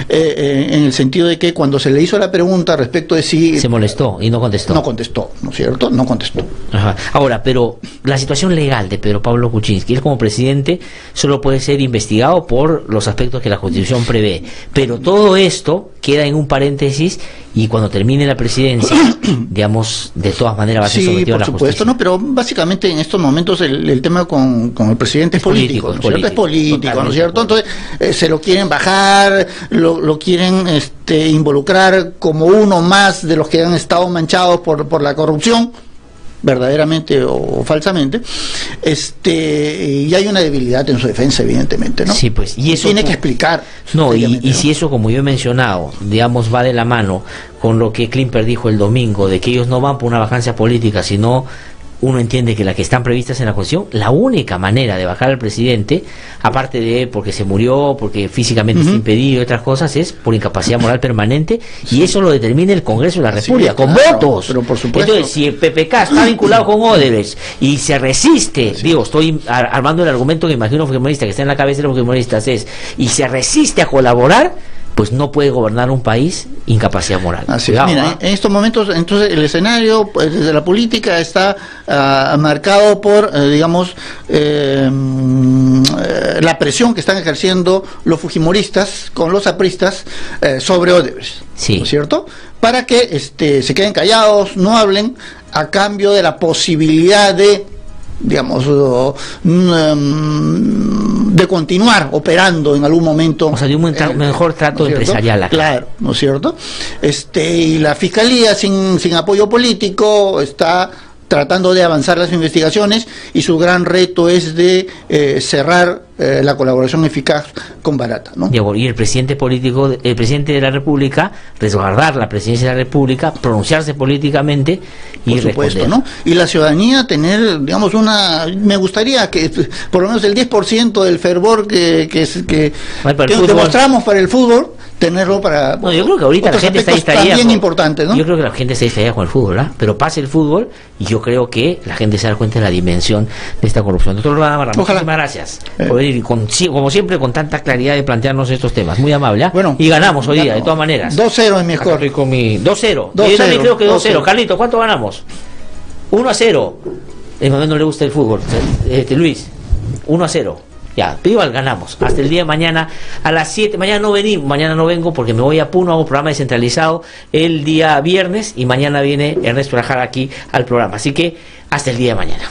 en el sentido de que cuando se le hizo la pregunta respecto de si... Se molestó y no contestó. No contestó, ¿no es cierto? No contestó. Ajá. Ahora, pero la situación legal de Pedro Pablo Kuczynski, él como presidente solo puede ser investigado por los aspectos que la Constitución prevé, pero todo esto queda en un paréntesis y cuando termine la presidencia, digamos, de todas maneras va a ser sometido a la justicia. Sí, por supuesto, no, pero básicamente en estos momentos el tema con el presidente es político, ¿no es cierto? Es político, ¿no es cierto? Entonces se lo quieren bajar, lo quieren involucrar como uno más de los que han estado manchados por la corrupción, verdaderamente o falsamente, y hay una debilidad en su defensa, evidentemente, ¿no? Sí, pues, y eso tiene que explicar. No, y si eso, como yo he mencionado, digamos, va de la mano con lo que Klimper dijo el domingo, de que ellos no van por una vacancia política, sino uno entiende que las que están previstas en la Constitución, la única manera de bajar al presidente, aparte de porque se murió, porque físicamente está impedido y otras cosas, es por incapacidad moral permanente, y eso lo determina el Congreso de la República, con votos. Pero por supuesto. Entonces, si el PPK está vinculado con Odebrecht y se resiste, digo, estoy armando el argumento que imagino fujimorista, que está en la cabeza de los fujimoristas, y se resiste a colaborar, pues no puede gobernar un país incapacidad moral. Así es. Mira, en estos momentos, entonces, el escenario desde la política está marcado por, digamos, la presión que están ejerciendo los fujimoristas con los apristas sobre Odebrecht, sí, ¿no es cierto? Para que se queden callados, no hablen, a cambio de la posibilidad de, digamos, de continuar operando en algún momento. O sea, de un mejor trato, ¿no, empresarial acá? Claro, ¿no es cierto? Y la Fiscalía, sin apoyo político, está tratando de avanzar las investigaciones, y su gran reto es de cerrar la colaboración eficaz con Barata, ¿no? Y el presidente político, el presidente de la República, resguardar la presidencia de la República, pronunciarse políticamente y por supuesto, responder, ¿no? Y la ciudadanía tener, digamos, me gustaría que por lo menos el 10% del fervor que mostramos para el fútbol, tenerlo para... No, yo creo que ahorita la gente está distraída. También importante, ¿no? Yo creo que la gente está distraída con el fútbol, ¿verdad? Pero pase el fútbol y yo creo que la gente se da cuenta de la dimensión de esta corrupción. Doctor Navarra, muchísimas gracias por venir, como siempre, con tanta claridad de plantearnos estos temas. Muy amable, ¿eh? Bueno, y ganamos hoy día, de todas maneras. 2-0 es mejor. 2-0. Yo también creo que 2-0. Carlito, ¿cuánto ganamos? 1-0. El momento no le gusta el fútbol. Luis, 1-0. Ya, pero igual ganamos. Hasta el día de mañana a las 7. Mañana no vengo porque me voy a Puno, hago programa descentralizado el día viernes, y mañana viene Ernesto Rajara aquí al programa. Así que hasta el día de mañana.